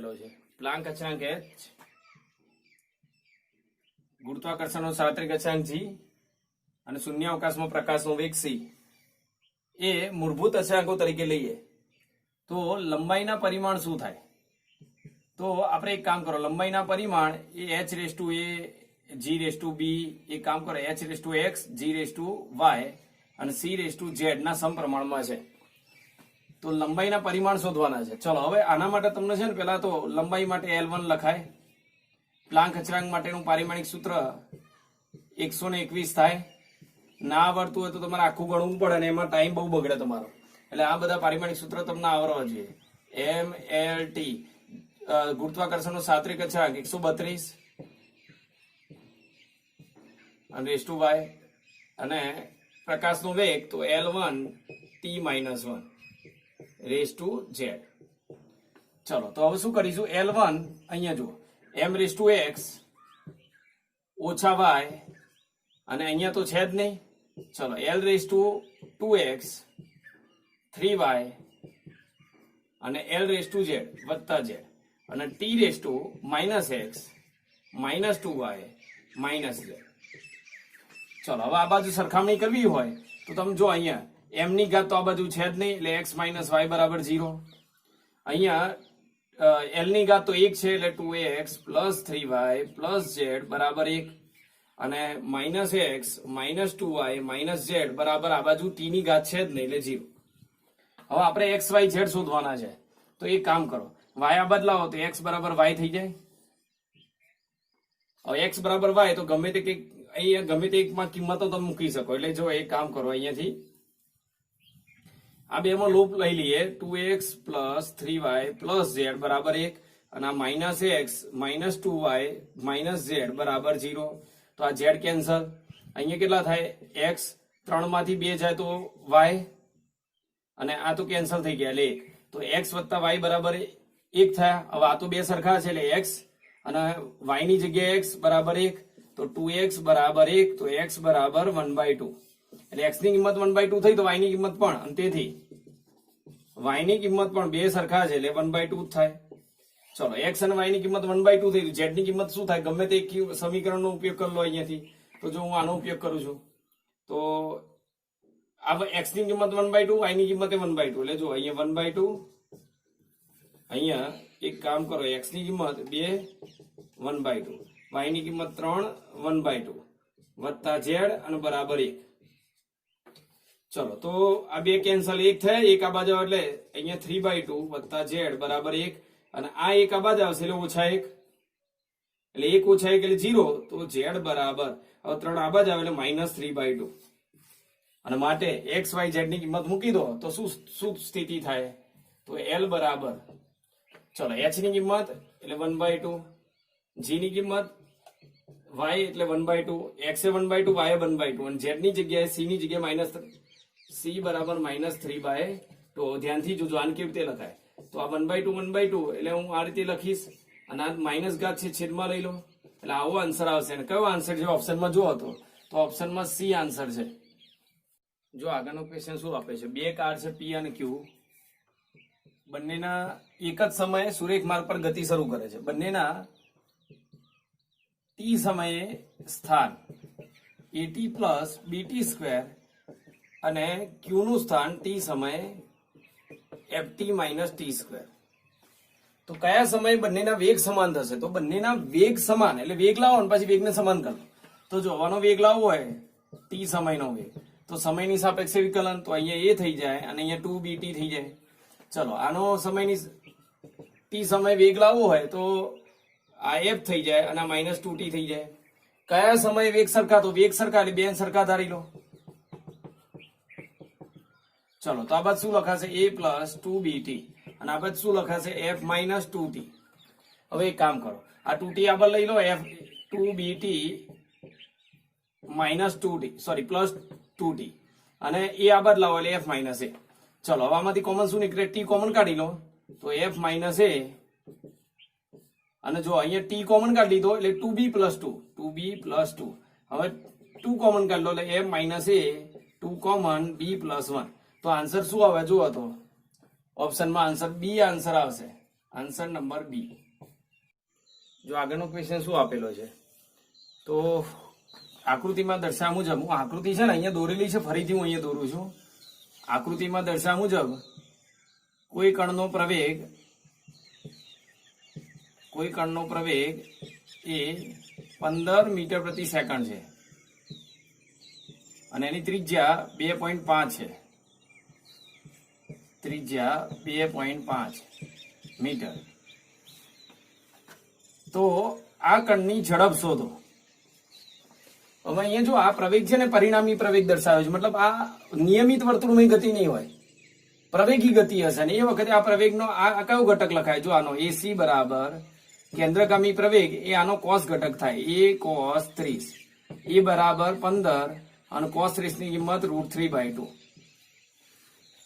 આપેલો છે. પ્લાન્ક અચળાંક h, ગુરુત્વાકર્ષણનો સાર્વત્રિક અચળાંક g અને શૂન્યાવકાશમાં પ્રકાશનો વેગ c એ મૂળભૂત અચળાંકો તરીકે લઈએ તો લંબાઈના પરિમાણ શું થાય? તો આપણે એક કામ કરો, લંબાઈના પરિમાણ એ h raise to a, g raise to b, એક કામ કરો h raise to x, g raise to y અને c રેસ ટુ z ના સમપ્રમાણમાં છે. તો લંબાઈના પરિમાણ શોધવાના છે. ચલો હવે આના માટે તમને છે ને પેલા તો લંબાઈ માટે L1 લખાય. પ્લાન્ક અચળાંક માટેનું પારિમાણિક સૂત્ર 121 થાય. ના આવડતું હોય તો તમારે આખું ગણવું પડે ને એમાં ટાઈમ બહુ બગડે તમારો. એટલે આ બધા પારિમાણિક સૂત્ર તમને આવડવા જોઈએ. MLT ગુરુત્વાકર્ષણનો સાર્વત્રિક અચળાંક 132 અને રેસ ટુ y અને પ્રકાશનો વેગ તો L1 t-1 raise to z. ચલો તો હવે શું કરીશું? L1 અહીંયા જુઓ m રેસ ટુ x ઓછા y અને અહીંયા તો છે જ નહીં. ચલો L raise to 2x 3y અને L રેસ ટુ z વત્તા z અને t raise to -x -2y -z. ચલો હવે આ બાજુ સરખામણી કરવી હોય તો તમે જો અહીંયા m ની ઘાત તો આ બાજુ છે જ નહીં એટલે x - y બરાબર 0. અહીંયા l ની ઘાત તો 1 છે એટલે 2x + 3y + z બરાબર 1 અને -x -2y - z બરાબર આ બાજુ t ની ઘાત છે જ નહીં એટલે 0. હવે આપણે x y z શોધવાના છે તો એક કામ કરો, y આ બદલાવો તો x બરાબર y થઈ જાય. હવે x બરાબર y તો ગમે તે કંઈક અહીંયા ગમે તે એકમાં કિંમતો તમે મૂકી શકો. એટલે જો એક કામ કરો, અહીંયાથી આ બેમાં લૂપ લઈ લઈએ. 2x + 3y + z બરાબર 1 અને આ -x -2y - z બરાબર 0. તો આ z કેન્સલ. અહીંયા કેટલા થાય? x 3 માંથી 2 જાય તો y અને આ તો કેન્સલ થઈ ગયા એટલે 1. તો x + y બરાબર 1 થયા. હવે આ તો બે સરખા છે એટલે x અને y ની જગ્યાએ x બરાબર 1 તો 2x બરાબર 1 તો x બરાબર 1/2 એટલે x ની કિંમત 1/2 થઈ તો y ની કિંમત પણ, અને તેથી y ની કિંમત પણ બે સરખા છે એટલે 1/2 થાય. ચલો x અને y ની કિંમત 1/2 થઈ, z ની કિંમત શું થાય? ગમે તે સમીકરણનો ઉપયોગ કરી લો અહીંયાથી. તો જો હું આનો ઉપયોગ કરું છું તો આ x ની કિંમત 1/2, y ની કિંમત 1/2 એટલે જો અહીંયા 1/2. અહીંયા એક કામ કરો, x ની કિંમત 2 1/2, y ની કિંમત 3 1/2 વત્તા z અને બરાબર 1. ચલો તો આ બે કેન્સલ, એક થાય એક આ બાજુ એટલે અહીંયા 3/2 વત્તા z બરાબર 1 અને આ એક આ બાજુ આવશે એટલે -1 એટલે 1 - 1 એટલે 0 તો z બરાબર હવે 3 આ બાજુ આવે એટલે -3/2 અને માટે x y z ની કિંમત મૂકી દો તો શું સ્થિતિ થાય? તો L બરાબર, ચલો h ની કિંમત એટલે 1/2, g ની કિંમત y એટલે 1/2, x એ 1/2 y એ 1/2 અને z ની જગ્યાએ c ની જગ્યાએ c બરાબર -3/2. ધ્યાનથી જોજો આને કેવી રીતે લખાય. તો આ 1/2 1/2 એટલે હું આ રીતે લખીશ અને આ માઇનસ ઘાત છે છેદમાં લઈ લો એટલે આવો આન્સર આવશે. અને કયો આન્સર છે ઓપ્શનમાં જુઓ તો ઓપ્શનમાં c આન્સર છે. જો આગળનો ક્વેશ્ચન શું આપે છે? બે કાર છે p અને q, બંનેના એક જ સમયે સુરેખ માર્ગ પર ગતિ શરૂ કરે છે. બંનેના t સમયે સ્થાન at + bt² અને q નું સ્થાન t સમયે ft - t². તો કયા સમયે બંનેના વેગ સમાન થશે? તો બંનેના વેગ સમાન એટલે વેગ લાવો અને પછી વેગને સમાન કરો. તો જો આનો વેગ લાવવો હોય t સમયનો વેગ તો સમયની સાપેક્ષે વિકલન તો અહીંયા a થઈ જાય અને અહીંયા 2bt થઈ જાય. ચલો આનો સમયની t સમય વેગ લાવવો હોય તો આ f થઈ જાય અને આ -2t થઈ જાય. કયા સમયે વેગ સરખા? તો વેગ સરખા એટલે બે સરખા ધારી લો. ચલો તો આ બાદ શું લખાશે? a + 2bt અને આ બાદ શું લખાશે? f - 2t. હવે એક કામ કરો, આ 2t આ બાદ લઈ લો, f 2bt -2t sorry +2t અને a આ બાદ લાવો એટલે f - a. ચલો હવે આમાંથી કોમન શું નીકળે? t કોમન કાઢી લો તો f - a અને જો અહીંયા t કોમન કાઢી લીધો એટલે 2b + 2 હવે 2 કોમન કાઢી લો એટલે f - a 2 કોમન b + 1. તો આન્સર શું આવે જુઓ તો ઓપ્શનમાં આન્સર બી આન્સર આવશે. Answer number B. જો આગળનો ક્વેશ્ચન શું આપેલો છે તો આકૃતિમાં દર્શાવ્યા મુજબ, હું આકૃતિ છે ને અહીંયા દોરેલી છે, ફરીથી હું અહીંયા દોરું છું. આકૃતિમાં દર્શાવ્યા મુજબ કોઈ કણનો પ્રવેગ એ 15 મીટર પ્રતિ સેકન્ડ છે અને એની ત્રિજ્યા 2.5 છે. ત્રિજ્યા 2.5 મીટર. તો આ કણની ઝડપ શોધો. હવે અહીંયા જો આ પ્રવેગ છે ને પરિણામી પ્રવેગ દર્શાવે છે, મતલબ આ નિયમિત વર્તુળમય ગતિ નહીં હોય, પ્રવેગી ગતિ હશે ને એ વખતે આ પ્રવેગનો આ કયો ઘટક લખાય? જો આનો એસી બરાબર કેન્દ્રગામી પ્રવેગ એ આનો કોસ ઘટક થાય, એ cos 30, એ બરાબર 15 અને cos 30 ની કિંમત √3/2.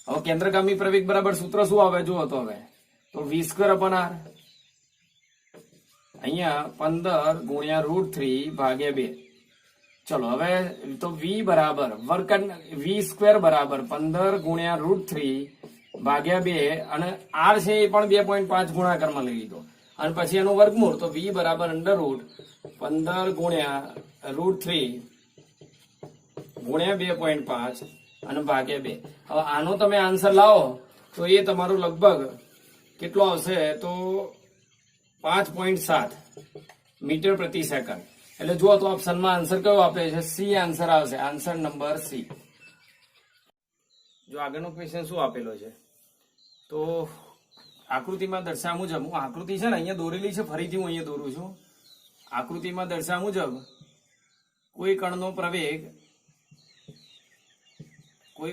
હવે કેન્દ્રગામી પ્રવેગ બરાબર સૂત્ર શું આવે જુઓ તો હવે તો v²/r. અહીંયા 15 ગુણ્યા √3/2. ચલો હવે તો v બરાબર v² બરાબર 15 ગુણ્યા √3/2 અને r છે એ પણ 2.5 ગુણાકારમાં લઈ લીધો અને પછી એનું વર્ગમૂળ, તો v બરાબર √15 ગુણ્યા √3 ગુણ્યા 2.5 અને ભાગ્યા 2. હવે આનો તમે આન્સર લાવો તો એ તમારું લગભગ કેટલો આવશે? તો 5.7 મીટર પ્રતિ સેકન્ડ. એટલે જુઓ તો ઓપ્શનમાં આન્સર કયો આપે છે? સી આન્સર આવશે, આન્સર નંબર સી. જો આગળનો ક્વેશ્ચન શું આપેલો છે તો આકૃતિમાં દર્શાવ્યા મુજબ, હું આકૃતિ છે ને અહીંયા દોરેલી છે, ફરીથી હું અહીંયા દોરું છું. આકૃતિમાં દર્શાવ્યા મુજબ કોઈ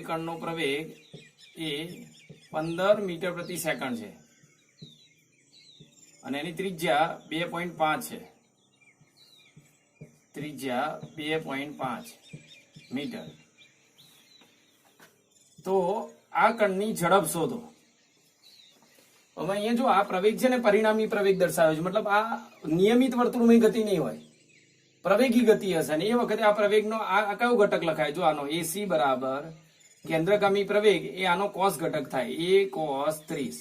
કણનો પ્રવેગ એ 15 મીટર પ્રતિ સેકન્ડ છે અને એની ત્રિજ્યા 2.5 છે. ત્રિજ્યા 2.5 મીટર. તો આ કણની ઝડપ શોધો. હવે અહીંયા જો આ પ્રવેગ છે ને પરિણામી પ્રવેગ દર્શાવે છે, મતલબ આ નિયમિત વર્તુળમય ગતિ નહીં હોય, પ્રવેગી ગતિ હશે ને એ વખતે આ પ્રવેગનો આ કયો ઘટક લખાય? જો આનો એસી બરાબર કેન્દ્રગામી પ્રવેગ એ આનો કોસ ઘટક થાય, એ cos 30,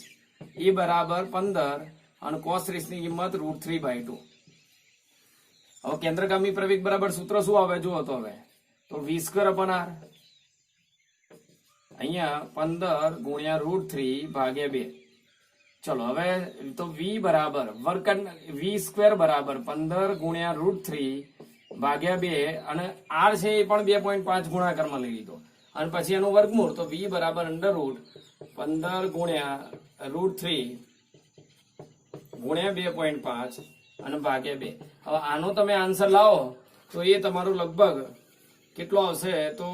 એ બરાબર 15 અને cos 30 ની કિંમત √3/2. હવે કેન્દ્રગામી પ્રવેગ બરાબર સૂત્ર શું આવે જુઓ તો હવે તો v²/r. અહીંયા 15 ગુણ્યા √3/2. ચલો હવે તો v બરાબર v² બરાબર 15 ગુણ્યા √3/2 અને r છે એ પણ 2.5 ગુણાકારમાં લઈ લીધો અને પછી એનું વર્ગમૂળ, તો v બરાબર √15 ગુણ્યા √3 ગુણ્યા 2.5 અને ભાગ્યા 2. હવે આનો તમે આન્સર લાવો તો એ તમારું લગભગ કેટલો આવશે? તો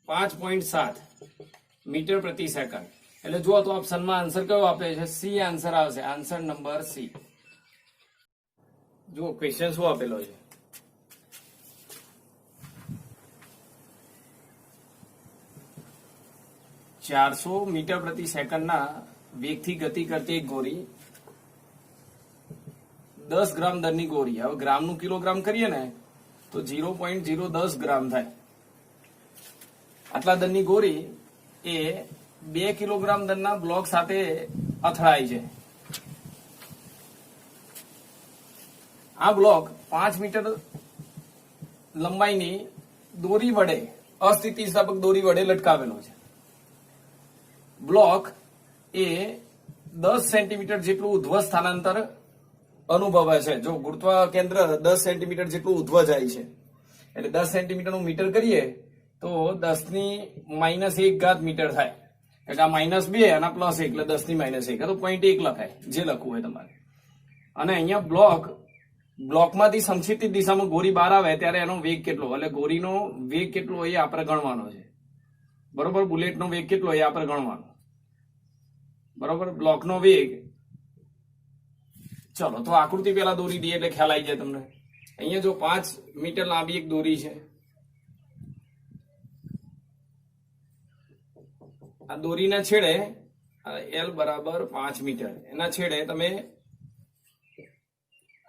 5.7 મીટર પ્રતિ સેકન્ડ. એટલે જુઓ તો ઓપ્શનમાં આન્સર કયો આપે છે? સી આન્સર આવશે, આન્સર નંબર સી. જુઓ ક્વેશ્ચન શું આપેલો છે. ચારસો મીટર પ્રતિ સેકન્ડના વેગથી ગતિ કરતી એક ગોળી 10 ગ્રામ દરની ગોળી. હવે ગ્રામનું કિલોગ્રામ કરીએ ને તો 0.010 ગ્રામ થાય. આટલા દરની ગોળી એ 2 કિલોગ્રામ દરના બ્લોક સાથે અથડાય છે. આ બ્લોક 5 મીટર લંબાઈની દોરી વડે, અસ્થિતિસ્થાપક દોરી વડે લટકાવેલો છે. બ્લોક એ 10 સેન્ટીમીટર જેટલું ઉધ્વ સ્થાનાંતર અનુભવે છે. જો ગુરુત્વ કેન્દ્ર 10 સેન્ટીમીટર જેટલું ઉધ્વ જાય છે એટલે 10 સેન્ટીમીટર નું મીટર કરીએ તો 10⁻1 મીટર થાય. એટલે આ -2 અને +1 એટલે 10⁻1 તો 0.1 લખાય, જે લખવું હોય તમારે. અને અહીંયા બ્લોકમાંથી સંક્ષિપ્ત દિશામાં ગોળી બહાર આવે ત્યારે એનો વેગ કેટલો, એટલે ગોળીનો વેગ કેટલો એ આપણે ગણવાનો છે. બરોબર, બુલેટનો વેગ કેટલો એ આપણે ગણવાનો. બરોબર, બ્લોકનો વેગ. ચલો તો આકૃતિ પેલા દોરી દઈએ એટલે ખ્યાલ આવી જાય તમને. અહીંયા જો 5 મીટર લાંબી એક દોરી છે. આ દોરીના છેડે L બરાબર 5 મીટર, એના છેડે તમે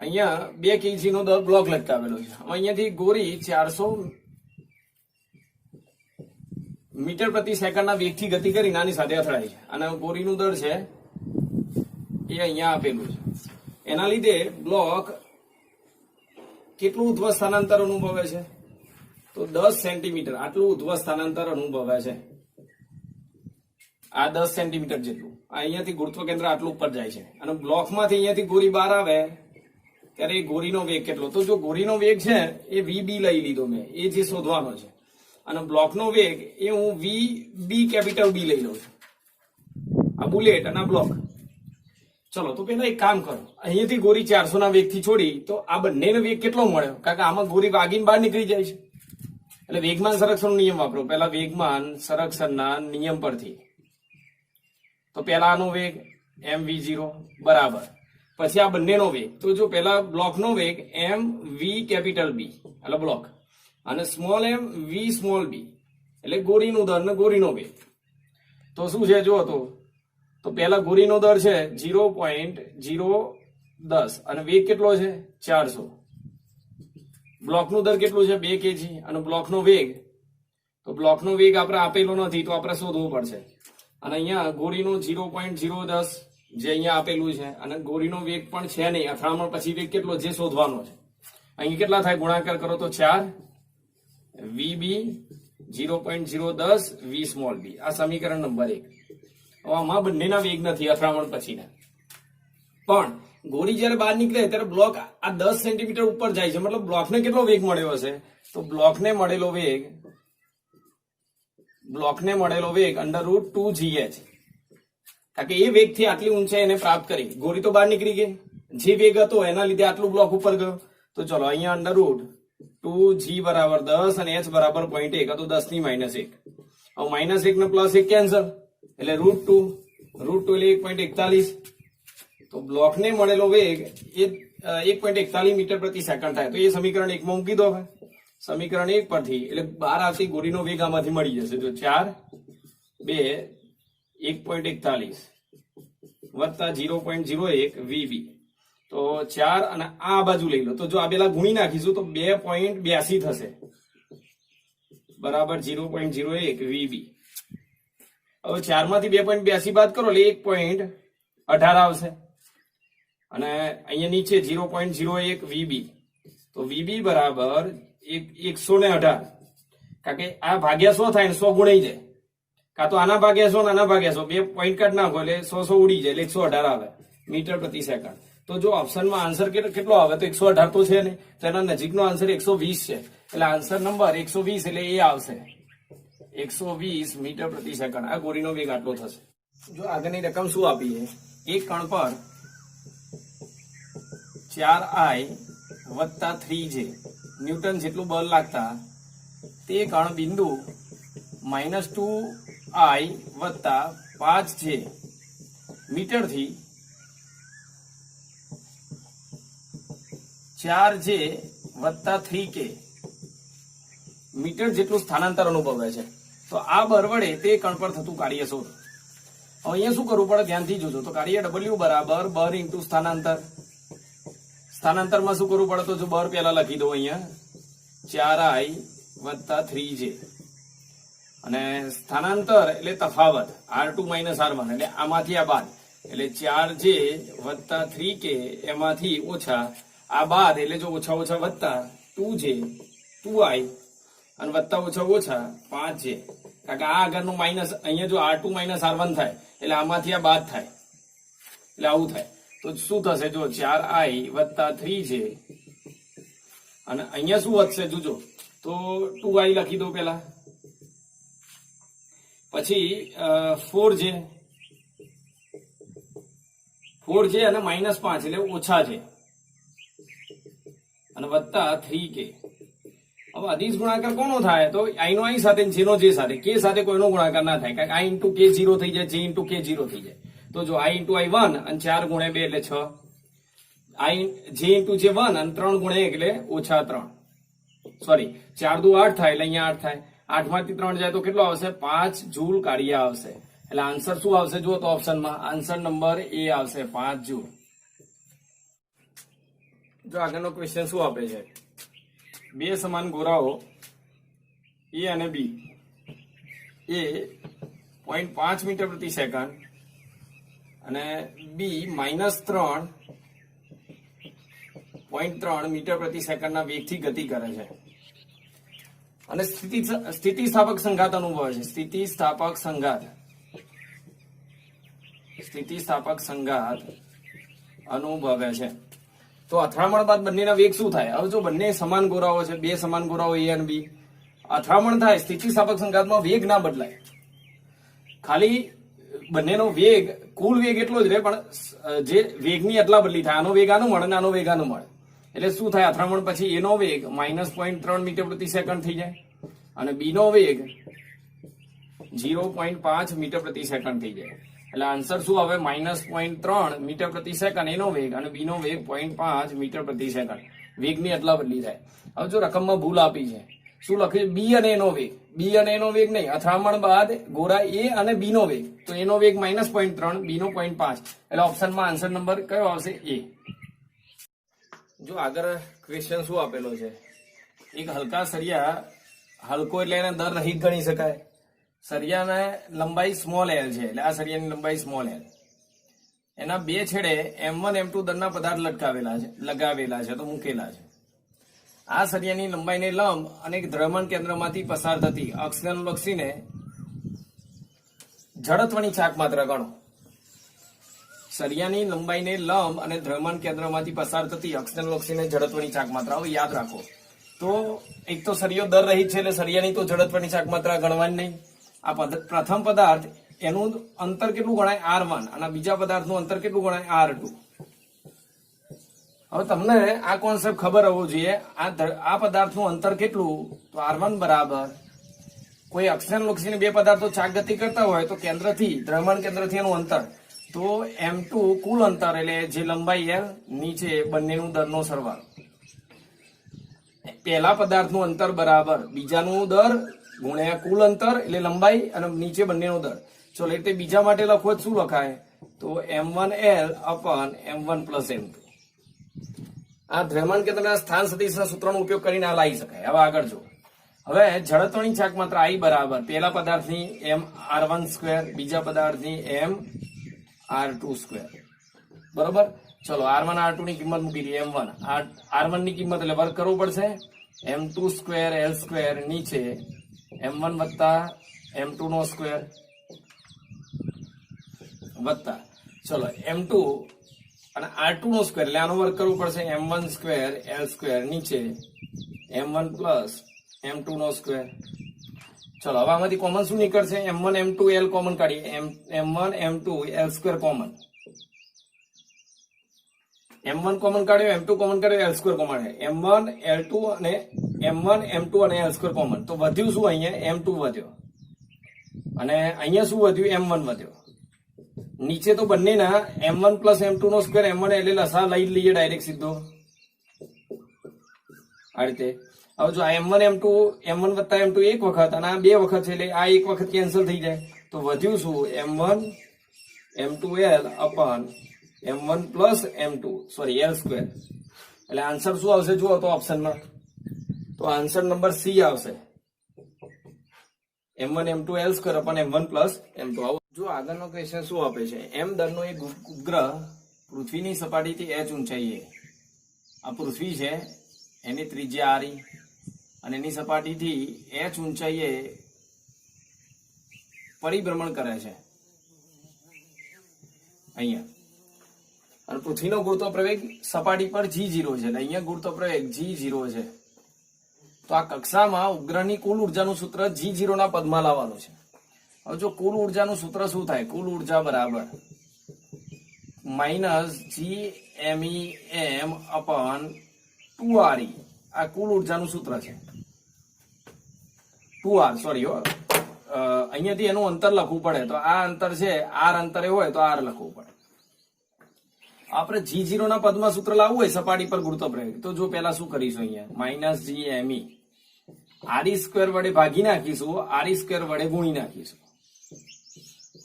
અહીંયા 2 kg નો બ્લોક લટકાવેલો છે. અહીંયાથી ગોળી 400 મીટર પ્રતિ સેકન્ડના વેગથી ગતિ કરી નાની સાથે અથડાય છે અને ગોળીનું દળ છે એ અહીંયા આપેલું છે. એના લીધે બ્લોક કેટલું ઉધ્વ સ્થાનાંતર અનુભવે છે? તો 10 સેન્ટીમીટર આટલું ઉધ્વ સ્થાનાંતર અનુભવે છે. આ 10 સેન્ટીમીટર જેટલું. આ અહીંયાથી ગુરુત્વ કેન્દ્ર આટલું ઉપર જાય છે અને બ્લોકમાંથી અહીંયાથી ગોળી બહાર આવે ત્યારે એ ગોળીનો વેગ કેટલો? તો જો ગોળીનો વેગ છે એ VB લઈ લીધો મેં, એ જે શોધવાનો છે, અને બ્લોકનો વેગ એ હું VB કેપિટલ B લઈ લઉં છું. આ બુલેટ અને આ બ્લોક. ચલો તો પેલા એક કામ કરો, અહીંયાથી ગોળી 400 ના વેગથી છોડી તો આ બંનેનો વેગ કેટલો મળ્યો? કારણ કે આમાં ગોળી વાગીને બહાર નીકળી જાય છે. એટલે વેગમાન સંરક્ષણનો નિયમ વાપરો. પેલા વેગમાન સંરક્ષણના નિયમ પરથી તો પેલા આનો વેગ mv0 બરાબર, પછી આ બંનેનો વેગ. તો જો પેલા બ્લોકનો વેગ mv કેપિટલ B એટલે બ્લોક, અને small m v small b એટલે ગોળીનું દર ને ગોળીનો વેગ. તો શું છે જો તો પેલા ગોળીનો દર છે 0.010 અને વેગ કેટલો છે 400. બ્લોકનું દર કેટલું છે 2 kg અને બ્લોકનો વેગ, તો બ્લોકનો વેગ આપણે આપેલો નથી તો આપણે શોધવો પડશે. અને અહીંયા ગોળીનો 0.010 જે અહીંયા આપેલું છે અને ગોળીનો વેગ પણ છે નહીં, અથડામણ પછી વેગ કેટલો જે શોધવાનો છે. અહીં કેટલા થાય ગુણાકાર કરો તો 4 VB 0.010 V સ્મોલ b. આ સમીકરણ નંબર 1. હવે આમાં બંનેના વેગ નથી અથડામણ પછીના, પણ ગોળી જયારે બહાર નીકળે ત્યારે બ્લોક આ 10 સેન્ટીમીટર ઉપર જાય છે, મતલબ બ્લોકને કેટલો વેગ મળ્યો હશે? તો બ્લોકને મળેલો વેગ √2gh, કારણ કે એ વેગથી આટલી ઊંચાઈ એને પ્રાપ્ત કરી. ગોળી તો બહાર નીકળી ગઈ, જે વેગ હતો એના લીધે આટલું બ્લોક ઉપર ગયો. તો ચલો અહીંયા √2g બરાબર 10 અને h બરાબર 0.1, તો 10 ની -1. હવે -1 ને +1 કેન્સલ એટલે √2 એટલે 1.41. તો બ્લોકને મળેલો વેગ એ 1.41 મીટર પ્રતિ સેકન્ડ થાય. તો એ સમીકરણ 1 માં મૂકી દો. સમીકરણ 1 પરથી એટલે બહાર આવતી ગોળીનો વેગ આમાંથી મળી જશે. તો 4 2 1.41 વત્તા 0.01 VB. તો 4 અને આ બાજુ લઈ લો, તો જો આ પેલા ગુણી નાખીશું તો 2.82 થશે બરાબર 0.01 VB. હવે 4 માંથી 2.82 બાદ કરો એટલે 1.18 આવશે અને અહીંયા નીચે 0.01 VB. તો VB બરાબર 118, કારણ કે આ ભાગ્યા 100 થાય ને 100 ગુણાઈ જાય, કાં તો આના ભાગ્યા 100 આના ભાગ્યા 100, બે પોઈન્ટ કાઢ નાખો એટલે 100 ઉડી જાય એટલે 118 આવે મીટર પ્રતિ સેકન્ડ. તો જો ઓપ્શનમાં આન્સર કેટલો આવે તો 118 તો છે ને, તો એના નજીકનો આન્સર 120 છે, એટલે આન્સર નંબર 120 એટલે એ આવશે 120 મીટર પ્રતિ સેકન્ડ. આ ગોળીનો વેગ આટલો થશે. જો આગળની રકમ શું આપી છે? એક કણ પર 4I વત્તા 3J ન્યૂટન જેટલું બળ લાગતા તે કણ બિંદુ -2I વત્તા 5J મીટરથી 4J વત્તા 3K મીટર જેટલું સ્થાનાંતર અનુભવે છે. તો આ બળ વડે તે કણ પર થતું કાર્ય શોધો. હવે અહીંયા શું કરવું પડે ધ્યાનથી જોજો. તો કાર્ય W બરાબર બળ ઇન્ટુ સ્થાનાંતર. સ્થાનાંતરમાં શું કરવું પડે? તો જો બળ પહેલા લખી દો અહીંયા 4I વત્તા 3J અને સ્થાનાંતર એટલે તફાવત R2 - R1 એટલે આમાંથી આ બાદ એટલે 4J વત્તા 3K એમાંથી ઓછા આ બાદ એટલે જો ઓછા ઓછા વત્તા 2J 2I અને વત્તા ઓછા ઓછા 5J, કારણ કે આ આગળનું માઇનસ અહીંયા જો R2 - R1 થાય એટલે આમાંથી આ બાદ થાય એટલે આવું થાય. તો શું થશે? જો 4I વત્તા 3J અને અહીંયા શું વધશે જોજો. તો 2I લખી દો પેલા, પછી 4J અને -5 એટલે ઓછા છે અને વત્તા 3K. હવે અદિશ ગુણાકાર કોનો થાય? તો I નો I સાથે J નો J સાથે, K સાથે કોઈનો ગુણાકાર ના થાય, કારણ કે I into K 0 થઈ જાય, J into K 0 થઈ જાય. તો જો I into I 1 અને 4 ગુણ્યા 2 એટલે 6, J into J 1 અને 3 ગુણ્યા 1 એટલે -3. સોરી 4 દુ 8 થાય એટલે અહીંયા 8 થાય. 8 માંથી 3 જાય તો કેટલો આવશે? 5 જૂલ કાર્ય આવશે. એટલે આન્સર શું આવશે? જો તો ઓપ્શનમાં આન્સર નંબર A આવશે 5 જૂલ. જો આગળનો ક્વેશ્ચન શું આપે છે? બે સમાન ગોળાઓ A અને B એ 0.5 મીટર પ્રતિ સેકન્ડ અને બી -3.3 મીટર પ્રતિ સેકન્ડના વેગથી ગતિ કરે છે અને સ્થિતિસ્થાપક સંઘાત અનુભવે છે. સ્થિતિસ્થાપક સંઘાત અનુભવે છે. તો અથડામણ બાદ બંનેના વેગ શું થાય? હવે જો બંને સમાન ગોળાઓ છે, બે સમાન ગોળાઓ એ અને બી, અથડામણ થાય, સ્થિતિસ્થાપક સંઘાતમાં વેગ ના બદલાય, ખાલી બંનેનો વેગ, કુલ વેગ એટલો જ રહે, પણ જે વેગની એટલા બદલી થાય, આનો વેગ આનો મળે અને આનો વેગ આનો મળે. એટલે શું થાય? અથડામણ પછી એનો વેગ -0.3 મીટર પ્રતિ સેકન્ડ થઈ જાય અને બી નો વેગ 0.5 મીટર પ્રતિ સેકન્ડ થઈ જાય. એટલે આન્સર શું આવે? -0.3 મીટર પ્રતિ સેકન્ડ એનો વેગ અને બી નો વેગ 0.5 મીટર પ્રતિ સેકન્ડ. વેગની એટલા બદલી થાય. હવે જો રકમમાં ભૂલ આપી છે, શું લખ્યું? બી અને એનો વેગ. બી અને એનો વેગ નહીં, અથડામણ બાદ ગોળા એ અને બી નો વેગ, તો એનો વેગ -0.3, બી નો 0.5. એટલે ઓપ્શનમાં આન્સર નંબર કયો આવશે? એ. જો આગળ ક્વેશ્ચન શું આપેલો છે? એક હલકા સરિયા, હલકો એટલે એને દર રહિત ગણી શકાય. સરિયાને લંબાઈ સ્મોલ એલ છે, એટલે આ સરિયાની લંબાઈ સ્મોલ એલ. એના બે છેડે M1 M2 દરના પદાર્થ લગાવેલા છે, તો મૂકેલા છે. આ સરિયાની લંબાઈને લંબ અને એક દ્રવ્યમાન કેન્દ્રમાંથી પસાર થતી અક્ષને અનુલક્ષીને જડત્વની ચાક માત્રા ગણો. સરિયાની લંબાઈને લંબ અને દ્રવ્યમાન કેન્દ્રમાંથી પસાર થતી અક્ષને અનુલક્ષીને જડત્વની ચાક માત્રાઓ યાદ રાખો. તો એક તો સરિયો દર રહિત છે, એટલે સરિયાની તો જડત્વની ચાક માત્રા ગણવાની નહીં. આ પ્રથમ પદાર્થ એનું અંતર કેટલું ગણાય? R1, અને બીજા પદાર્થનું અંતર કેટલું ગણાય? R2. હવે તમને આ કોન્સેપ્ટ ખબર હોવો જોઈએ. આ પદાર્થનું અંતર કેટલું? તો R1 બરાબર, કોઈ અક્ષને અનુલક્ષીને બે પદાર્થો ચાક ગતિ કરતા હોય તો કેન્દ્રથી, દ્રવ્યમાન કેન્દ્રથી એનું અંતર, તો M2 કુલ અંતર, એટલે જે લંબાઈ L, નીચે બંનેનું દરનો સરવાળો. પહેલા પદાર્થનું અંતર બરાબર બીજાનું દર ગુણ્યા કુલ અંતર, એટલે લંબાઈ, અને નીચે બંનેનો દર. ચલો, એટલે બીજા માટે લખવો શું લખાય? તો M1L અપન M1 પ્લસ M2. આ દ્રવ્યમાન કેન્દ્રના સ્થાન સદિશના સૂત્રનો ઉપયોગ કરીને આ લાવી શકાય. હવે આગળ જો. હવે જડત્વની ચાક માત્રા I બરાબર પહેલા પદાર્થની M_R1 સ્ક્વેર, બીજા પદાર્થની M_R2 સ્ક્વેર. બરોબર. ચલો, R1 R2 ની કિંમત મૂકી દઈએ. M1 R1 ની કિંમત એટલે વર્ગ કરવું પડશે. M2 સ્ક્વેર L સ્ક્વેર નીચે M1 વત્તા M2 નો સ્ક્વેર વત્તા, ચલો, M2 અને R2 નો સ્ક્વેર, એટલે આનો વર્ગ કરવું પડશે. M1 સ્ક્વેર L સ્ક્વેર નીચે M1 પ્લસ M2 નો સ્ક્વેર. ચલો, હવે આમાંથી કોમન શું નીકળશે? M1 M2 L કોમન કાઢીએ. M1 M2 L square common. M1 common કાઢ્યો, M2 કોમન કાઢ્યો, L square common. M1 L2 અને M1 M2 અને L સ્ક્વેર કોમન. તો વધ્યું શું? અહીંયા M2 વધ્યો અને અહીંયા શું વધ્યું? M1 વધ્યો. નીચે તો બંનેના M1 પ્લસ M2 નો સ્ક્વેર, M1 એટલે લસા લઈ લઈએ ડાયરેક્ટ સીધો આ રીતે. હવે જો આ M1 વત્તા M2 એક વખત અને આ બે વખત છે, એટલે આ એક વખત કેન્સલ થઈ જાય. તો વધ્યું શું? M1 M2L અપન M1 plus M2 sorry L square. એટલે આન્સર શું આવશે? જુઓ તો ઓપ્શનમાં, તો આન્સર નંબર C આવશે. M1 M2 L square અપન M1 plus M2. જો આગળનો ક્વેશ્ચન શું આપે છે? M દરનો એક ઉપગ્રહ પૃથ્વીની સપાટીથી h ઊંચાઈએ, આ પૃથ્વી છે, એની ત્રિજ્યા r અને એની સપાટીથી h ઊંચાઈએ પરિભ્રમણ કરે છે અહીંયા, અને પૃથ્વીનો ગુરુત્વ પ્રવેગ સપાટી પર g0 છે, એટલે અહીંયા ગુરુત્વ પ્રવેગ g0 છે. તો આ કક્ષામાં ઉપગ્રહની કુલ ઉર્જાનું સૂત્ર g0 ના પદમાં લાવવાનું છે. હવે જો કુલ ઉર્જાનું સૂત્ર શું થાય? કુલ ઉર્જા બરાબર -GMEM અપન 2RE. આ કુલ ઉર્જાનું સૂત્ર છે. 2R સોરી, અહીંયાથી એનું અંતર લખવું પડે, તો આ અંતર છે R અંતરે હોય તો R લખવું પડે. આપણે g0 ના પદમાં સૂત્ર લાવવું હોય સપાટી પર ગુરુત્વ પ્રવેગ, તો જો પેલા શું કરીશું? અહીંયા -GME RE સ્ક્વેર વડે ભાગી નાખીશું, RE સ્ક્વેર વડે ગુણી નાખીશું,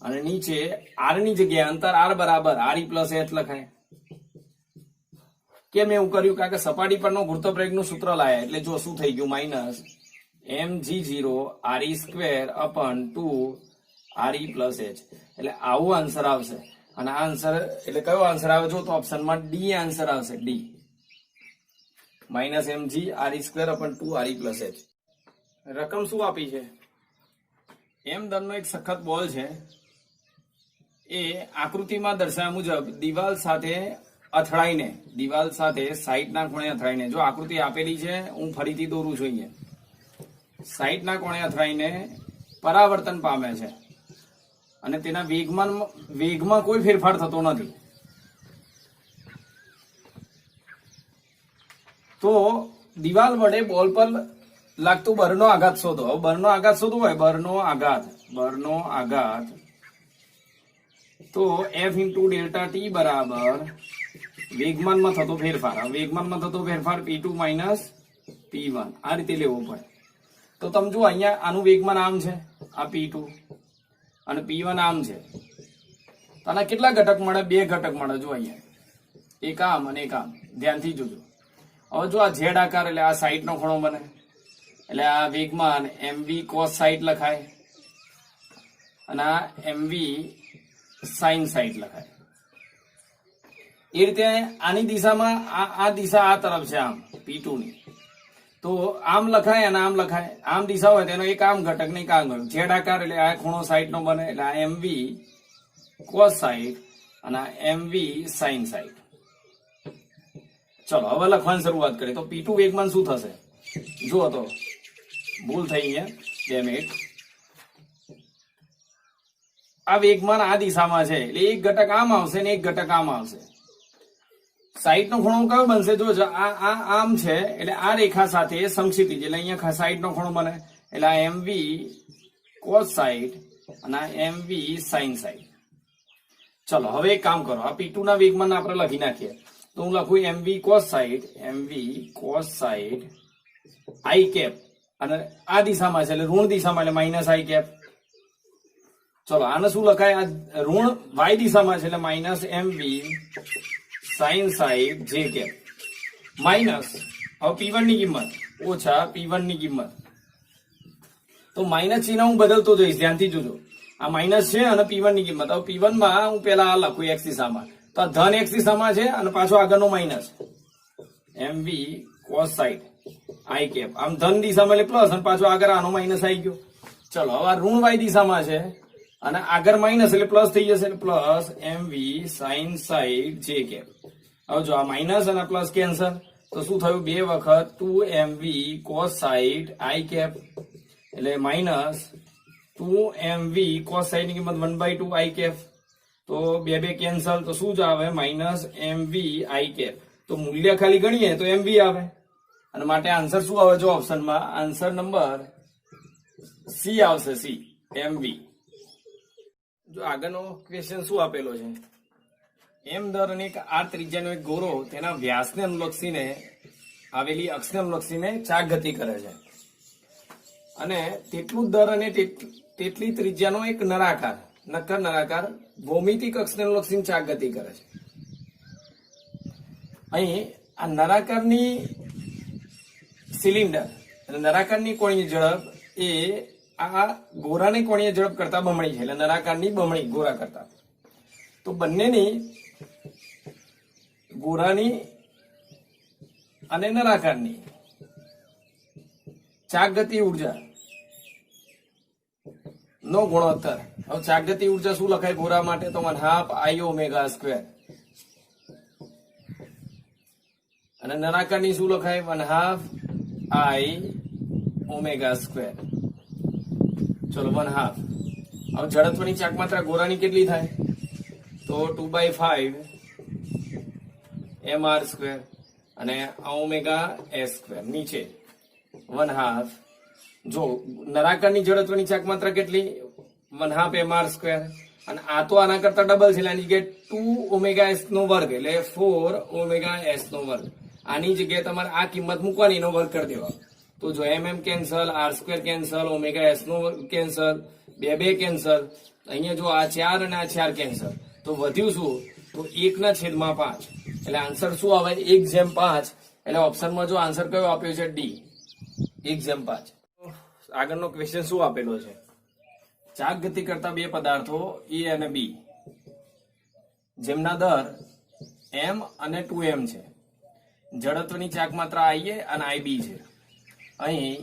અને નીચે R ની જગ્યાએ અંતર R બરાબર RE પ્લસ H લખાય. કેમ એવું કર્યું? કારણ કે સપાટી પરનો ગુરુત્વ પ્રવેગનું સૂત્ર લાયા, એટલે જો શું થઈ ગયું? -mg0 RE square અપન 2 RE plus H. એટલે આવું આન્સર આવશે. અને આ આન્સર એટલે કયો આન્સર આવે જો તો ઓપ્શનમાં ડી આન્સર આવશે, ડી -mg re²/2re+h. રકમ શું આપી છે? એમ દરનો એક સખત બોલ છે, એ આકૃતિમાં દર્શાવ્યા મુજબ દિવાલ સાથે સાઈડના ખૂણે અથડાઈને, જો આકૃતિ આપેલી છે હું ફરીથી દોરું છું, અહીંયા સાઈડના ખૂણે અથડાઈને પરાવર્તન પામે છે અને તેના વેગમાં કોઈ ફેરફાર થતો નથી. તો દિવાલ વડે બોલ પર લાગતું બળનો આઘાત શોધો. હવે બળનો આઘાત શોધવો હોય, બળનો આઘાત તો F × ΔT બરાબર વેગમાનમાં થતો ફેરફાર. વેગમાનમાં થતો ફેરફાર P2 - P1 આ રીતે લેવો પડે. તો તમે જુઓ અહીંયા આનું વેગમાન આમ છે, આ P2 અને P1 આમ છે, તો આના કેટલા ઘટક મળે? 2 ઘટક મળે. જો અહીંયા એક આમ અને એક આમ, ધ્યાનથી જોજો. હવે જો આ ઝેડ આકાર એટલે આ સાઈડનો ખૂણો બને, એટલે આ વેગમાન mv cos સાઈડ લખાય અને આ mv sin સાઈડ લખાય. એ રીતે આની દિશામાં આ દિશા આ તરફ છે, આમ P2 ની, તો આમ લખાય અને આમ લખાય. આમ દિશા હોય તેનો એક આમ ઘટક ને એક આમ ઘટક. ઝેડ આકાર એટલે આ ખૂણો સાઈડ નો બને, એટલે આ mv cos સાઈડ અને આ mv sin સાઈડ. ચલો હવે લખવાની શરૂઆત કરીએ. તો P2 વેગમાન શું થશે? જુઓ તો ભૂલ થઈ અહીંયા, 2 મિનિટ. આ વેગમાન આ દિશામાં છે એટલે એક ઘટક આમ આવશે ને એક ઘટક આમ આવશે. સાઈડ નો ખૂણો કયો બનશે? જો આ આમ છે એટલે આ રેખા સાથે સમક્ષિતિજ, એટલે અહીંયા સાઈડ નો ખૂણો બને, એટલે આ mv cos સાઈડ અને આ mv sin સાઈડ. ચલો હવે એક કામ કરો, આ P2 ના વેગમાન આપણે લખી નાખીએ. તો હું લખું mv cos side i cap, અને આ દિશામાં છે એટલે ઋણ દિશામાં એટલે -i કેપ. ચલો આને શું લખાય? આ ઋણ y દિશામાં છે એટલે -mv sin side j cap minus, હવે P1 ની કિંમત ઓછા P1 ની કિંમત. તો માઇનસ ચિહ્ન હું બદલતો જઈશ, ધ્યાનથી જોજો. આ માઇનસ છે અને P1 ની કિંમત. હવે P1 માં હું પેલા આ લખું x દિશામાં, તો આ ધન x દિશામાં છે અને પાછો આગળનો minus mv cos side i cap. આમ ધન દિશામાં એટલે પ્લસ અને પાછો આગળ આનો માઇનસ આવી ગયો. ચલો હવે આ ઋણ y દિશામાં છે અને આગળ માઇનસ એટલે પ્લસ થઈ જશે, એટલે plus mv sin side j cap. હવે જો આ માઇનસ અને પ્લસ કેન્સલ, તો શું થયું? 2 વખત 2mv cos side i cap એટલે માઇનસ 2mv cos સાઈડ ની કિંમત 1/2 i કેપ. તો 2 કેન્સલ, તો શું જ આવે? -mv i cap. તો મૂલ્ય ખાલી ગણીએ તો mv આવે, અને માટે આન્સર શું આવે? જો ઓપ્શનમાં આન્સર નંબર C આવશે, C mv. જો આગળનો ક્વેશ્ચન શું આપેલો છે? એમ દર અને એક r ત્રિજ્યાનો એક ગોળો તેના વ્યાસને અનુલક્ષીને આવેલી અક્ષને અનુલક્ષીને ચાક ગતિ કરે છે, અને તેટલું દર અને તેટલી ત્રિજ્યાનો એક નક્કર નળાકાર ભૌમિતિક અક્ષને અનુલક્ષીને ચાક ગતિ કરે છે. અહીં આ નળાકારની સિલિન્ડર અને નળાકારની કોણીય ઝડપ એ આ ગોળાની કોણીય ઝડપ કરતા બમણી છે, એટલે નળાકારની બમણી ગોળા કરતા. તો બંનેની ગોળાની અને નળાકારની ચાક ગતિ ઉર્જા નો ગુણોત્તર. હવે ચાક ગતિ ઉર્જા શું લખાય ગોળા માટે? તો 1/2 I ω². અને નળાકારની શું લખાય? 1/2 I ω². ચલો 1/2. હવે જડત્વની ચાક માત્રા ગોળાની કેટલી થાય? તો 2/5 mr² અને ω/s². નીચે 1/2. જો નળાકારની જડત્વની ચાક માત્રા કેટલી? 1/2 mr². અને આ તો આના કરતા ડબલ છે, આની જગ્યાએ 2ω/s², એટલે 4ω/s². આની જગ્યાએ તમારે આ કિંમત મૂકવાની, એનો વર્ગ કરી દેવા. તો જો cancel, r² cancel, ω/s² cancel, 2 cancel. અહીંયા જો આ 4 અને આ 4 કેન્સલ, તો વધ્યું શું? તો 1/5. એટલે આન્સર શું આવે? 1/5. એટલે ઓપ્શનમાં જો આન્સર કયો આપ્યો છે? ડી, 1/5. આગળનો ક્વેશ્ચન શું આપેલો છે? ચાક ગતિ કરતા 2 પદાર્થો A અને B જેમના દર m અને 2m છે. જડત્વની ચાક માત્રા IA અને IB છે. અહીં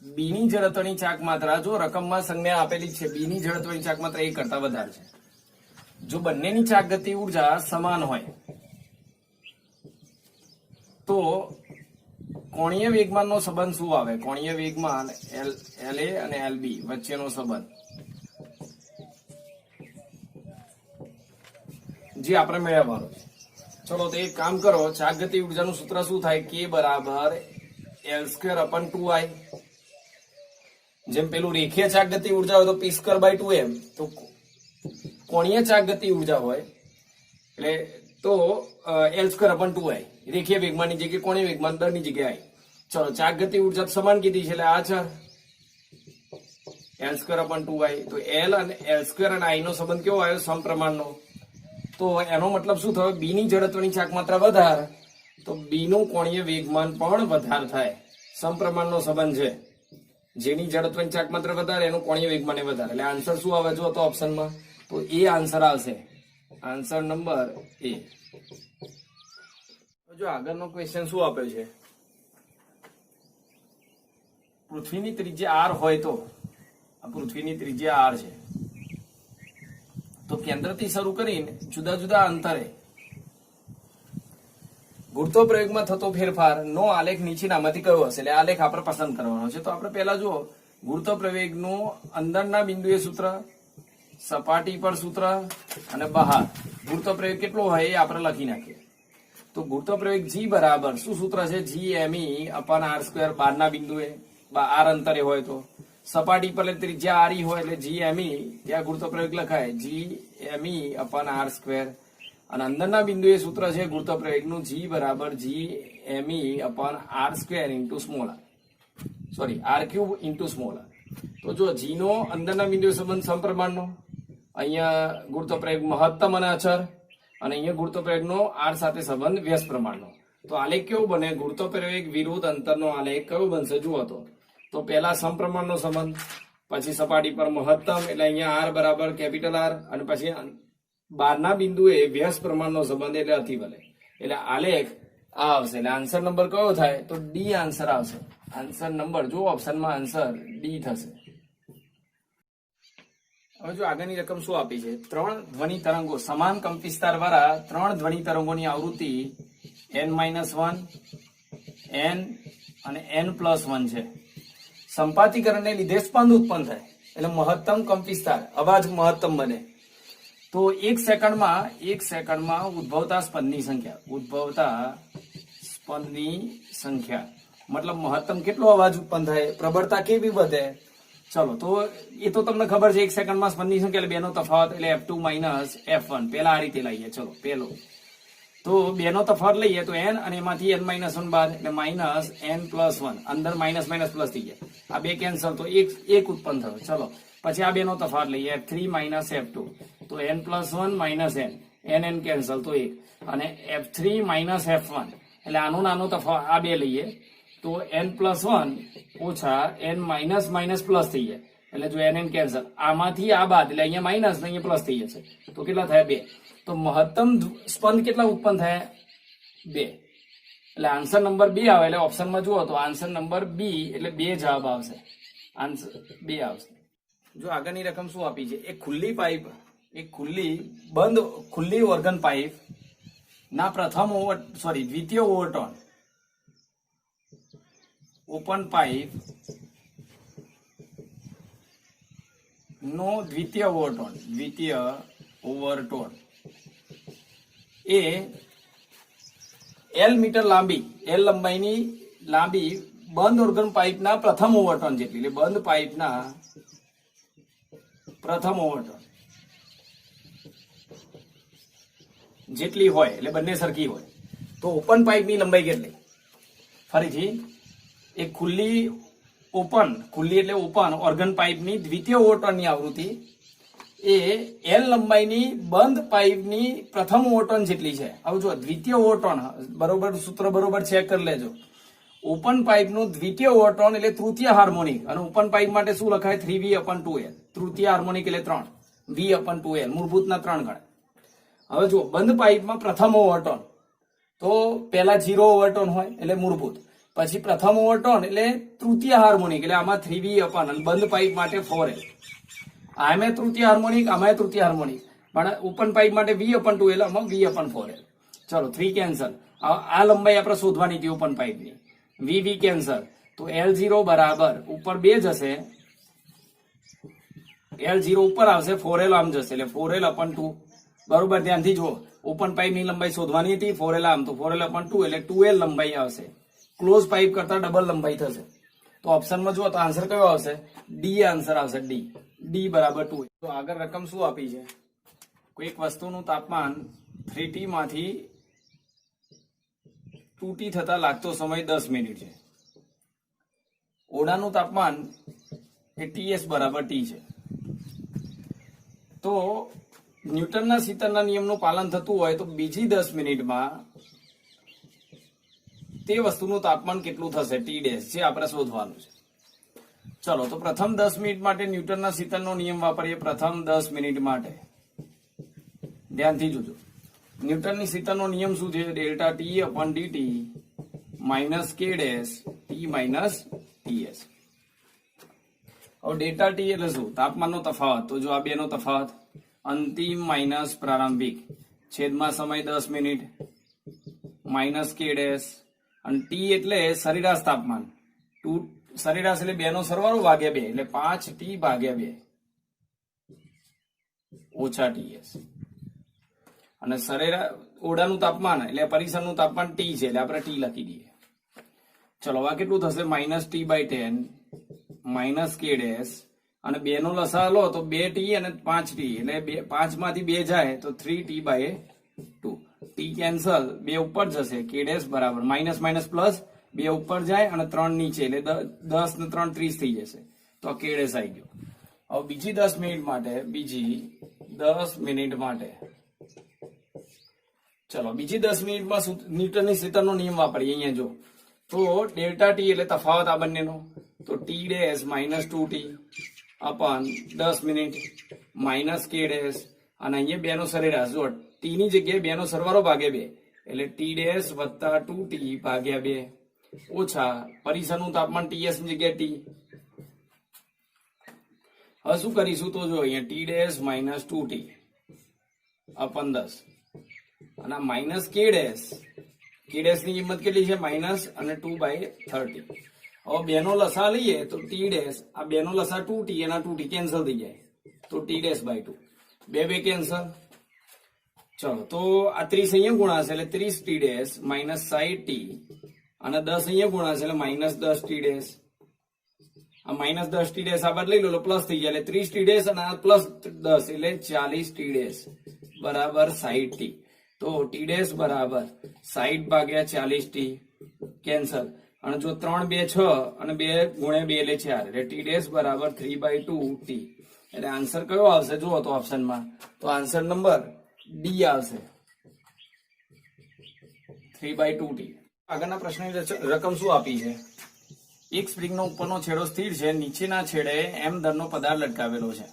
B ની જડત્વની ચાક માત્રા જો રકમમાં સંજ્ઞા આપેલી છે, B ની જડત્વની ચાક માત્રા એ કરતા વધારે છે. જો બંનેની ચાક ગતિ ઉર્જા સમાન હોય તો કોણીય વેગમાનનો સંબંધ શું આવે? કોણીય વેગમાન LA અને LB વચ્ચેનો સંબંધ જે આપણે મેળવવાનો છે. ચલો તો એક કામ કરો, ચાક ગતિ ઉર્જાનું સૂત્ર શું થાય? K બરાબર L²/2I. જેમ પેલું રેખીય ચાક ગતિ ઉર્જા હોય તો P²/2m, તો કોણીય ચાક ગતિ ઉર્જા હોય એટલે તો L²/2I. રેખીય વેગમાનની જગ્યાએ કોણીય વેગમાન દરની જગ્યાએ I. ચલો ચાક ગતિ ઉર્જા સમાન કીધી છે એટલે આ છે L²/2I. તો L અને L² અને I નો સંબંધ કેવો આવ્યો? સમપ્રમાણનો. તો એનો મતલબ શું થયો? B ની જડત્વની ચાક માત્રા વધારે તો B નું કોણીય વેગમાન પણ વધારે થાય. સમપ્રમાણનો સંબંધ છે. જેની જડત્વની ચાક માત્રા વધારે એનું કોણીય વેગમાન વધારે. એટલે આન્સર શું આવે જો તો ઓપ્શનમાં? તો એ આન્સર આવશે. Answer number A. જો આગળનો ક્વેશ્ચન શું આપ્યો છે? પૃથ્વીની ત્રિજ્યા R હોય તો આ પૃથ્વીની ત્રિજ્યા R છે તો કેન્દ્રથી શરૂ કરીને જુદા જુદા અંતરે ગુરુત્વ પ્રયોગમાં થતો ફેરફાર નો આલેખ નીચેનામાંથી કયો હશે? એટલે આલેખ આપણે પસંદ કરવાનો છે. તો આપણે પહેલા જુઓ ગુરુત્વ પ્રવેગનું અંદરના બિંદુએ સૂત્ર, સપાટી પર સૂત્ર અને બહાર ગુરુત્વ પ્રવેગ કેટલો હોય એ આપણે લખી નાખીએ. તો ગુરુત્વ પ્રવેગ G બરાબર શું સૂત્ર છે? G_me/r². બહારના બિંદુએ R અંતરે હોય તો સપાટી પર ત્રિજ્યા RE હોય એટલે G_me ત્યાં ગુરુત્વ પ્રવેગ લખાય G_me/r². અને અંદરના બિંદુએ સૂત્ર છે ગુરુત્વ પ્રવેગનું G બરાબર G_me/r² small r. Sorry r³ small r. તો જો G નો અંદરના બિંદુએ સંબંધ સમપ્રમાણનો, અહીંયા ગુરુત્વ પ્રવેગ મહત્તમ અને અચર, અને અહીંયા ગુરુત્વ પ્રવેગનો r સાથે સંબંધ વ્યસ્ત પ્રમાણનો. તો આલેખ કેવો બને? ગુરુત્વ પ્રવેગ વિરુદ્ધ અંતરનો આલેખ કયો બનશે જુઓ તો પહેલા સમપ્રમાણનો સંબંધ, પછી સપાટી પર મહત્તમ એટલે અહીંયા r બરાબર કેપિટલ R, અને પછી બહારના બિંદુએ વ્યસ્ત પ્રમાણનો સંબંધ એટલે અતિવલય. એટલે આલેખ આ આવશે. એટલે આન્સર નંબર કયો થાય? તો ડી આન્સર આવશે. આન્સર નંબર જો ઓપ્શનમાં આન્સર ડી થશે. હવે જો આગળની રકમ શું આપી છે? 3 ધ્વનિ તરંગો સમાન કંપવિસ્તાર વાળા 3 ધ્વનિ તરંગોની આવૃત્તિ n-1, n અને n+1 છે. સંપાતીકરણને લીધે સ્પંદ ઉત્પન્ન થાય એટલે મહત્તમ કંપવિસ્તાર, અવાજ મહત્તમ બને. તો એક સેકન્ડમાં ઉદ્ભવતા સ્પંદની સંખ્યા મતલબ મહત્તમ કેટલો અવાજ ઉત્પન્ન થાય, પ્રબળતા કેવી વધે? ચલો તો એ તો તમને ખબર છે. એક સેકન્ડમાં સ્પંદની સંખ્યા એટલે બેનો તફાવત એટલે F2 - F1. પેલા આ રીતે લઈએ. ચલો પેલો તો બેનો તફાવત લઈએ તો n અને એમાંથી n-1 બાદ એટલે -n+1. અંદર માઇનસ માઇનસ પ્લસ થઈ ગયા. આ બે કેન્સલ તો એક ઉત્પન્ન થયો. ચલો પછી આ બેનો તફાવત લઈએ F3 - F2 તો n+1 - n કેન્સલ તો 1 અને F3 - F1 એટલે આનો નાનો તફાવત આ બે લઈએ તો n+1 ઓછા n પ્લસ થઈ જાય એટલે જો n કેન્સલ, આમાંથી આ બાદ એટલે અહીંયા માઇનસ અહીંયા પ્લસ થઈ જશે તો કેટલા થાય? 2. તો મહત્તમ સ્પંદ કેટલા ઉત્પન્ન થાય? 2. એટલે આન્સર નંબર 2 આવે. એટલે ઓપ્શનમાં જુઓ તો આન્સર નંબર બી એટલે 2 જવાબ આવશે. આન્સર 2 આવશે. જો આગળની રકમ શું આપી છે? એક ખુલ્લી ઓર્ગન પાઇપ ના દ્વિતીય ઓવરટોન ઓપન પાઇપ નો દ્વિતીય ઓવરટોન એ L મીટર લાંબી લંબાઈની લાંબી બંધ ઓર્ગન પાઇપના પ્રથમ ઓવરટોન જેટલી, એટલે બંધ પાઇપના પ્રથમ ઓવરટોન જેટલી હોય એટલે બંને સરખી હોય તો ઓપન પાઇપની લંબાઈ કેટલી? ફરીથી એક ખુલ્લી એટલે ઓપન ઓર્ગન પાઇપની દ્વિતીય ઓવરટોનની આવૃત્તિ એ L લંબાઈની બંધ પાઇપની પ્રથમ ઓવરટોન જેટલી છે. હવે જો દ્વિતીય ઓવરટોન બરોબર સૂત્ર બરોબર ચેક કરી લેજો. ઓપન પાઇપનું દ્વિતીય ઓવરટોન એટલે તૃતીય હાર્મોનિક, અને ઓપન પાઇપ માટે શું લખાય? 3V/2L. તૃતીય હાર્મોનિક એટલે 3 V/2L મૂળભૂતના 3 ગણા. હવે જો બંધ પાઇપમાં પ્રથમ ઓવરટર્ન તો પેલા 0 ઓવરટર્ન હોય એટલે મૂળભૂત, પછી પ્રથમ ઓવરટર્ન એટલે તૃતીય હાર્મોનિક, એટલે આમાં 3V અપન, બંધ પાઇપ માટે 4L. આમાં તૃતીય હાર્મોનિક, આમાં તૃતીય હાર્મોનિક, પણ ઓપન પાઇપ માટે V/2 એટલે આમાં V/4L. ચલો 3 કેન્સલ. આ લંબાઈ આપણે શોધવાની હતી ઓપન પાઇપની. V કેન્સલ, તો L0 બરાબર ઉપર 2 જશે, L0 ઉપર આવશે, 4L આમ જશે એટલે 4L/2. બરોબર, ધ્યાનથી જુઓ, ઓપન પાઇપની લંબાઈ શોધવાની હતી, 4L આમ, તો 4L/2 એટલે 2L લંબાઈ આવશે. ક્લોઝ પાઇપ કરતા ડબલ લંબાઈ થશે. તો ઓપ્શનમાં જુઓ તો આન્સર કયો આવશે? ડી આન્સર આવશે, ડી. ડી બરાબર 2. તો આગળ રકમ શું આપી છે? કોઈક વસ્તુનું તાપમાન 3T માંથી 2T થતા લાગતો સમય 10 મિનિટ છે. ઓરડાનું તાપમાન એ TS બરાબર T છે. તો ન્યૂટનના શીતળના નિયમનું પાલન થતું હોય તો બીજી 10 મિનિટમાં તે વસ્તુનું તાપમાન કેટલું થશે? T ડેશ, જે આપણે શોધવાનું છે. ચલો, તો પ્રથમ 10 મિનિટ માટે ન્યૂટનના શીતળનો નિયમ વાપરીએ. પ્રથમ 10 મિનિટ માટે ધ્યાનથી જોજો. ન્યૂટનની શીતળનો નિયમ શું છે? Delta T/dt minus K dash T minus TS. હવે ડેલ્ટા T એટલે શું? તાપમાનનો તફાવત. તો જો આ બેનો તફાવત, અંતિમ માઇનસ પ્રારંભિક, છેદમાં સમય 10 મિનિટ, માઇનસ K ડેશ, અને T એટલે સરેરાશ તાપમાન. સરેરાશ એટલે બેનો સરવાળો ભાગ્યા 2 એટલે 5T ભાગ્યા 2 ઓછા TS. અને સરેરાશ ઓરડાનું તાપમાન એટલે પરિસરનું તાપમાન T છે એટલે આપણે T લખી દઈએ. ચલો, આ કેટલું થશે? -T/10 માઇનસ K ડેશ, અને 2 નો લસા લો તો 2T અને 5T એટલે 5 માંથી 2 જાય તો 3T/2. T કેન્સલ, 2 ઉપર જશે, K ડેશ બરાબર માઇનસ માઇનસ પ્લસ, 2 ઉપર જાય અને 3 નીચે એટલે 10 ને 3 30 થઈ જશે. તો K ડેશ આવી ગયો. હવે બીજી 10 મિનિટ માટે, ચલો બીજી 10 મિનિટમાં ન્યૂટનની શીતળનો નિયમ વાપરીએ. અહીંયા જો તો ડેલ્ટા T એટલે તફાવત આ બંનેનો, તો T dash minus 2T અપન 10 minute minus K dash, અને અહીંયા 2 નો સરેરાશ. જો T ની જગ્યાએ 2 નો સરવાળો ભાગ્યા 2 એટલે T ડેશ વત્તા 2T ભાગ્યા 2 ઓછા પરિસરનું તાપમાન TS ની જગ્યાએ T. હવે શું કરીશું? તો જો અહીંયા T ડેશ માઇનસ 2T અપન 10 અને માઇનસ K ડેશ ની કિંમત કેટલી છે? માઇનસ અને 2/30. હવે 2 નો લસા લઈએ તો T ડેશ, આ 2 નો લસા 2T અને 2T કેન્સલ થઈ જાય તો T/2. 2 કેન્સલ. ચલો, તો આ 30 અહીંયા ગુણાશે એટલે 30T ડેશ માઇનસ 60T, અને 10 અહીંયા ગુણાશે એટલે માઇનસ 10T ડેશ. આ માઇનસ 10T ડેશ આ બાદ લઈ લો પ્લસ થઈ જાય એટલે 30T ડેશ અને આ પ્લસ 10 એટલે 40T ડેશ બરાબર 60T. તો T ડેશ બરાબર 60 ભાગ્યા 40T કેન્સલ, અને જો 3 2 6 અને 2 ગુણ્યા 2 એટલે 4 એટલે T ડેશ બરાબર 3/2T. એટલે આન્સર કયો આવશે? જુઓ તો ઓપ્શનમાં, તો આન્સર નંબર ડી આવશે, 3/2T. આગળના પ્રશ્નની રકમ શું આપી છે? એક સ્પ્રિંગનો ઉપરનો છેડો સ્થિર છે, નીચેના છેડે m દરનો પદાર્થ લટકાવેલો છે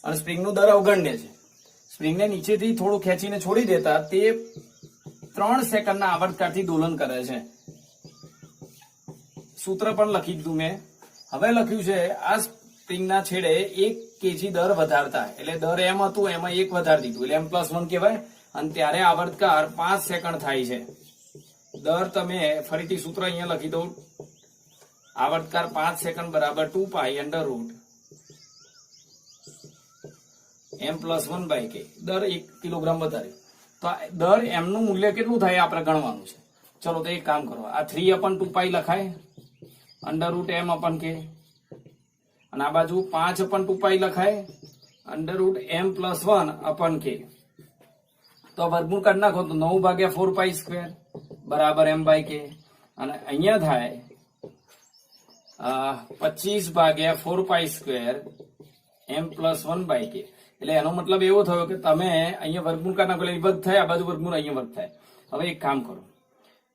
અને સ્પ્રિંગનું દર અવગણ્ય છે. સ્પ્રિંગને નીચેથી થોડું ખેંચીને છોડી દેતા તે 3 સેકન્ડના આવર્તકાળથી દોલન કરે છે. સૂત્ર પણ લખી દીધું મેં. હવે લખ્યું છે આ સ્પ્રિંગના છેડે 1 kg દર વધારતા, એટલે દર m હતું એમાં 1 વધારી દીધું એટલે m+1 કહેવાય, અને ત્યારે આવર્તકાળ 5 સેકન્ડ થાય છે. દર તમે ફરીથી સૂત્ર અહીંયા લખી દઉં, આવર્તકાળ 5 સેકન્ડ બરાબર 2π √m+1/k. દર 1 કિલોગ્રામ વધારે તો દર m નું મૂલ્ય કેટલું થાય આપણે ગણવાનું છે. ચલો, તો એક કામ કરો, આ 3/2π લખાય √m/k, અને આ બાજુ 5/2π લખાય √m+1/k. તો વર્ગમૂળ કાઢી નાખો તો 9/4π² બરાબર m/k, અને અહીંયા થાય 25/4π² m+1/k. એટલે એનો મતલબ એવો થયો કે તમે અહીંયા વર્ગમૂળ કાઢી નાખો એટલે વર્ગ થાય, આ બાજુ વર્ગમૂળ અહીંયા વર્ગ થાય. હવે એક કામ કરો,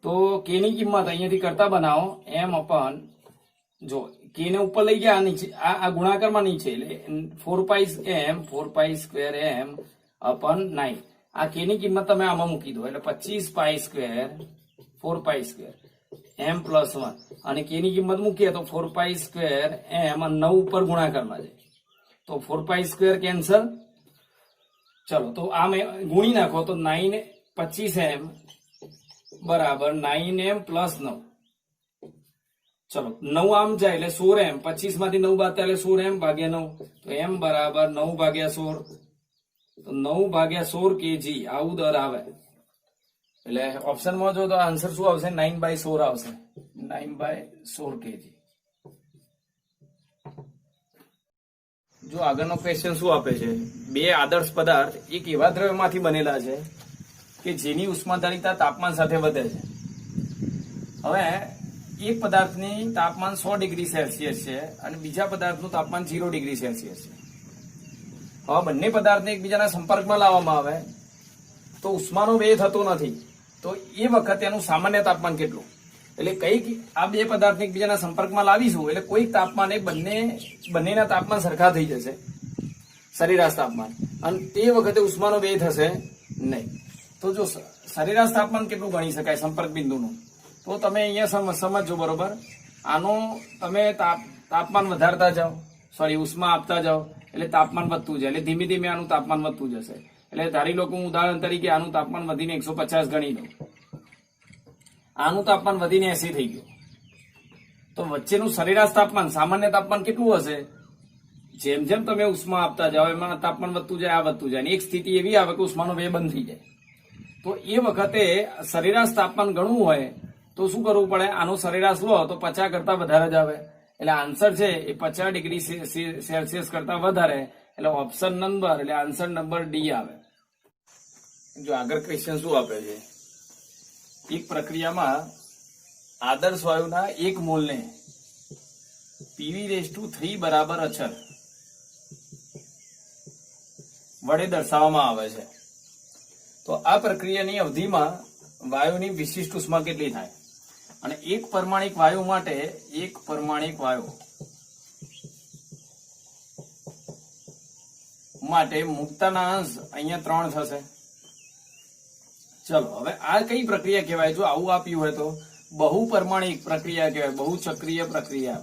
તો k ની કિંમત અહીંયાથી કરતા બનાવો m/, જો k ને ઉપર લઈ ગયા નીચે, આ ગુણાકારમાં નીચે એટલે 4π² m/9. આ k ની કિંમત તમે આમાં મૂકી દો એટલે 25 pi square 4 pi square m plus 1 અને k ની કિંમત મૂકીએ તો 4 પાઈ સ્ક્વેર m 9 ઉપર ગુણાકારમાં જાય તો 4 પાઈ સ્ક્વેર કેન્સલ. ચલો તો આ ગુણી નાખો તો 9 25m બરાબર 9m પ્લસ 9. ચલો 9 આમ જાય એટલે 16m 25 માંથી 9 બાદ એટલે 16m ભાગ્યા 9 તો m બરાબર 9 ભાગ્યા 16 તો 9 ભાગ્યા 16 kg આવું દર આવે. એટલે ઓપ્શનમાં જો તો આન્સર શું આવશે 9/16 આવશે 9/16 kg. જો આગળનો ક્વેશ્ચન શું આપે છે બે આદર્શ પદાર્થ એક એવા દ્રવ્યમાંથી બનેલા છે કે જેની ઉષ્માધારિતા તાપમાન સાથે વધે છે. હવે એક પદાર્થની તાપમાન 100 ડિગ્રી સેલ્સિયસ છે અને બીજા પદાર્થનું તાપમાન 0 ડિગ્રી સેલ્સિયસ છે. હવે બંને પદાર્થને એકબીજાના સંપર્કમાં લાવવામાં આવે તો ઉષ્માનો વ્યય થતો નથી તો એ વખતે એનું સામાન્ય તાપમાન કેટલું. એટલે કઈક આ બે પદાર્થને એકબીજાના સંપર્કમાં લાવીશું એટલે કોઈક તાપમાને બંનેના તાપમાન સરખા થઈ જશે સરેરાશ તાપમાન અને તે વખતે ઉષ્માનો વ્યય થશે નહીં. તો જો સરેરાશ તાપમાન કેટલું ગણી શકાય સંપર્ક બિંદુનું તો તમે અહીંયા સમજો બરોબર. આનો તમે તાપમાન વધારતા જાઓ ઉષ્મા આપતા જાઓ એટલે તાપમાન વધતું જાય એટલે ધીમે ધીમે આનું તાપમાન વધતું જશે. એટલે ધારી લો કે હું ઉદાહરણ તરીકે આનું તાપમાન વધીને 150 ગણી દઉં આનું તાપમાન વધીને 80 થઈ ગયું તો વચ્ચેનું સરેરાશ તાપમાન સામાન્ય તાપમાન કેટલું હશે. જેમ જેમ તમે ઉષ્મા આપતા જાઓ એમાં તાપમાન વધતું જાય આ વધતું જાય એક સ્થિતિ એવી આવે કે ઉષ્માનો વ્યય બંધ થઈ જાય તો એ વખતે સરેરાશ તાપમાન ગણવું હોય તો શું કરવું પડે આનો સરેરાશ લો તો 50 કરતા વધારે જ આવે એટલે આન્સર છે એ 50 ડિગ્રી સેલ્સિયસ કરતા વધારે એટલે ઓપ્શન નંબર એટલે આન્સર નંબર ડી આવે. જો આગળ ક્વેશ્ચન શું આપે છે એક પ્રક્રિયામાં આદર્શ વાયુના 1 મોલને PV3 બરાબર અચળ વડે દર્શાવવામાં આવે છે તો આ પ્રક્રિયાની અવધિમાં વાયુની વિશિષ્ટ ઉષ્મા કેટલી થાય અને એક પરમાણિક વાયુ માટે એક પરમાણિક વાયુ માટે મુક્તાનાંશ અહીંયા 3 થશે. ચલો હવે આ કઈ પ્રક્રિયા કહેવાય જો આવું આપ્યું હોય તો બહુપરમાણિક પ્રક્રિયા કહેવાય બહુચક્રીય પ્રક્રિયા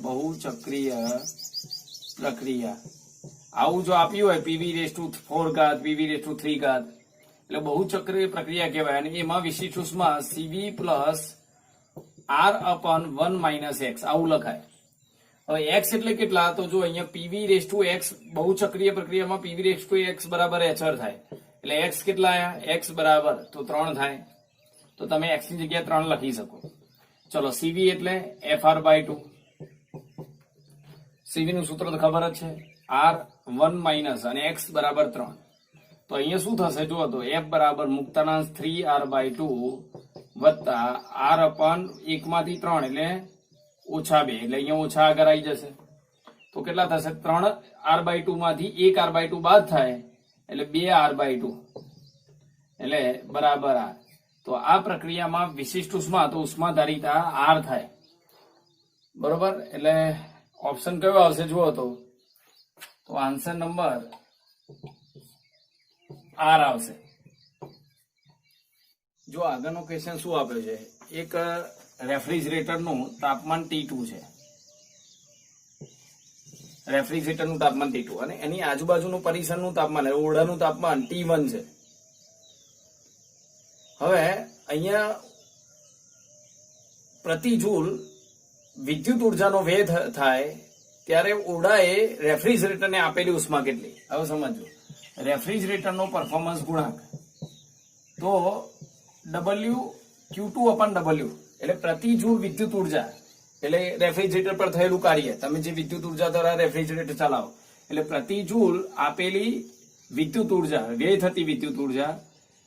આવું જો આપ્યું હોય PV4 PV3 એટલે બહુચક્રીય પ્રક્રિયા કહેવાય અને એમાં વિશિષ્ટ ઉષ્મા CV પ્લસ R/1 - x આવું લખાય. હવે x એટલે કેટલા તો જો અહીંયા PV(x) બહુચક્રીય પ્રક્રિયામાં PV(x) બરાબર અચળ થાય એટલે x કેટલા આયા x બરાબર તો 3 થાય તો તમે x ની જગ્યાએ 3 લખી શકો. ચલો CV એટલે FR/2 CV નું સૂત્ર તો ખબર જ છે R1 - અને x બરાબર 3 તો અહીંયા શું થશે જુઓ તો F બરાબર મુક્તાનાંશ 3R/2 વત્તા R/1 માંથી 3 એટલે -2 એટલે અહીંયા ઓછા આગળ આવી જશે તો કેટલા થશે 3R/2 માંથી 1R/2 બાદ થાય એટલે 2R/2 એટલે બરાબર R. તો આ પ્રક્રિયામાં વિશિષ્ટ ઉષ્મા તો ઉષ્માધારિતા R થાય બરોબર. એટલે ઓપ્શન કયો આવશે જુઓ તો આન્સર નંબર R આવશે. જો આગળનો ક્વેશ્ચન શું આપ્યો છે એક રેફ્રિજરેટરનું તાપમાન T2 છે રેફ્રિજરેટરનું તાપમાન T2 અને એની આજુબાજુનું પરિસરનું તાપમાન ઓરડાનું તાપમાન T1 છે. હવે અહીંયા પ્રતિ જૂલ વિદ્યુત ઉર્જાનો વ્યય થાય ત્યારે ઓરડાએ રેફ્રિજરેટરને આપેલી ઉષ્મા કેટલી. હવે સમજો રેફ્રિજરેટરનો પરફોર્મન્સ ગુણાંક તો WQ2/W એટલે પ્રતિ જૂલ વિદ્યુત ઉર્જા એટલે રેફ્રિજરેટર પર થયેલું કાર્ય તમે જે વિદ્યુત ઉર્જા દ્વારા રેફ્રિજરેટર ચલાવો એટલે પ્રતિ જૂલ આપેલી વિદ્યુત ઉર્જા વ્યય થતી વિદ્યુત ઉર્જા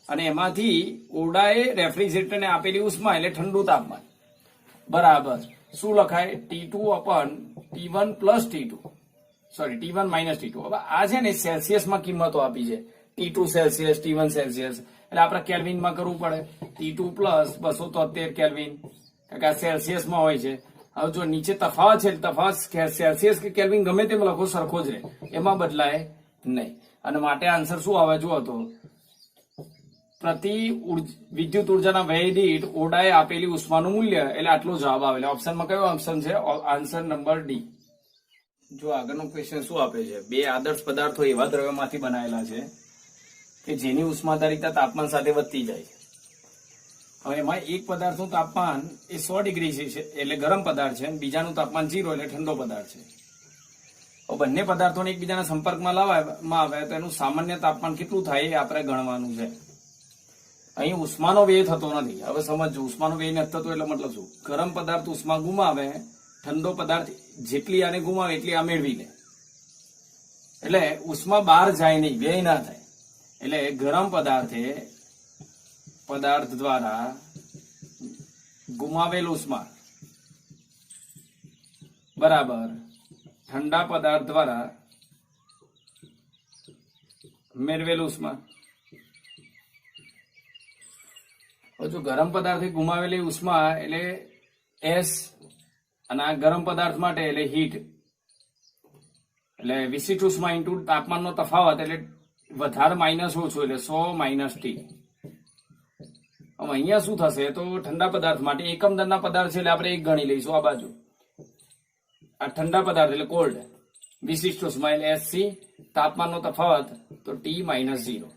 અને એમાંથી ઓરડાએ રેફ્રિજરેટરને આપેલી ઉષ્મા એટલે ઠંડુ તાપમાન બરાબર શું લખાય T2/T1 plus T2 T1 - T2. હવે આ છે ને સેલ્સિયસમાં કિંમતો આપી છે T2 સેલ્સિયસ T1 સેલ્સિયસ એટલે આપણે કેલ્વિનમાં કરવું પડે T2 પ્લસ 273 કેલ્વિન કારણ કે આ સેલ્સિયસમાં હોય છે. હવે જો નીચે તફાવત છે તફાવત સેલ્સિયસ કે કેલ્વિન ગમે તેમ લખો સરખો જ રહે એમાં બદલાય નહીં અને માટે આન્સર શું આવે જુઓ તો પ્રતિ વિદ્યુત ઉર્જાના વ્યય દીઠ ઓરડાએ આપેલી ઉષ્માનું મૂલ્ય એટલે આટલો જવાબ આવે. ઓપ્શનમાં કયો ઓપ્શન છે? Answer number D. જો આગળનો ક્વેશ્ચન શું આપે છે, બે આદર્શ પદાર્થો એવા દ્રવ્યમાંથી બનાયેલા છે કે જેની ઉષ્માધારિતા તાપમાન સાથે વધતી જાય છે. હવે એમાં એક પદાર્થનું તાપમાન એ 100 ડિગ્રી છે એટલે ગરમ પદાર્થ છે, બીજાનું તાપમાન 0 એટલે ઠંડો પદાર્થ છે. બંને પદાર્થોને એકબીજાના સંપર્કમાં લાવવામાં આવે તો એનું સામાન્ય તાપમાન કેટલું થાય એ આપણે ગણવાનું છે. અહીં ઉષ્માનો વ્યય થતો નથી. હવે સમજો, ઉષ્માનો વ્યય નથી થતો એટલે મતલબ શું? ગરમ પદાર્થ ઉષ્મા ગુમાવે, ઠંડો પદાર્થ જેટલી આને ગુમાવે એટલી આ મેળવી લે. એટલે ઉષ્મા બહાર જાય નહીં, વ્યય ના થાય. એટલે ગરમ પદાર્થ દ્વારા ગુમાવેલ ઉષ્મા બરાબર ઠંડા પદાર્થ દ્વારા મેળવેલ ઉષ્મા. જો ગરમ પદાર્થે ગુમાવેલી ઉષ્મા એટલે એસ, અને આ ગરમ પદાર્થ માટે એટલે હીટ, એટલે વિશિષ્ટ ઉષ્મા ઇન્ટુ તાપમાનનો તફાવત એટલે વધારે માઇનસ ઓછું એટલે 100 માઇનસ ટી. હવે અહીંયા શું થશે તો ઠંડા પદાર્થ માટે એકમ દરના પદાર્થ છે એટલે આપણે એક ગણી લઈશું આ બાજુ. આ ઠંડા પદાર્થ એટલે કોલ્ડ, વિશિષ્ટ ઉષ્મા એટલે એસસી, તાપમાનનો તફાવત તો ટી માઇનસ 0.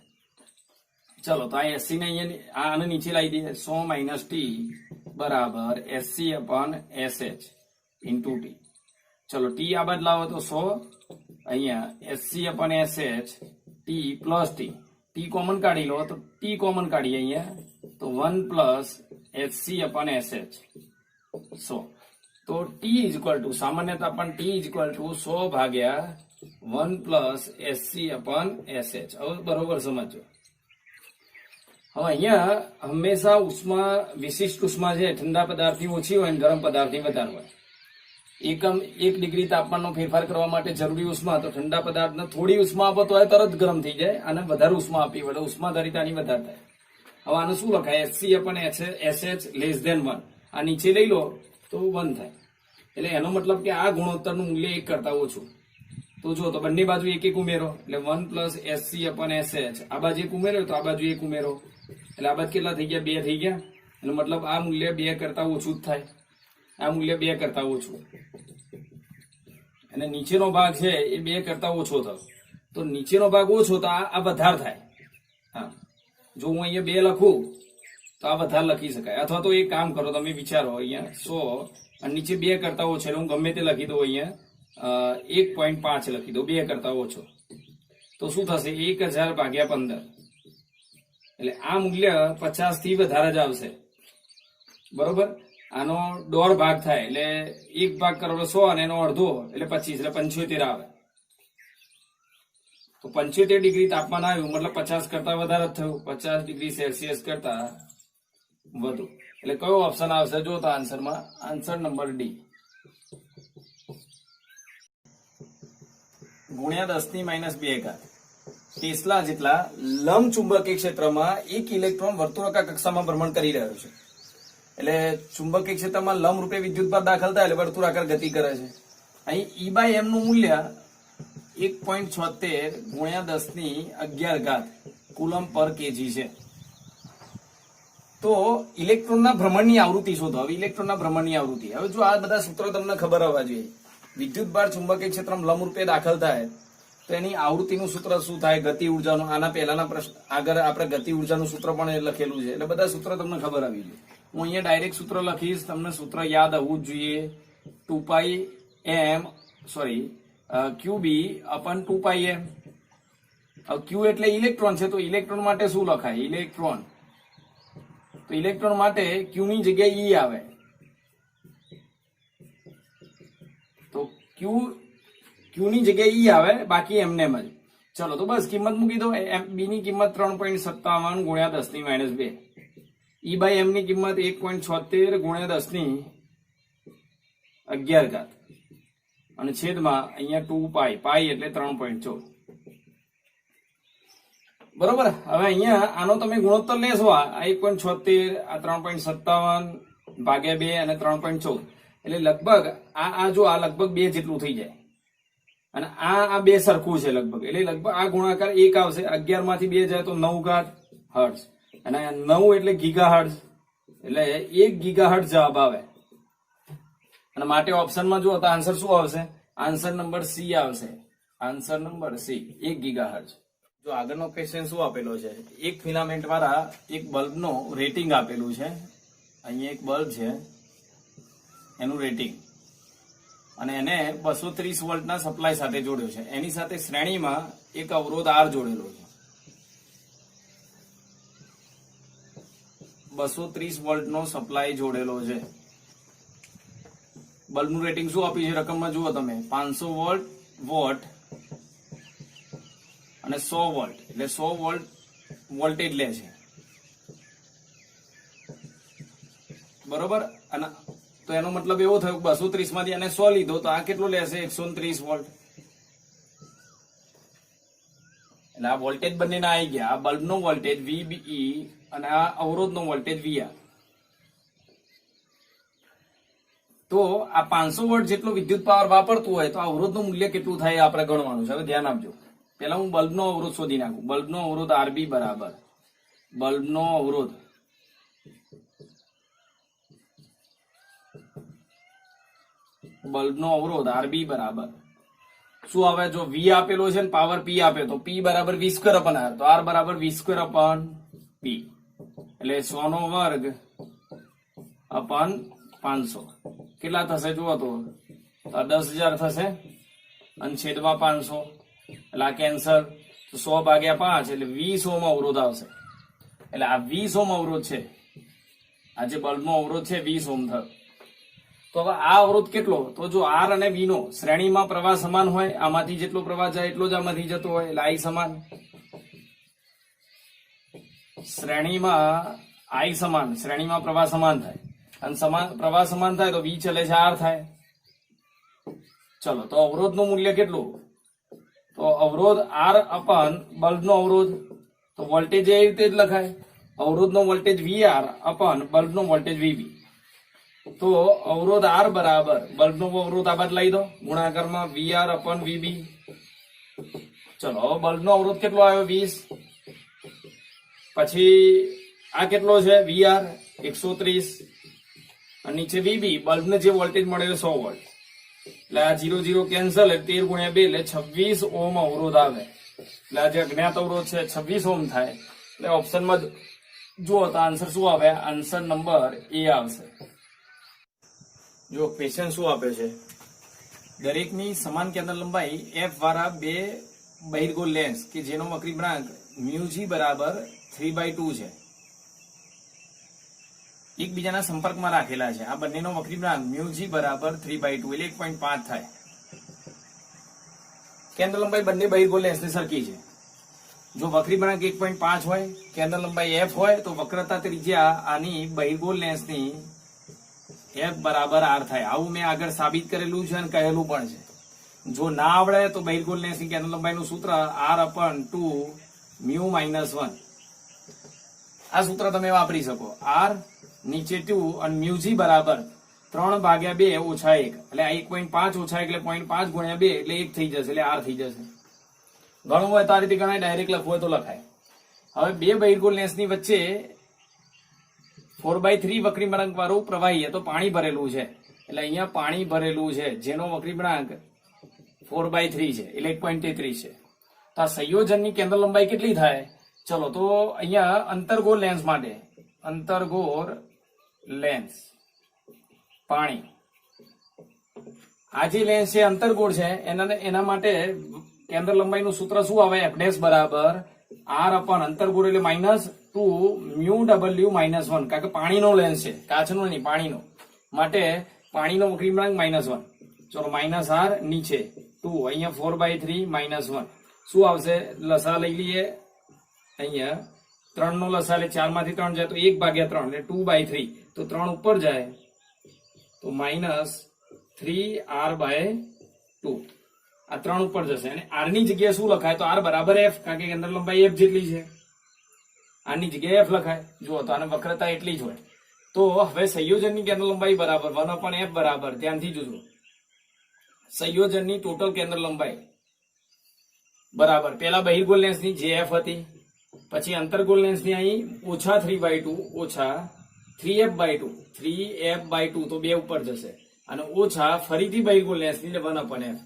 ચલો તો આ એસસી ને અહીંયા આને નીચે લાવી દઈએ. 100 માઇનસ ટી બરાબર SC upon SH into T. ચલો ટી આ બાદ લાવો તો 100, અહીંયા SC upon SH T plus T. T common કાઢી લો તો ટી કોમન કાઢીએ અહીંયા તો 1 પ્લસ એચસી અપોન એસએચ 100. તો ટી ઇઝ ઇક્વલ ટુ સામાન્ય તાપમાન ટી ઇઝ ઇક્વલ ટુ 100 ભાગ્યા 1 પ્લસ એચસી અપોન એસએચ. હવે બરોબર સમજો. હવે અહીંયા હંમેશા ઉષ્મા વિશિષ્ટ ઉષ્મા છે ઠંડા પદાર્થની ઓછી હોય અને ગરમ પદાર્થની વધારે હોય. 1 ડિગ્રી તાપમાનનો ફેરફાર કરવા માટે જરૂરી ઉષ્મા તો ઠંડા પદાર્થને થોડી ઉષ્મા આપો તો તરત ગરમ થઈ જાય, અને વધારે ઉષ્મા આપી એટલે ઉષ્માધારિતાની વધારે થાય. હવે આનું શું લખાય? HC upon SH less than 1. આ નીચે લઈ લો તો 1 થાય. એટલે એનો મતલબ કે આ ગુણોત્તરનું મૂલ્ય 1 કરતા ઓછું. તો જો તો બંને બાજુ 1 ઉમેરો એટલે 1 પ્લસ એચસી અપોન એસએચ. આ બાજુ 1 ઉમેરો તો આ બાજુ 1 ઉમેરો એટલે આ બાજુ કેટલા થઈ ગયા? 2 થઈ ગયા. એનો મતલબ આ મૂલ્ય 2 કરતા ઓછું જ થાય. આ મૂલ્ય 2 કરતા ઓછું, અને નીચેનો ભાગ છે એ 2 કરતા ઓછો થયો. તો નીચેનો ભાગ ઓછો તો આ વધારે થાય. હા, જો હું અહીંયા 2 લખું તો આ વધારે લખી શકાય. અથવા તો એક કામ કરો, તમે વિચારો અહીંયા 100 અને નીચે 2 કરતા ઓછો એટલે હું ગમે તે લખી દઉં, અહીંયા 1.5 લખી દઉં, 2 કરતા ઓછો. તો શું થશે? 1000 ભાગ્યા 15. એટલે આ મૂલ્ય 50 થી વધારે જ આવશે. બરોબર? આનો 1.5 ભાગ થાય એટલે 1 ભાગ કરો 100 અને એનો અડધો એટલે 25 એટલે 75 આવે. તો 75 ડિગ્રી તાપમાન આવ્યું મતલબ 50 કરતા વધારે જ થયું, 50 ડિગ્રી સેલ્સિયસ કરતા વધુ. એટલે કયો ઓપ્શન આવશે? જો તો આન્સરમાં આન્સર નંબર ડી. ગુણ્યા 10⁻². ટેસ્લા જેટલા લંબચુંબકીય ક્ષેત્રમાં એક ઇલેક્ટ્રોન વર્તુળાકાર કક્ષામાં ભ્રમણ કરી રહ્યો છે. એટલે ચુંબકીય ક્ષેત્રમાં લંબ રૂપે વિદ્યુતભાર દાખલ થાય એટલે વર્તુળાકાર ગતિ કરે છે. અહીં E/m નું મૂલ્ય 1.76 ગુણ્યા 10⁻11 કુલમ પર કેજી છે. તો ઇલેક્ટ્રોનના ભ્રમણની આવૃત્તિ શોધો. હવે ઇલેક્ટ્રોનના ભ્રમણની આવૃત્તિ, હવે જો આ બધા સૂત્રો તમને ખબર હોવા જોઈએ. વિદ્યુતભાર ચુંબકીય ક્ષેત્રમાં લંબ રૂપે દાખલ થાય તો એની આવૃત્તિનું સૂત્ર શું થાય? ગતિ ઉર્જાનું. આના પહેલાના પ્રશ્ન આગળ આપણે ગતિ ઉર્જાનું સૂત્ર પણ લખેલું છે, એટલે બધા સૂત્ર તમને ખબર આવી જોઈએ. હું અહીંયા ડાયરેક્ટ સૂત્ર લખીશ, તમને સૂત્ર યાદ આવવું જ જોઈએ. 2πm QB/2πm. Q એટલે ઇલેક્ટ્રોન છે, તો ઇલેક્ટ્રોન માટે શું લખાય? ઇલેક્ટ્રોન. તો ઇલેક્ટ્રોન માટે Q ની જગ્યાએ E આવે. તો Q ની જગ્યાએ E આવે, બાકી એમને જ. ચલો તો બસ કિંમત મૂકી દો. B ની કિંમત 3.57 ગુણ્યા 10⁻². E/m ની કિંમત 1.76 ગુણ્યા 10⁻11 અને છેદમાં અહીંયા 2π, પાઈ એટલે 3.14. બરોબર? હવે અહીંયા આનો તમે ગુણોત્તર લેશો, આ 1.76, આ 3.57 ભાગ્યા 2 અને 3.14 એટલે લગભગ આ જો આ લગભગ 2 જેટલું થઈ જાય, અને આ 2 સરખું છે લગભગ. એટલે લગભગ આ ગુણાકાર 1 આવશે. 11 માંથી 2 જાય તો 9 ઘાત હર્ટ્ઝ. અને 9 એટલે ગીગાહર્ટ્ઝ, એટલે 1 ગીગાહર્ટ્ઝ જવાબ આવે. અને માટે ઓપ્શનમાં જુઓ તો આન્સર શું આવશે? આન્સર નંબર સી આવશે. Answer number C 1 gigahertz. જો આગળનો ક્વેશ્ચન શું આપેલો છે, એક ફિલામેન્ટ વાળા એક બલ્બનો રેટિંગ આપેલું છે. અહીંયા એક બલ્બ છે એનું રેટિંગ, અને એને 230 વોલ્ટના સપ્લાય સાથે જોડ્યો છે. એની સાથે શ્રેણીમાં એક અવરોધ આર જોડેલો છે. 230 વોલ્ટનો સપ્લાય જોડેલો છે. બલ્બનું રેટિંગ શું આપ્યું છે રકમમાં જુઓ તમે, 500 વોટ અને 100 વોલ્ટ, એટલે 100 વોલ્ટ વોલ્ટેજ લે છે, બરોબર. અને તો એનો મતલબ એવો થયો કે 230 માંથી અને 100 લીધો તો આ કેટલો લેશે? 130 વોલ્ટ. એટલે આ વોલ્ટેજ બંનેના આવી ગયા. આ બલ્બનો વોલ્ટેજ VBE અને આ અવરોધનો વોલ્ટેજ VR. તો આ 500 વોટ જેટલો વિદ્યુત પાવર વાપરતું હોય તો આ અવરોધનું મૂલ્ય કેટલું થાય આપણે ગણવાનું છે. હવે ધ્યાન આપજો. પેલા હું બલ્બનો અવરોધ શોધી નાખું. બલ્બનો અવરોધ RB બરાબર, બલ્બનો અવરોધ RB બરાબર શું આવે? જો V આપેલો છે ને પાવર P આપે તો P બરાબર V² અપન R, તો R બરાબર V² અપન P, એટલે 100 નો વર્ગ અપન 500 કેટલા થશે જુઓ તો 10,000 થશે, અને છેદમાં 500 એટલે આ કેન્સલ. 100 ભાગ્યા 5 એટલે 20 ઓહ્મ અવરોધ આવશે. એટલે આ 20 ઓહ્મ અવરોધ છે, આ જે બલ્બનો અવરોધ છે 20 ઓહ્મ થયો. તો હવે આ અવરોધ કેટલો? તો જો R અને V નો શ્રેણીમાં પ્રવાહ સમાન હોય, આમાંથી જેટલો પ્રવાહ જાય એટલો જ આમાંથી જતો હોય, એટલે I સમાન. શ્રેણીમાં પ્રવાહ સમાન થાય, અને પ્રવાહ સમાન થાય તો V ચલે છે R થાય. ચલો, તો અવરોધનું મૂલ્ય કેટલું? તો અવરોધ R અપન બલ્બનો અવરોધ, તો વોલ્ટેજ એ રીતે જ લખાય, અવરોધનો વોલ્ટેજ VR અપન બલ્બનો વોલ્ટેજ VB. તો અવરોધ R બરાબર બલ્બનો અવરોધ આ બાદ લઈ દો ગુણાકારમાં VR અપન VB. ચલો, હવે બલ્બનો અવરોધ કેટલો આવ્યો? 20. પછી આ કેટલો છે? VR 130, અને નીચે VB બલ્બને જે વોલ્ટેજ મળ્યો 100 વોલ્ટ. એટલે આ 0 0 કેન્સલ, 13 ગુણ્યા 2 એટલે 26 ઓહ્મ અવરોધ આવે. એટલે આ જે અજ્ઞાત અવરોધ છે 26 ઓહ્મ થાય. એટલે ઓપ્શનમાં જુઓ તો આન્સર શું આવે? આન્સર નંબર A આવશે. જો ક્વેશ્ચન શું આપે છે, દરેકની સમાન કેન્દ્ર લંબાઈ F વાળા બે બહિર્ગોળ લેન્સ કે જેનો વક્રી ગુણાંક μg બરાબર 3/2 છે, એકબીજાના સંપર્કમાં રાખેલા છે. આ બંનેનો વક્રી ગુણાંક μg બરાબર 3/2 એટલે 1.5 થાય. કેન્દ્ર લંબાઈ બંને બહિર્ગોળ લેન્સની સરખી છે. જો વક્રી ગુણાંક 1.5 હોય, કેન્દ્ર લંબાઈ f હોય, તો વક્રતા ત્રિજ્યા આની બહિર્ગોળ લેન્સની F બરાબર R થાય. આવું મેં આગળ સાબિત કરેલું છે અને કહેલું પણ છે. જો ના આવડે તો બહિર્ગોળ લેન્સની કેન્દ્ર લંબાઈનું સૂત્ર R અપન 2 મ્યુ -1. આ સૂત્ર તમે વાપરી શકો. R નીચે 2 અને μg બરાબર 3/2 ઓછા 1, એટલે આ 1.5 ઓછા 1 એટલે 0.5 ગુણ્યા 2 એટલે 1 થઈ જશે, એટલે R થઈ જશે. ઘણું હોય તો આ રીતે ગણાય, ડાયરેક્ટ લખવું હોય તો લખાય. હવે બે બહિર્ગોળ લેન્સની વચ્ચે 4/3 વક્રી વળાંક વાળું પ્રવાહી, તો પાણી ભરેલું છે. એટલે અહીંયા પાણી ભરેલું છે જેનો વક્રી વળાંક 4/3 છે, એટલે 1.33 છે. તો આ સંયોજનની કેન્દ્ર લંબાઈ કેટલી થાય? ચલો, તો અહીંયા અંતર્ગોળ લેન્સ માટે, અંતર્ગોળ લેન્સ પાણી, આ જે લેન્સ છે અંતર્ગોળ છે, એના માટે કેન્દ્ર લંબાઈનું સૂત્ર શું આવે? F' બરાબર R અપન અંતર્ગોળ એટલે -2 મ્યુ W -1, કારણ કે પાણીનો લેન્સ છે, કાચનો નહીં, પાણીનો, માટે પાણીનો વક્રી ગુણાંક -1. ચલો, -R નીચે 2, અહીંયા 4/3 -1 શું આવશે? લસા લઈ લઈએ. અહીંયા 3 નો લસા એટલે 4 માંથી 3 જાય તો 1/3 એટલે 2/3, તો 3 ઉપર જાય તો -3R/2, આ 3 ઉપર જશે. અને R ની જગ્યાએ શું લખાય? તો R બરાબર F, કારણ કે કેન્દ્ર લંબાઈ F જેટલી છે. R ની જગ્યાએ F લખાય. જુઓ તો આને વક્રતા એટલી જ હોય. તો હવે સંયોજનની કેન્દ્ર લંબાઈ બરાબર 1/f બરાબર, ધ્યાનથી જોજો, સંયોજનની ટોટલ કેન્દ્ર લંબાઈ બરાબર પેલા બહિર્ગોળ લેન્સની જે F હતી પછી અંતર્ગોળ લેન્સની અહીં ઓછા 3/2 ઓછા 3f/2 3f/2 તો 2 ઉપર જશે અને ઓછા ફરીથી બહિર્ગોળ લેન્સની 1/f.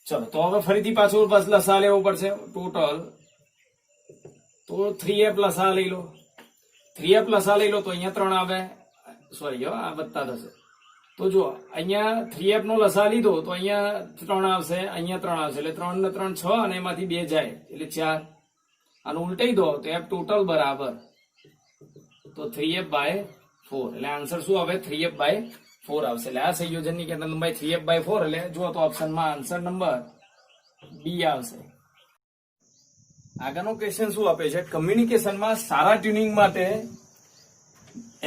ચલો તો હવે ફરીથી પાછું લસા લેવો પડશે ટોટલ. તો 3f લસા લઈ લો, 3f લસા લઈ લો તો અહીંયા 3 આવે, સોરી આ વત્તા થશે. તો જો અહીંયા 3f નો લસા લીધો તો અહીંયા 3 આવશે, અહીંયા 3 આવશે, એટલે 3 ને 3 6 અને એમાંથી 2 જાય એટલે 4. અને ઉલટાઈ દો તો f ટોટલ બરાબર તો 3f/4. એટલે આન્સર શું આવે? 3f/4 આવશે. એટલે આ સંયોજનની કેન્દ્ર લંબાઈ 3f/4. એટલે જુઓ તો ઓપ્શનમાં આન્સર નંબર બી આવશે. આગળનો ક્વેશ્ચન શું આપે છે? કમ્યુનિકેશનમાં સારા ટ્યુનિંગ માટે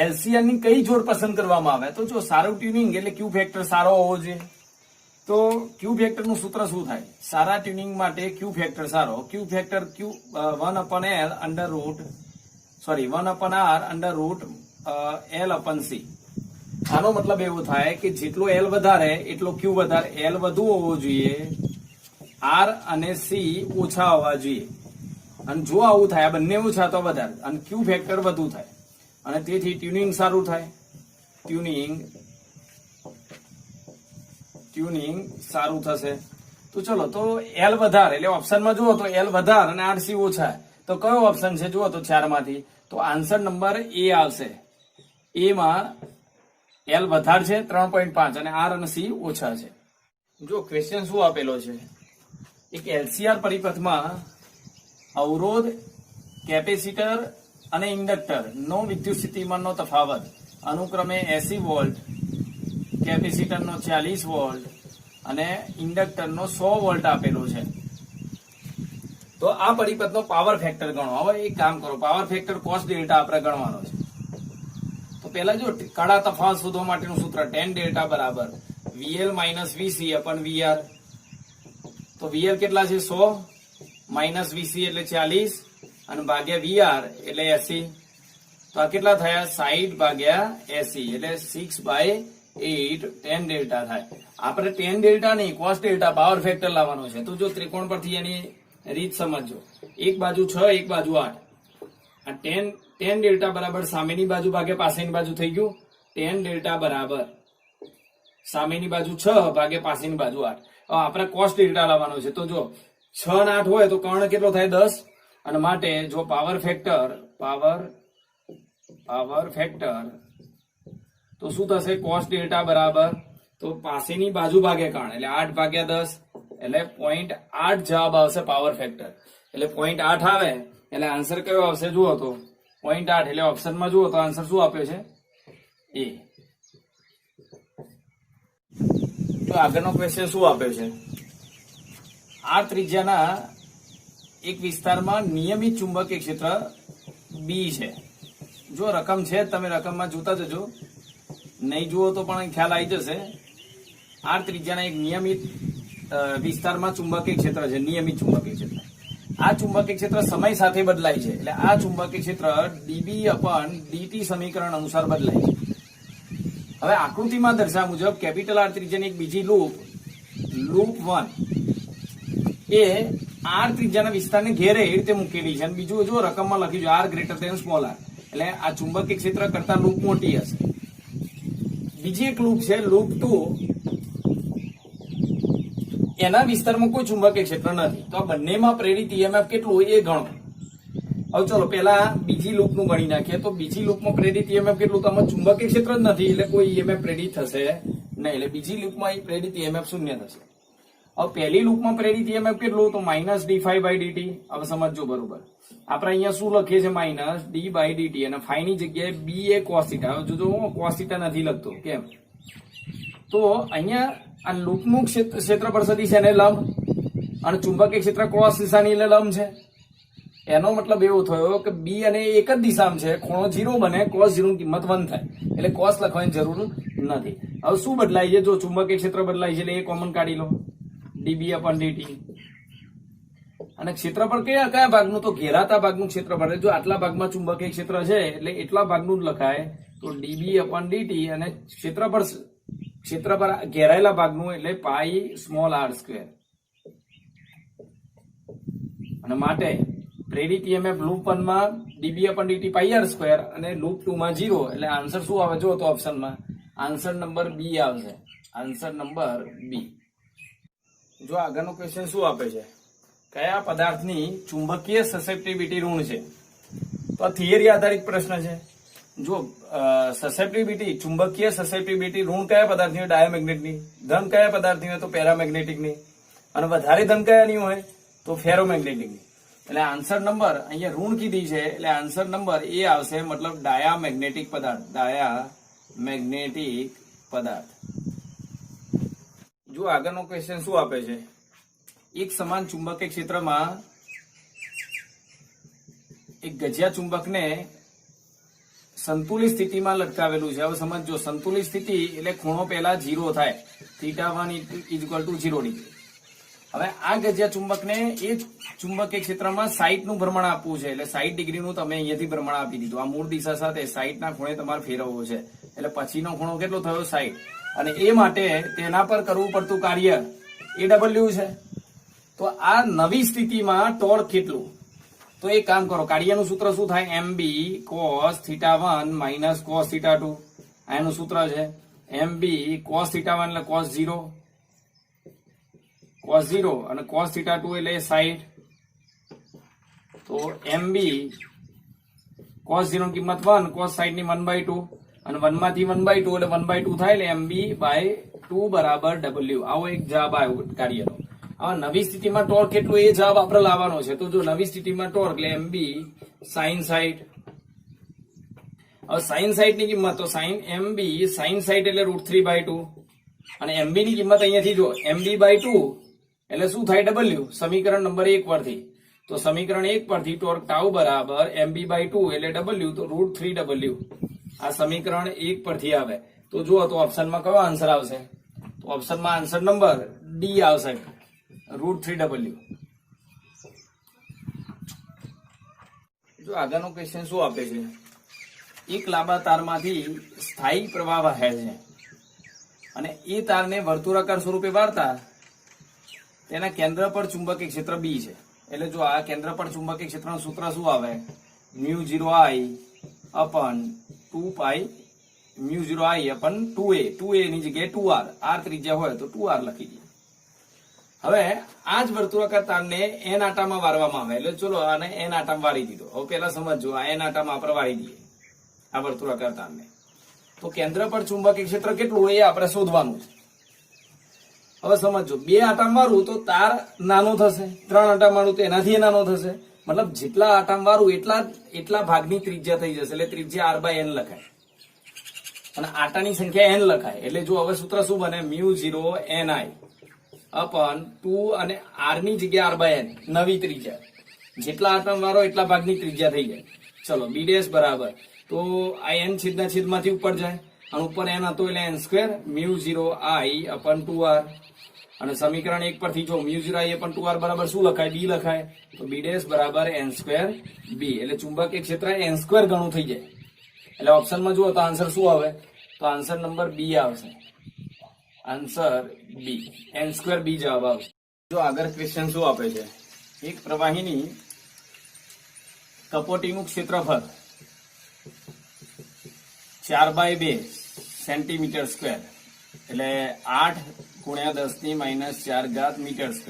એલસીઆર ની કઈ જોડ પસંદ કરવામાં આવે? તો જો સારું ટ્યુનિંગ એટલે ક્યુ ફેક્ટર સારો હોવો જોઈએ. તો ક્યુ ફેક્ટર નું સૂત્ર શું થાય? સારા ટ્યુનિંગ માટે ક્યુ ફેક્ટર સારો, ક્યુ ફેક્ટર ક્યુ 1/L under route 1/R under route L/C. આનો મતલબ એવો થાય કે જેટલો L વધારે એટલો ક્યુ વધારે, L વધુ હોવો જોઈએ, R અને C ઓછા હોવા જોઈએ. અને જો આવું થાય, આ બંને ઓછા તો વધારે અને ક્યુ ફેક્ટર વધુ થાય અને તેથી ટ્યુનિંગ સારું થાય. ટ્યુનિંગ સારું થશે. તો ચલો તો L વધારે એટલે ઓપ્શનમાં જુઓ તો L વધારે અને RC ઓછા, તો કયો ઓપ્શન છે જુઓ તો 4 માંથી? તો આન્સર નંબર A આવશે. A માં L વધારે છે 3.5 અને R અને C ઓછા છે. જો ક્વેશ્ચન શું આપેલો છે? એક LCR પરિપથમાં અવરોધ, કેપેસિટર અને ઇન્ડક્ટર નો વિદ્યુત સ્થિતિમાનનો તફાવત અનુક્રમે 80 વોલ્ટ, કેપેસિટરનો 40 વોલ્ટ અને ઇન્ડક્ટરનો 100 વોલ્ટ આપેલો છે. તો આ પરિપથનો પાવર ફેક્ટર ગણો. હવે એક કામ કરો, પાવર ફેક્ટર cos ડેલ્ટા આપણે ગણવાનો છે. તો પહેલા જો કાળા તફાવત શોધવા માટેનું સૂત્ર tan ડેલ્ટા બરાબર VL - VC/VR. તો VL કેટલા છે? 100 માઇનસ VC એટલે 40 અને ભાગ્યા VR એટલે 80. તો આ કેટલા થયા? 60 ભાગ્યા 80 એટલે 6/8 tan ડેલ્ટા થાય. આપણે tan ડેલ્ટા નહીં cos ડેલ્ટા પાવર ફેક્ટર લાવવાનો છે. તો જો ત્રિકોણ પરથી એની રીત સમજો. એક બાજુ 6 એક બાજુ 8. આ tan ડેલ્ટા બરાબર સામેની બાજુ ભાગે પાસેની બાજુ થઈ ગયું. tan ડેલ્ટા બરાબર સામેની બાજુ 6 ભાગે પાસેની બાજુ 8. હવે આપણે cos ડેલ્ટા લાવવાનો છે. તો જો 6 અને 8 હોય તો કર્ણ કેટલો થાય? 10. અને માટે જો પાવર ફેક્ટર તો શું થશે? cos ડેલ્ટા બરાબર તો પાસેની બાજુ ભાગે કર્ણ એટલે 8 ભાગ્યા 10 એટલે 0.8 જવાબ આવશે પાવર ફેક્ટર. એટલે 0.8 આવે એટલે આન્સર કયો આવશે? જુઓ તો 0.8 એટલે ઓપ્શનમાં જુઓ તો આન્સર શું આપ્યો છે? A. તો આગળનો ક્વેશ્ચન શું આપ્યો છે? R ત્રિજ્યાના એક વિસ્તારમાં નિયમિત ચુંબકીય ક્ષેત્ર B છે. જો રકમ છે તમે રકમમાં જોતા જજો, નહીં જુઓ તો પણ ખ્યાલ આવી જશે. R ત્રિજ્યાના એક નિયમિત વિસ્તારમાં ચુંબકીય ક્ષેત્ર છે, નિયમિત ચુંબકીય ક્ષેત્ર. આ ચુંબકીય ક્ષેત્ર સમય સાથે બદલાય છે. એટલે આ ચુંબકીય ક્ષેત્ર dB/dt સમીકરણ અનુસાર બદલાય છે. હવે આકૃતિમાં દર્શાવ્યા મુજબ કેપિટલ R ત્રિજ્યાની એક બીજી લૂપ 1 એ R ત્રિજ્યાના વિસ્તારને ઘેરે એ રીતે મૂકેલી છે. અને બીજું જો રકમમાં લખ્યું છે R greater than small r. એટલે આ ચુંબકીય ક્ષેત્ર કરતા લૂપ મોટી હશે. બીજી એક લૂપ છે લૂપ 2, એના વિસ્તારમાં કોઈ ચુંબકીય ક્ષેત્ર નથી. તો આ બંનેમાં પ્રેરિત EMF કેટલું એ ગણો. હવે ચલો પહેલા બીજી લૂપનું ગણી નાખીએ. તો બીજી લૂપમાં પ્રેરિત EMF કેટલું? તો આમાં ચુંબકીય ક્ષેત્ર જ નથી એટલે કોઈ EMF પ્રેરિત થશે નહીં. એટલે બીજી લૂપમાં પ્રેરિત EMF શૂન્ય થશે. હવે પહેલી લૂપમાં પ્રેરિત EMF કેટલું? તો -dϕ/dt. હવે સમજજો બરોબર. આપણે અહીંયા શું લખીએ છીએ? -d/dt અને ϕ ની જગ્યાએ b એ cos θ. હવે જોજો હું cos θ નથી લખતો. કેમ? તો અહીંયા આ લૂપનું ક્ષેત્રફળ સદિશ એને લંબ અને ચુંબકીય ક્ષેત્ર cos દિશાની એટલે લંબ છે. એનો મતલબ એવો થયો કે b અને એક જ દિશામાં છે, ખૂણો 0 બને, cos 0 ની કિંમત 1 થાય. એટલે cos લખવાની જરૂર નથી. હવે શું બદલાય છે? જો ચુંબકીય ક્ષેત્ર બદલાય છે એટલે એ કોમન કાઢી લો, dB/dt. અને ક્ષેત્રફળ કયા ભાગનું? તો ઘેરાતા ભાગનું ક્ષેત્રફળ. જો આટલા ભાગમાં ચુંબકીય ક્ષેત્ર છે એટલે એટલા ભાગનું જ લખાય. તો dB/dt અને ક્ષેત્રફળ ઘેરાયેલા ભાગનું એટલે πr². અને માટે પ્રેરિત ઈએમએફ લૂપ 1 માં dB upon dt પાઈ r સ્ક્વેર અને લૂપ 2 માં 0, એટલે આન્સર શું આવે જો તો ઓપ્શનમાં આન્સર નંબર બી આવશે. Answer number B. જો આગળનો ક્વેશ્ચન શું આપે છે, કયા પદાર્થની ચુંબકીય સસેપ્ટિબિલિટી ઋણ છે? તો આ થિયરી આધારિત પ્રશ્ન છે. જો સસેપ્ટિબિલિટી ચુંબકીય સસેપ્ટિબિલિટી ઋણ કયા પદાર્થની હોય? ડાયામેગ્નેટની. ધન કયા પદાર્થની હોય? તો પેરામેગ્નેટિકની. અને વધારે ધન કયાની હોય? તો ફેરોમેગ્નેટિકની. એટલે આન્સર નંબર અહીંયા ઋણ કીધી છે એટલે આન્સર નંબર એ આવશે, મતલબ ડાયામેગ્નેટિક પદાર્થ. ડાયામેગ્નેટિક પદાર્થ. જો આગળનો ક્વેશ્ચન શું આપે છે, એક સમાન ચુંબકીય ક્ષેત્રમાં એક ગજિયા ચુંબકને સંતુલિત સ્થિતિમાં લટકાવેલું છે. હવે સમજો, સંતુલિત સ્થિતિ એટલે ખૂણો પહેલા 0 થાય, θ1 = 0 ડિગ્રી. હવે આ ગજિયા ચુંબકને એ ચુંબકીય ક્ષેત્રમાં 60 નું ભ્રમણ આપવું છે, એટલે 60 ડિગ્રીનું તમે અહીંયાથી ભ્રમણ આપી દીધું. આ મૂળ દિશા સાથે 60 ના ખૂણે તમારે ફેરવવો છે, એટલે પછીનો ખૂણો કેટલો થયો? 60. અને એ માટે તેના પર કરવું પડતું કાર્ય AW છે. તો આ નવી સ્થિતિમાં ટોર્ક કેટલું? તો એક કામ કરો, કાર્યનું સૂત્ર શું થાય? MB cos θ1 minus cos θ2. આ એનું સૂત્ર છે. MB cos θ1 એટલે cos 0, cos 0 અને cos θ2 એટલે 60. તો MB cos 0 ની કિંમત 1, cos 60 ની 1/2, અને 1 માંથી 1/2 એટલે 1/2 થાય, એટલે MB/2 બરાબર W. આવો એક જવાબ આવ્યો કાર્યનો. હવે નવી સ્થિતિમાં ટોર્ક કેટલું એ જવાબ આપણે લાવવાનો છે. તો જો નવી સ્થિતિમાં ટોર્ક એટલે MB sin 60. હવે sin 60 ની કિંમત તો MB sin 60 એટલે √3/2, અને MB ની કિંમત અહીંયાથી જો MB/2 એટલે શું થાય? W. સમીકરણ નંબર 1 પરથી. તો સમીકરણ 1 પરથી ટોર્ક ટાઉ બરાબર MB/2 એટલે W, તો √3W. આ સમીકરણ 1 પરથી આવે. તો જુઓ તો ઓપ્શનમાં કયો આન્સર આવશે? તો ઓપ્શનમાં આન્સર નંબર ડી આવશે, √3W. જો આગળનો ક્વેશ્ચન શું આપે છે, એક લાંબા તારમાંથી સ્થાયી પ્રવાહ વહે છે અને એ તારને વર્તુળાકાર સ્વરૂપે વાળતા તેના કેન્દ્ર પર ચુંબકીય ક્ષેત્ર બી છે. એટલે જો આ કેન્દ્ર પર ચુંબકીય ક્ષેત્રનું સૂત્ર શું આવે? μ0I/2π 2a ની જગ્યાએ 2r, r ત્રિજ્યા હોય તો 2r લખી દઈએ. હવે આ જ વર્તુળાકાર તારને n આટામાં વારવામાં આવે. એટલે ચલો આને n આટામાં વારી દીધો. હવે પેલા સમજો, આ n આટામાં આપણે વારી દઈએ આ વર્તુળાકાર તારને. તો કેન્દ્ર પર ચુંબકીય ક્ષેત્ર કેટલું હોય એ આપણે શોધવાનું છે. હવે સમજો, 2 આટામાં વારું તો તાર નાનો થશે, 3 આટામાં વારું તો એનાથી નાનો થશે. મતલબ જેટલા આટામાં વારું એટલા ભાગની ત્રિજ્યા થઈ જશે, એટલે ત્રિજ્યા r/n લખાય અને આટાની સંખ્યા n લખાય. એટલે જો હવે સૂત્ર શું બને? μ0ni/2 અને r ની જગ્યા r/n, નવી ત્રિજ્યા. જેટલા આટામાં વારો એટલા ભાગની ત્રિજ્યા થઈ જાય. ચલો b' બરાબર, તો આ n છેદના છેદમાંથી ઉપર જાય અને ઉપર n હતો એટલે n સ્ક્વેર μ0I/2r. અને સમીકરણ 1 પરથી જો μ0I/2r બરાબર શું લખાય? b લખાય. તો b' બરાબર n² b. એટલે ચુંબકીય ક્ષેત્ર n² ગણું થઈ જાય. એટલે ઓપ્શનમાં જુઓ તો આન્સર શું આવે? તો આન્સર નંબર બી આવશે. આન્સર બી, n² b જવાબ આવશે. જો આગળ ક્વેશ્ચન શું આપે છે, એક પ્રવાહીની કપોટીનું ક્ષેત્રફળ 4/2 સેન્ટીમીટર સ્ક્વેર, એટલે 8 × 10⁻⁴ મીટર²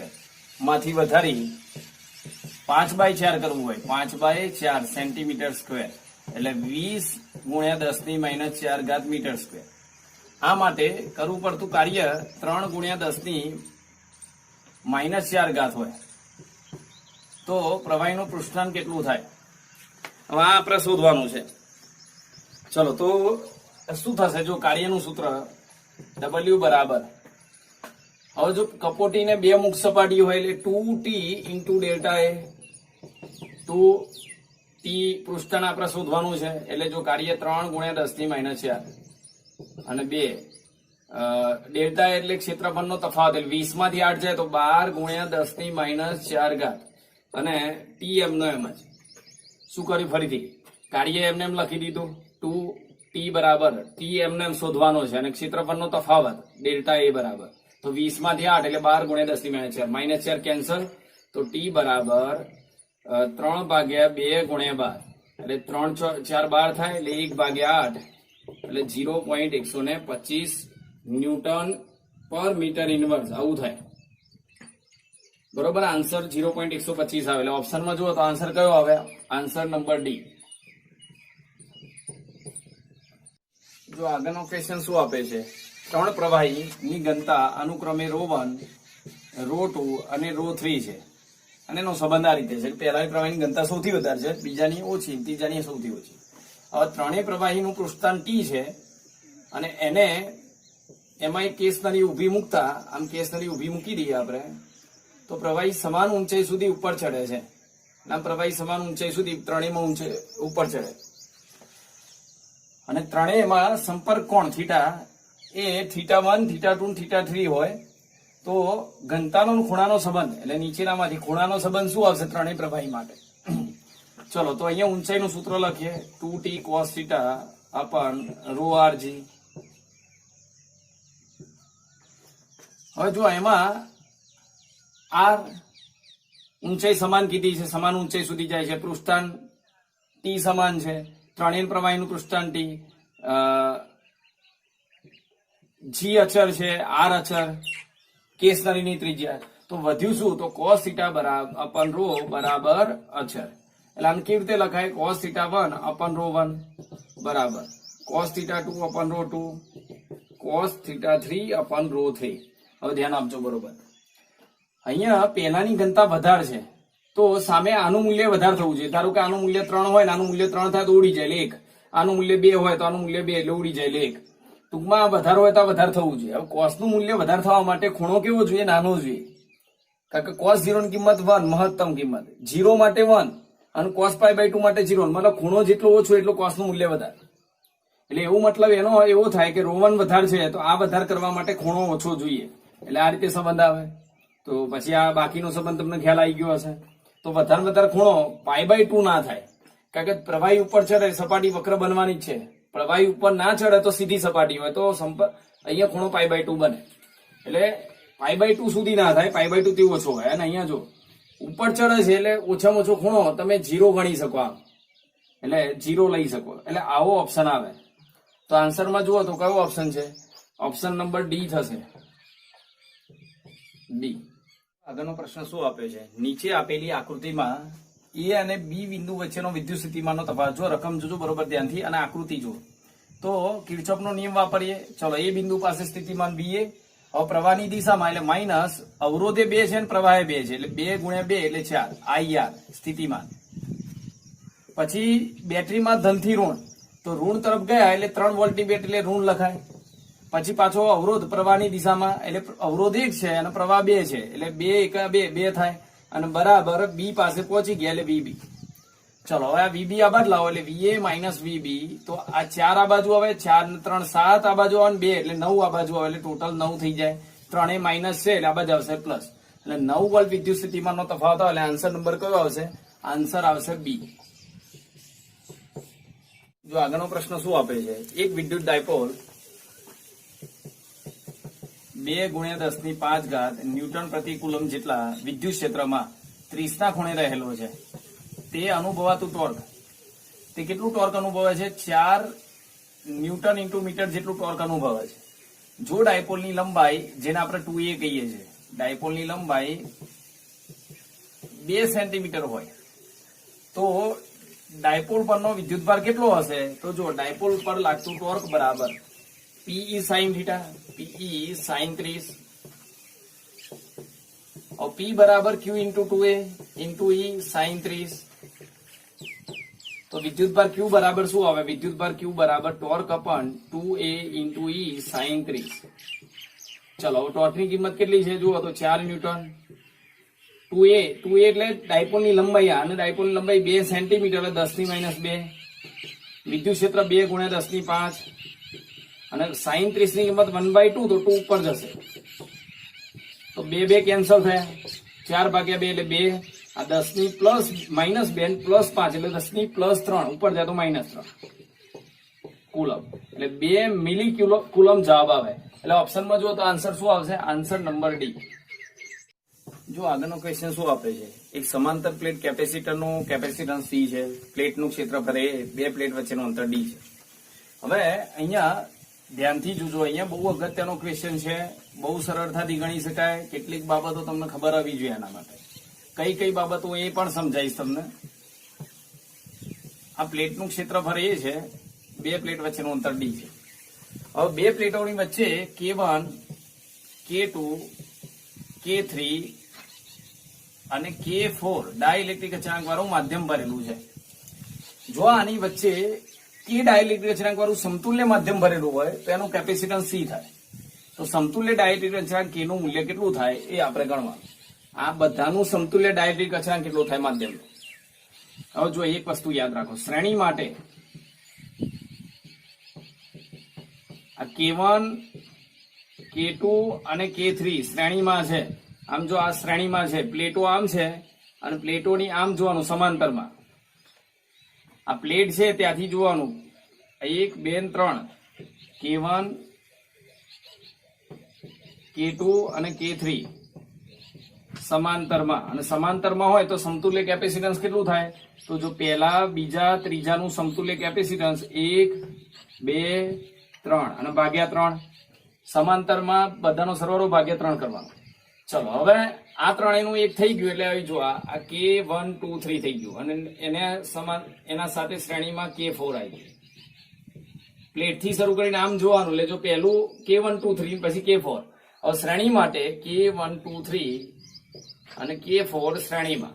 માંથી વધારી 5/4 કરવું હોય, 5/4 સેન્ટીમીટર સ્ક્વેર, એટલે 20 × 10⁻⁴ મીટર². આ માટે કરવું પડતું કાર્ય 3 × 10⁻⁴ હોય. તો પ્રવાહીનું પૃષ્ઠાંક કેટલું થાય? હવે આ આપણે શોધવાનું છે. ચલો તો શું થશે? જો કાર્યનું સૂત્ર W બરાબર, હવે જો કપોટીને 2 મુક્ત સપાટીઓ હોય એટલે 2t × ડેલ્ટા એ, 2t પૃષ્ઠાંક આપણે શોધવાનું છે. એટલે જો કાર્ય 3 × 10⁻⁴ અને 2 ડેલ્ટા એટલે ક્ષેત્રફળનો તફાવત, એટલે 20 માંથી 8 જાય તો 12 × 10⁻⁴ અને t એમનો એમ જ. શું કર્યું? ફરીથી કાર્ય એમને એમ લખી દીધું, 2t બરાબર t એમને એમ શોધવાનો છે અને ક્ષેત્રફળનો તફાવત ડેલ્ટા એ બરાબર, તો 20 માંથી 8 એટલે 12 × 10⁻⁴, -4 કેન્સલ, તો t બરાબર 3 ભાગ્યા 2 ગુણ્યા 12 એટલે 3 4 12 થાય એટલે 1 ભાગ્યા 8 એટલે 0.125 ન્યૂટન પર મીટર ઇનવર્સ આવું થાય. બરોબર. આન્સર 0.125 આવે. એટલે ઓપ્શનમાં જુઓ તો આન્સર કયો આવે? Answer number D. જો આગળનો ક્વેશ્ચન શું આપે છે? 3 પ્રવાહીની ઘનતા અનુક્રમે ρ1, ρ2 અને ρ3 છે અને એનો સંબંધ આ રીતે છે. પહેલા પ્રવાહીની ઘનતા સૌથી વધારે છે, બીજાની ઓછી, ત્રીજાની સૌથી ઓછી. હવે ત્રણેય પ્રવાહીનું પૃષ્ઠાંક T છે અને એને એમાં એક કેસ નળી ઊભી મૂકતા, આમ કેસ નળી ઊભી મૂકી દઈએ આપણે, તો પ્રવાહી સમાન ઊંચાઈ સુધી ઉપર ચડે છે. આમ પ્રવાહી સમાન ઊંચાઈ સુધી ત્રણેયમાં ઉપર ચડે અને ત્રણેયમાં સંપર્ક કોણ થીટા એ θ1, θ2, θ3 હોય તો ઘનતાનો ખૂણાનો સંબંધ એટલે નીચેનામાંથી ખૂણાનો સંબંધ શું આવશે ત્રણેય પ્રવાહી માટે? ચલો તો અહીંયા ઊંચાઈનું સૂત્ર લખીએ 2t cos θ upon ρrg. હવે જો એમાં r ઊંચાઈ સમાન કીધી છે, સમાન ઊંચાઈ સુધી જાય છે, પૃષ્ઠાંક t સમાન છે, ત્રણેય પ્રવાહીનું પૃષ્ઠાંક t, g અચર છે, r અચર, કેસ નળીની ત્રિજ્યા, તો વધ્યું શું? તો cos θ upon ρ બરાબર અચર. એટલે આને કેવી રીતે લખાય? cos θ1 upon ρ1 બરાબર cos θ2 upon ρ2 cos θ3 upon ρ3. હવે ધ્યાન આપજો. બરોબર. અહીંયા પહેલાની ઘનતા વધારે છે તો સામે આનું મૂલ્ય વધારે થવું જોઈએ. ધારો કે આનું મૂલ્ય 3 હોય ને આનું મૂલ્ય 3 થાય તો ઉડી જાય એટલે 1, આનું મૂલ્ય 2 હોય તો આનું મૂલ્ય 2 એટલે ઉડી જાય એટલે 1. ટૂંકમાં વધારે હોય તો વધારે થવું જોઈએ. હવે cos નું મૂલ્ય વધારે થવા માટે ખૂણો કેવો જોઈએ? નાનો જોઈએ. કારણ કે cos 0 ની કિંમત 1, મહત્તમ કિંમત 0 માટે 1 અને cos π/2 માટે 0. મતલબ ખૂણો જેટલો ઓછો એટલો cos નું મૂલ્ય વધારે. એટલે એવું મતલબ એનો એવો થાય કે ρ1 વધારે છે તો આ વધારે કરવા માટે ખૂણો ઓછો જોઈએ. એટલે આ રીતે સંબંધ આવે. તો પછી આ બાકીનો સંબંધ તમને ખ્યાલ આવી ગયો હશે. તો વધારે ખૂણો π/2 ના થાય. કારણ કે પ્રવાહી ઉપર ચડે સપાટી વક્ર બનવાની જ છે. પ્રવાહી ઉપર ના ચડે તો સીધી સપાટી હોય તો અહીંયા ખૂણો π/2 બને. એટલે π/2 સુધી ના થાય, π/2 થી ઓછો હોય. અને અહીંયા જો ઉપર ચડે છે એટલે ઓછામાં ઓછો ખૂણો તમે 0 ગણી શકો, આમ એટલે 0 લઈ શકો. એટલે આવો ઓપ્શન આવે. તો આન્સરમાં જુઓ તો કયો ઓપ્શન છે? ઓપ્શન નંબર ડી થશે. ડી. આગળનો પ્રશ્ન શું આપ્યો છે? નીચે આપેલી આકૃતિમાં એ અને બી બિંદુ વચ્ચેનો વિદ્યુત સ્થિતિમાનનો તફાવત જો રકમ જોજો બરોબર ધ્યાનથી અને આકૃતિ જો તો કિર્ચોફનો નિયમ વાપરીએ. ચલો એ બિંદુ પાસે સ્થિતિમાન બી એ. હવે પ્રવાહની દિશામાં એટલે માઇનસ, અવરોધે 2 છે અને પ્રવાહે 2 છે એટલે 2 ગુણ્યા 2 એટલે 4 IR સ્થિતિમાન. પછી બેટરીમાં ધનથી ઋણ, તો ઋણ તરફ ગયા એટલે 3 વોલ્ટની બેટરી એટલે ઋણ લખાય. પછી પાછો અવરોધ પ્રવાહની દિશામાં એટલે અવરોધ 1 છે અને પ્રવાહ 2 છે એટલે 2 × 2 થાય અને બરાબર બી પાસે પહોંચી ગયા એટલે VB. ચલો હવે આ VB આ બાદ લાવો એટલે VA માઇનસ VB. તો આ 4 આ બાજુ આવે, 4 ને 3 7 આ બાજુ આવે, 2 એટલે 9 આ બાજુ આવે એટલે ટોટલ 9 થઈ જાય. 3 માઇનસ છે એટલે આ બાજુ આવશે પ્લસ. એટલે 9 વોલ્ટ વિદ્યુત સ્થિતિમાનનો તફાવત આવે એટલે આન્સર નંબર કયો આવશે? આન્સર આવશે બી. જો આગળનો પ્રશ્ન શું આપે છે? એક વિદ્યુત ડાયપોલ 2 × 10⁵ ન્યૂટન પ્રતિ કુલમ જેટલા વિદ્યુત ક્ષેત્રમાં 30 ના ખૂણે રહેલો છે. તે અનુભવાતું ટોર્ક, તે કેટલું ટોર્ક અનુભવે છે? 4 ન્યૂટન × મીટર જેટલું ટોર્ક અનુભવે છે. જો ડાયપોલની લંબાઈ, જેને આપણે 2a કહીએ છીએ, ડાયપોલની લંબાઈ 2 સેન્ટીમીટર હોય તો ડાયપોલ પરનો વિદ્યુતભાર કેટલો હશે? તો જો ડાયપોલ પર લાગતું ટોર્ક બરાબર PE sin θ, PE sin 30, और P बराबर Q into 2A into E sin 30. तो विद्युत भार Q बराबर શું આવે? વિદ્યુત ભાર Q બરાબર ટોર્ક અપન 2A इंटू E sin 30. ચલો ટોર્કની કિંમત કેટલી છે જુઓ તો 4 ન્યૂટન. 2A એટલે ડાયપોલની લંબાઈ, અને ડાયપોલની લંબાઈ 2 સેન્ટીમીટર એટલે 10⁻². વિદ્યુત ક્ષેત્ર 2 × 10⁵ અને sin 30 ની કિંમત 1/2 તો 2 ઉપર જશે તો 2 કેન્સલ થયા. 4/2 એટલે 2. આ 10 ની પ્લસ -2 પ્લસ 5 એટલે 10 ની પ્લસ 3 ઉપર જાય તો -3 કુલમ. એટલે 2 મિલી કુલમ જવાબ આવે. એટલે ઓપ્શનમાં જુઓ તો આન્સર શું આવશે? Answer number D. જો આગળનો ક્વેશ્ચન શું આપે છે, એક સમાંતર પ્લેટ કેપેસિટરનું કેપેસિટન્સ C છે, પ્લેટનું ક્ષેત્રફળ A, બે પ્લેટ વચ્ચેનું અંતર D છે. હવે અહીંયા ધ્યાનથી જોજો, અહીંયા બહુ અગત્યનો ક્વેશ્ચન છે, બહુ સરળતાથી ગણી શકાય. કેટલીક બાબતો તમને ખબર હોવી જોઈએ એના માટે. કઈ કઈ બાબતો એ પણ સમજાવીશ તમને. આ પ્લેટનું ક્ષેત્રફળ A છે, બે પ્લેટ વચ્ચેનું અંતર D છે. હવે બે પ્લેટોની વચ્ચે K1, K2, K3 અને K4 ડાઇલેક્ટ્રિક અચળાંક વાળું માધ્યમ ભરેલું છે. જો આની વચ્ચે K ડાઇલેક્ટ્રિક અચળાંક વાળું સમતુલ્ય માધ્યમ ભરેલું હોય તો એનું કેપેસિટન્સ C થાય. તો સમતુલ્ય ડાઇલેક્ટ્રિક અચળાંક K નું મૂલ્ય કેટલું થાય એ આપણે ગણવાનું. આ બધાનું સમતુલ્ય ડાઇલેક્ટ્રિક અચળાંક કેટલું થાય માધ્યમનું. હવે જો એક વસ્તુ યાદ રાખો, શ્રેણી માટે આ K1, K2 અને K3 શ્રેણીમાં છે. આમ જો આ શ્રેણીમાં છે, પ્લેટો આમ છે અને પ્લેટોની આમ જોવાનું સમાંતરમાં. આ પ્લેટ છે ત્યાંથી જોવાનું 1, 2, 3 K1, K2 અને K3 સમાંતરમાં. અને સમાંતરમાં હોય તો સમતુલ્ય કેપેસિટન્સ કેટલું થાય? તો જો પહેલા, બીજા, ત્રીજાનું સમતુલ્ય કેપેસિટન્સ 1, 2, 3 અને ભાગ્યા 3. સમાંતરમાં બધાનો સરવાળો ભાગ્યા 3 કરવાનો. ચલો હવે આ ત્રણેયનું એક થઈ ગયું એટલે આવી જો આ K1, 2, 3 થઈ ગયું અને એને સમાન એના સાથે શ્રેણીમાં K4 આવી ગયું. પ્લેટ થી શરૂ કરીને આમ જોવાનું એટલે જો પહેલું K1, 2, 3 પછી K4. હવે શ્રેણી માટે K1, 2, 3 અને K4 શ્રેણીમાં.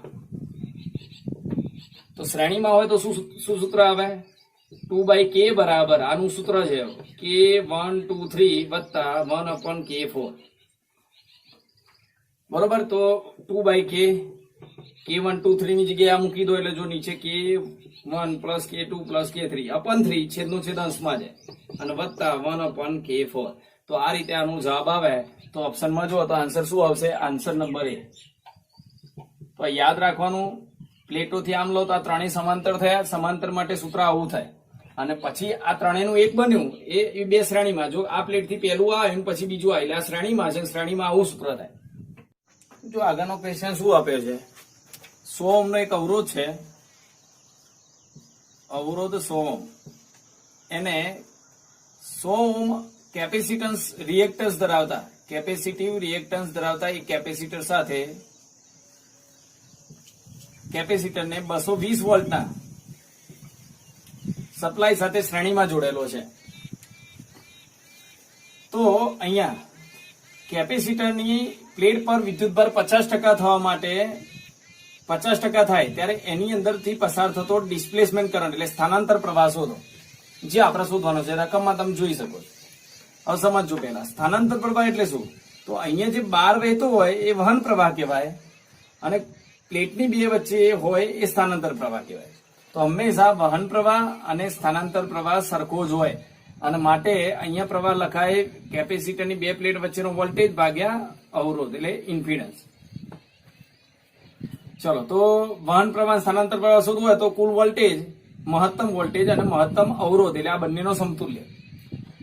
તો શ્રેણીમાં હોય તો શું સૂત્ર આવે? 2/K બરાબર આનું સૂત્ર છે K1, 2, 3 વત્તા 1/K4. બરોબર. તો 2/K, K1, 2, 3 ની જગ્યાએ આ મૂકી દો એટલે જો નીચે K1 plus K2 plus K3 અપન 3 છેદનો છેદ અંશમાં છે અને વત્તા 1/K4. તો આ રીતે આનો જવાબ આવે. તો ઓપ્શનમાં જો તો આન્સર શું આવશે? Answer number A. તો યાદ રાખવાનું, પ્લેટોથી આમ લો તો આ ત્રણેય સમાંતર થયા. સમાંતર માટે સૂત્ર આવું થાય અને પછી આ ત્રણેયનું એક બન્યું એ બે શ્રેણીમાં. જો આ પ્લેટથી પહેલું આવ્યું પછી બીજું આવે એટલે આ શ્રેણીમાં છે, શ્રેણીમાં આવું સૂત્ર થાય. જો આગળનો ક્વેશ્ચન શું આપ્યો છે, 100 ઓહ્મનો એક અવરોધ છે, અવરોધ 100 ઓહ્મ, એને 100 ઓહ્મ કેપેસિટન્સ રિએક્ટન્સ ધરાવતા, કેપેસિટિવ રિએક્ટન્સ ધરાવતા એક કેપેસિટર સાથે કેપેસિટરને 220 વોલ્ટના સપ્લાય સાથે શ્રેણીમાં જોડેલો છે. તો અહીંયા કેપેસિટરની પ્લેટ પર વિદ્યુતભાર 50% થવા માટે 50% થાય ત્યારે એની અંદરથી પસાર થતો ડિસ્પ્લેસમેન્ટ કરંટ એટલે સ્થાનાંતર પ્રવાહ શોધો, જે આપણે શોધવાનો છે. રકમમાં તમે જોઈ શકો છો. હવે સમજો પહેલા સ્થાનાંતર પ્રવાહ એટલે શું? તો અહીંયા જે બહાર વહેતો હોય એ વહન પ્રવાહ કહેવાય અને પ્લેટની બે વચ્ચે હોય એ સ્થાનાંતર પ્રવાહ કહેવાય. તો હંમેશા વહન પ્રવાહ અને સ્થાનાંતર પ્રવાહ સરખો જ હોય અને માટે અહીંયા પ્રવાહ લખાય કેપેસિટરની બે પ્લેટ વચ્ચેનો વોલ્ટેજ ભાગ્યા અવરોધ એટલે ઇમ્પિડન્સ. ચલો તો વહન પ્રવાહ સ્થાનાંતર પ્રવાહ શોધવું હોય તો કુલ વોલ્ટેજ, મહત્તમ વોલ્ટેજ અને મહત્તમ અવરોધ એટલે આ બંનેનો સમતુલ્ય.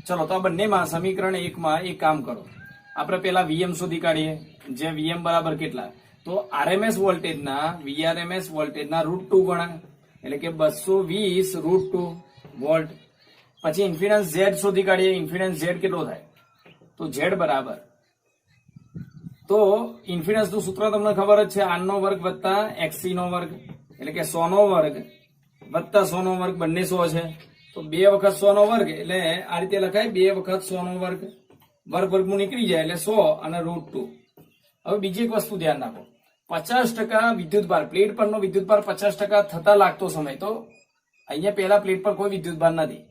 ચલો તો આ બંનેમાં સમીકરણ 1 માં એક કામ કરો, આપણે પેલા VM શોધી કાઢીએ. જે VM બરાબર કેટલા? તો RMS વોલ્ટેજના VRMS વોલ્ટેજના √2 ગણા એટલે કે 220 √2 વોલ્ટ. પછી ઇન્ફિડન્સ Z શોધી કાઢીએ. ઇન્ફિડન્સ Z કેટલો થાય? તો Z બરાબર, તો ઇન્ફિડન્સ નું સૂત્ર તમને ખબર જ છે, R² વત્તા XC² એટલે કે 100² વત્તા 100² બંને 100 છે. તો 2 વખત 100² એટલે આ રીતે લખાય 2 વખત 100² વર્ગમૂળ નીકળી જાય એટલે 100 અને √2. હવે બીજી એક વસ્તુ ધ્યાન રાખો, 50% વિદ્યુતભાર, પ્લેટ પરનો વિદ્યુતભાર 50% થતા લાગતો સમય. તો અહીંયા પહેલા પ્લેટ પર કોઈ વિદ્યુતભાર નથી,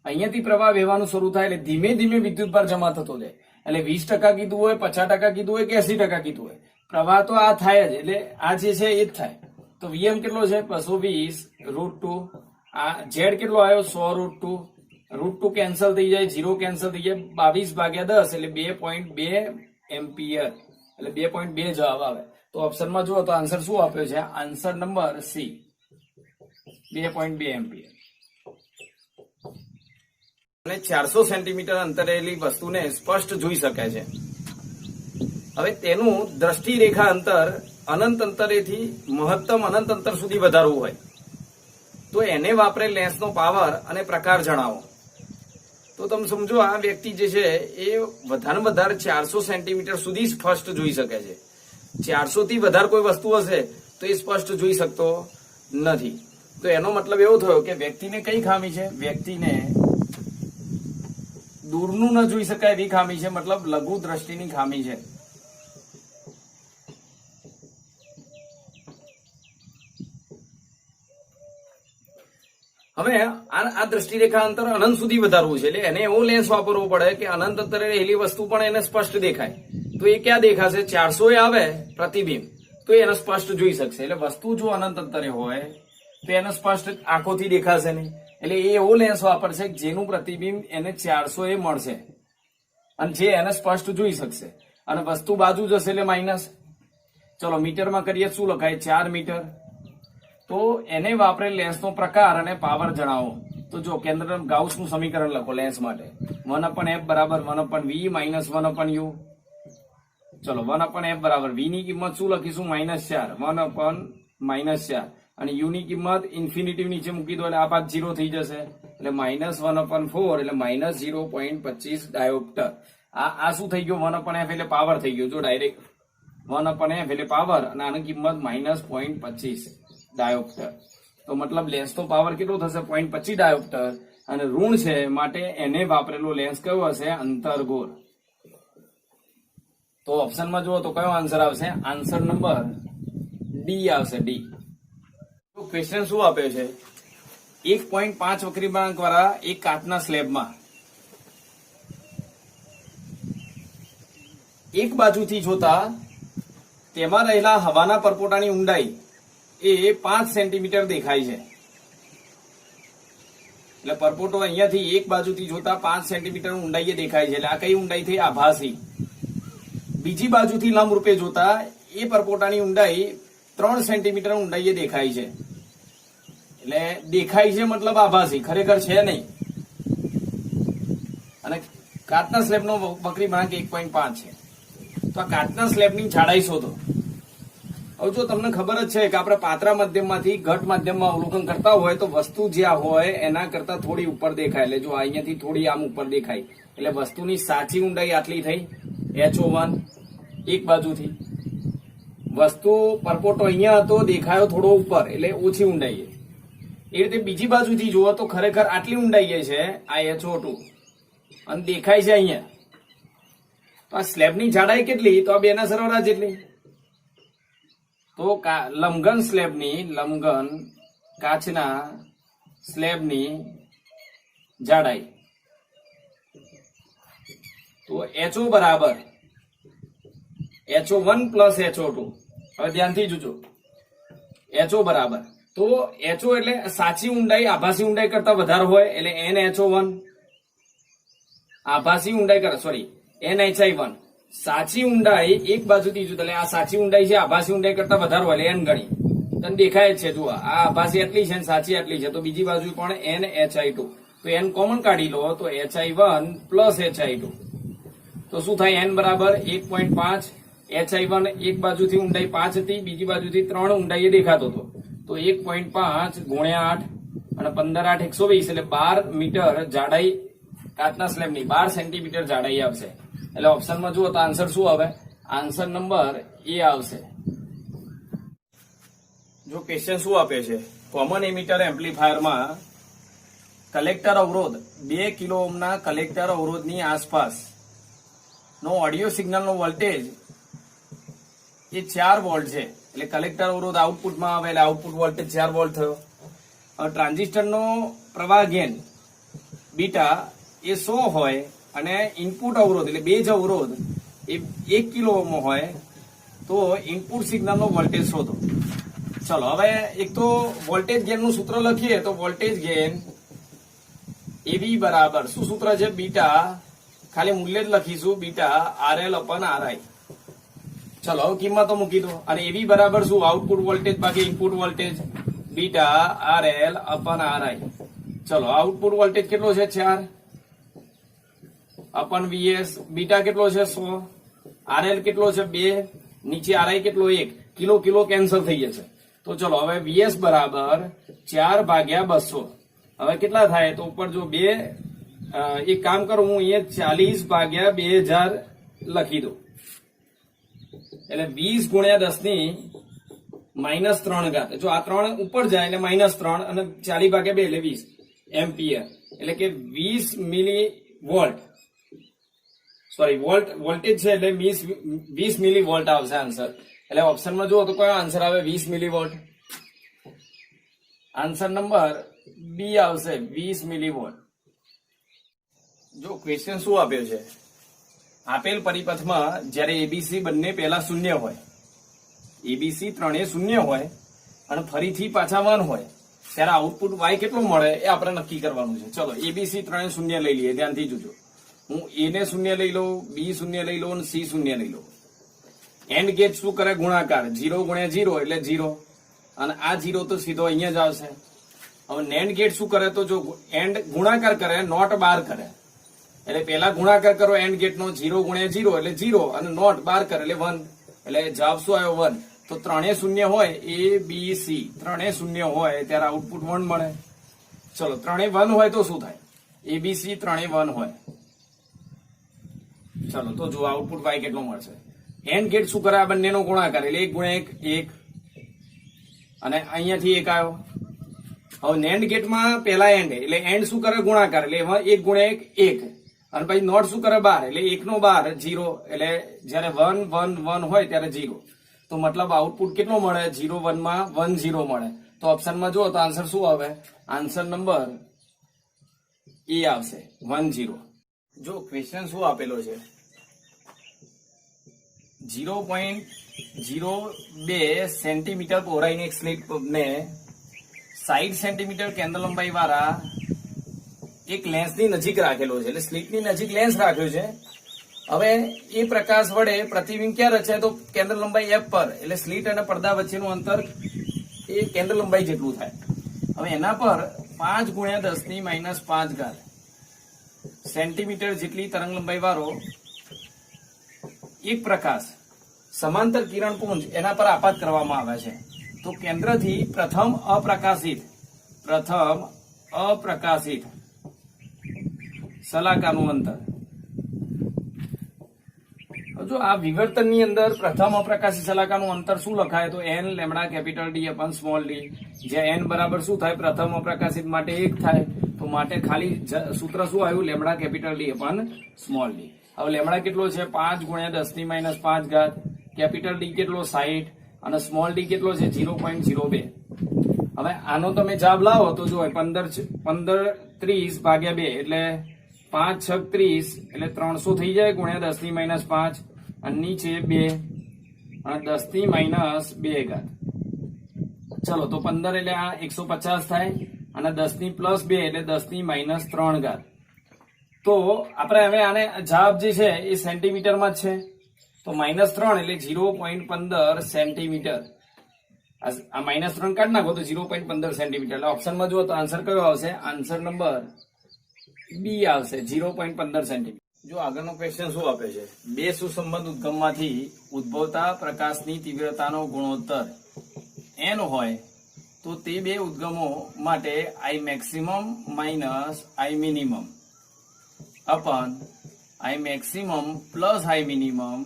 અહીંયાથી પ્રવાહ વહેવાનું શરૂ થાય એટલે ધીમે ધીમે વિદ્યુતભાર જમા થતો જાય. એટલે 20% કીધું હોય, 50% કીધું હોય કે 80% કીધું હોય, પ્રવાહ તો આ થાય જ. એટલે આ જે છે એ જ થાય. તો VM કેટલો છે? 220 √2. આ Z કેટલો આવ્યો? 100 √2 કેન્સલ થઈ જાય, 0 કેન્સલ થઈ જાય, 22/10 એટલે 2.2 એમ્પિયર એટલે 2.2 જવાબ આવે. તો ઓપ્શનમાં જુઓ તો આન્સર શું આપ્યો છે? Answer number C, 2.2 ampere. અને 400 સેન્ટીમીટર અંતરેલી વસ્તુને સ્પષ્ટ જોઈ શકાય છે. હવે તેનું દ્રષ્ટિરેખા અંતર અનંત અંતરેથી મહત્તમ અનંત અંતર સુધી વધારવું હોય તો એને વાપરે લેન્સનો પાવર અને પ્રકાર જણાવો. તો તમે સમજો આ વ્યક્તિ જે છે એ વધારે વધારે 400 સેન્ટીમીટર સુધી સ્પષ્ટ જોઈ શકે છે. 400 થી વધારે કોઈ વસ્તુ હશે તો એ સ્પષ્ટ જોઈ શકતો નથી. તો એનો મતલબ એવો થયો કે વ્યક્તિને કઈ ખામી છે? વ્યક્તિને દૂરનું ન જોઈ શકાય એવી ખામી છે, મતલબ લઘુ દ્રષ્ટિની ખામી છે. હવે આ દ્રષ્ટિરેખા અંતર અનંત સુધી વધારવું છે એટલે એને એવો લેન્સ વાપરવો પડે કે અનંત અંતરે રહેલી વસ્તુ પણ એને સ્પષ્ટ દેખાય. તો એ ક્યાં દેખાશે? 400 એ આવે પ્રતિબિંબ તો એને સ્પષ્ટ જોઈ શકશે. એટલે વસ્તુ જો અનંત અંતરે હોય તો એને સ્પષ્ટ આંખોથી દેખાશે નહીં. એટલે એ એવો લેન્સ વાપરશે જેનું પ્રતિબિંબ એને 400 એ મળશે અને જે એને સ્પષ્ટ જોઈ શકશે. અને વસ્તુ બાજુ જશે એટલે માઇનસ. ચલો મીટરમાં કરીએ, શું લખાય? 4 મીટર. તો એને વાપરે લેન્સનો પ્રકાર અને પાવર જણાવો. તો જો કેન્દ્ર ગાઉસનું સમીકરણ લખો લેન્સ માટે. 1/f બરાબર 1/v માઇનસ 1/u. ચલો 1/f બરાબર v ની કિંમત શું લખીશું? -4. 1/-4 અને u ની કિંમત ઇન્ફિનિટી નીચે મૂકી દો એટલે આ પાછ 0 થઈ જશે. એટલે -1/4 એટલે -0.25 ડાયોપ્ટર. આ શું થઈ ગયો? 1/f એટલે પાવર થઈ ગયો. જો ડાયરેક્ટ 1/f એટલે પાવર અને આની કિંમત -0.25 ડાયોપ્ટર. તો મતલબ લેન્સનો પાવર કેટલો થશે? 0.25 ડાયોપ્ટર. અને ઋણ છે માટે એને વાપરેલો લેન્સ કયો હશે? અંતર્ગોળ. તો ઓપ્શનમાં જુઓ તો કયો આન્સર આવશે? આન્સર નંબર ડી આવશે, ડી. તો ક્વેશ્ચન શું આપ્યો છે? 1.5 વક્રી વળાંક વાળા એક કાચના સ્લેબમાં એક બાજુથી જોતા તેમાં રહેલા હવાના પરપોટાની ઊંડાઈ એ 5 સેન્ટીમીટર દેખાય છે. એટલે પરપોટો અહીંયાથી એક બાજુથી જોતા 5 સેન્ટીમીટર ઊંડાઈએ દેખાય છે. એટલે આ કઈ ઊંડાઈ થઈ? આભાસી. બીજી બાજુથી લંબ રૂપે જોતા એ પરપોટાની ઊંડાઈ 3 સેન્ટીમીટર ઊંડાઈએ દેખાય છે. એટલે દેખાય છે મતલબ આભાસી, ખરેખર છે નહીં. અને કાચના સ્લેબનો વક્રી વળાંક 1.5 છે. તો આ કાચના સ્લેબની જાડાઈ શોધો. હવે જો તમને ખબર જ છે કે આપણે પાતળા માધ્યમમાંથી ઘટ માધ્યમમાં અવલોકન કરતા હોય તો વસ્તુ જ્યાં હોય એના કરતા થોડી ઉપર દેખાય. એટલે જો અહીંયાથી થોડી આમ ઉપર દેખાય એટલે વસ્તુની સાચી ઊંડાઈ આટલી થઈ H01 એક બાજુથી. વસ્તુ પરપોટો અહીંયા હતો, દેખાયો થોડો ઉપર એટલે ઓછી ઊંડાઈ. એ રીતે બીજી બાજુથી જુઓ તો ખરેખર આટલી ઊંડાઈ છે આ H02 અને દેખાય છે અહીંયા. તો આ સ્લેબની જાડાઈ કેટલી? તો આ બેના સરવાળા જેટલી. તો લંબઘન સ્લેબની કાચના સ્લેબની જાડાઈ તો HO બરાબર HO1 પ્લસ HO2. હવે ધ્યાનથી જોજો. HO બરાબર તો HO એટલે સાચી ઊંડાઈ આભાસી ઊંડાઈ કરતા વધારે હોય એટલે NHO1. આભાસી ઊંડાઈ કરતા સોરી NHI1. સાચી ઊંડાઈ એક બાજુથી જોતા એટલે આ સાચી ઊંડાઈ છે આભાસી ઊંડાઈ કરતા વધારે હોય એટલે N ગણી. તને દેખાય જ છે. જુઓ આ આભાસી આટલી છે સાચી આટલી છે તો બીજી બાજુ પણ NHI2. તો N કોમન કાઢી લો તો HI1 પ્લસ HI2. તો શું થાય? N બરાબર 1.5. HI1 એક બાજુથી ઊંડાઈ 5 હતી, બીજી બાજુથી 3 ઊંડાઈએ દેખાતો હતો. તો 1.5 ગુણ્યા 8 અને 15 8 120 એટલે 12 મીટર જાડાઈ કાચના સ્લેબની 12 સેન્ટીમીટર જાડાઈ આવશે. એટલે ઓપ્શનમાં જુઓ તો આન્સર શું આવે? આન્સર નંબર એ આવશે. જો ક્વેશ્ચન શું આપે છે? કોમન એમિટર એમ્પ્લીફાયરમાં કલેક્ટર અવરોધ 2 કિલો ઓહ્મના કલેક્ટર અવરોધની આસપાસ નો ઓડિયો સિગ્નલનો વોલ્ટેજ એ 4 વોલ્ટ છે. એટલે કલેક્ટર અવરોધ આઉટપુટમાં આવે એટલે આઉટપુટ વોલ્ટેજ 4 વોલ્ટ થયો. ટ્રાન્ઝિસ્ટરનો પ્રવાહ ગેઇન બીટા એ 100 હોય અને ઇનપુટ અવરોધ એટલે બેઝ અવરોધ એ 1 કિલો ઓહ્મ હોય તો ઇનપુટ સિગ્નલનો વોલ્ટેજ શોધો. ચલો હવે એક તો વોલ્ટેજ ગેઇનનું સૂત્ર લખીએ તો વોલ્ટેજ ગેઇન AB બરાબર શું સૂત્ર છે? બીટા, ખાલી મૂલ્ય જ લખીશું, બીટા RL/RI. ચલો હવે કિંમતો મૂકી દો. અને AB બરાબર શું? આઉટપુટ વોલ્ટેજ ભાગે ઇનપુટ વોલ્ટેજ, બીટા RL/RI. ચલો આઉટપુટ વોલ્ટેજ કેટલો છે? 4 VS. બીટા કેટલો છે? 100 RL કેટલો છે 2, નીચે RI કેટલો 1, કિલો કિલો કેન્સલ થઈ જશે. તો ચલો હવે VS બરાબર 4/200. હવે કેટલા થાય તો ઉપર જો 2, એક કામ કરું હું અહીંયા 40/2000 લખી દઉં, એટલે 20 ગુણ્યા 10 ની -3 ઘાત. જો આ 3 ઉપર જાય એટલે -3 અને 40/2 એટલે 20 એમ્પિયર, એટલે કે 20 મિલી વોલ્ટ, સોરી વોલ્ટેજ છે એટલે 20 મિલી વોલ્ટ આવશે આન્સર. એટલે ઓપ્શનમાં જુઓ તો કયો આન્સર આવે 20 milli volt. Answer number B આવશે 20 મિલી વોલ્ટ. જો ક્વેશ્ચન શું આપ્યો છે, આપેલ પરિપથમાં જ્યારે એબીસી બંને પહેલા શૂન્ય હોય, એબીસી ત્રણે શૂન્ય હોય અને ફરીથી પાછા 1 હોય, ત્યારે આઉટપુટ વાય કેટલું મળે એ આપણે નક્કી કરવાનું છે. ચલો એબીસી ત્રણે શૂન્ય લઈ લઈએ, ધ્યાનથી જોજો. હું એ ને શૂન્ય લઈ લઉં, બી શૂન્ય લઈ લઉં અને સી શૂન્ય લઈ લઉં. એન્ડ ગેટ શું કરે, ગુણાકાર. 0 ગુણ્યા 0 એટલે 0, અને આ 0 તો સીધો અહીંયા જ આવશે. હવે નેન્ડ ગેટ શું કરે, તો જો એન્ડ ગુણાકાર કરે, નોટ બાર કરે, એટલે પેલા ગુણાકાર કરો એન્ડ ગેટ નો, 0 ગુણ્યા 0 એટલે 0 અને નોટ બાર કરે એટલે 1, એટલે જવાબ શું આવ્યો 1. તો ત્રણે શૂન્ય હોય, એ બી સી ત્રણે શૂન્ય હોય ત્યારે આઉટપુટ 1 મળે. ચલો ત્રણે 1 હોય તો શું થાય, એબીસી ત્રણે 1 હોય. ચલો તો જો આઉટપુટ વાય કેટલો મળશે. એન્ડ ગેટ શું કરે, આ બંનેનો ગુણાકાર એટલે 1 ગુણ્યા 1 1, અને અહીંયાથી 1 આવ્યો. હવે નેન્ડ ગેટમાં પહેલા એન્ડ એટલે એન્ડ શું કરે, ગુણાકાર એટલે એમાં 1 ગુણ્યા 1 1, અને પછી નોટ શું કરે 12 એટલે 1 નો 12 0, એટલે જયારે 1 1 1 હોય ત્યારે 0. તો મતલબ આઉટપુટ કેટલો મળે, 0 1 માં 1 0 મળે. તો ઓપ્શનમાં જુઓ તો આન્સર શું આવે, આન્સર નંબર એ આવશે 1 0. જો ક્વેશ્ચન શું આપેલો છે, 0.02 સેન્ટીમીટર પહોળાઈની એક સ્લીટ ને 60 સેન્ટીમીટર કેન્દ્ર લંબાઈ વાળા એક લેન્સની નજીક રાખેલો છે, એટલે સ્લીટની નજીક લેન્સ રાખ્યો છે. હવે એ પ્રકાશ વડે પ્રતિબિંબ ક્યાં રચાય, તો કેન્દ્ર લંબાઈ f પર, એટલે સ્લીટ અને પડદા વચ્ચેનું અંતર એ કેન્દ્ર લંબાઈ જેટલું થાય. હવે એના પર 5 ગુણ્યા 10 ની -5 ઘાત સેન્ટીમીટર જેટલી તરંગ લંબાઈ વાળો એક પ્રકાશ સમાંતર કિરણપુંજ એના પર આપાત કરવામાં આવે છે. તો કેન્દ્રથી પ્રથમ અપ્રકાશિત સલાકાનું અંતર. જો આ વિવર્તનની અંદર પ્રથમ અપ્રકાશિત સલાકાનું અંતર શું લખાય, તો n લેમ્ડા કેપિટલ d અપન સ્મોલ d, જ્યાં n બરાબર શું થાય, પ્રથમ અપ્રકાશિત માટે 1 થાય, તો માટે ખાલી સૂત્ર શું આવ્યું, લેમ્ડા કેપિટલ d અપન સ્મોલ d. હવે લેમ્ડા કેટલો છે, 5 ગુણ્યા 10 ની -5 ઘાત, કેપિટલ d કેટલો 60 અને સ્મોલ d કેટલો છે 0.02. હવે આનો તમે જવાબ લાવો તો જો 15 30/2 એટલે 5 6 30 એટલે 300 થઈ જાય, ગુણ્યા 10 ની -5 અને નીચે 2 અને 10 ની -2 ઘાત. ચલો તો 15 એટલે આ 150 થાય, અને 10 ની +2 એટલે 10 ની -3 ઘાત. તો આપણે હવે આને જવાબ જે છે એ સેન્ટીમીટરમાં જ છે, તો -3 એટલે 0.15 સેન્ટીમીટર. આ -3 કાઢી નાખો તો 0.15 સેન્ટીમીટર. એટલે ઓપ્શનમાં જુઓ તો આન્સર કયો આવશે, આન્સર નંબર બી આવશે 0.15 સેન્ટીમીટર. જો આગળનો ક્વેશ્ચન શું આપે છે, બે સુસંબંધ ઉદ્ગમમાંથી ઉદ્ભવતા પ્રકાશની તીવ્રતાનો ગુણોત્તર n હોય તો તે બે ઉદ્ગમો માટે I maximum minus I minimum અપન I maximum plus I minimum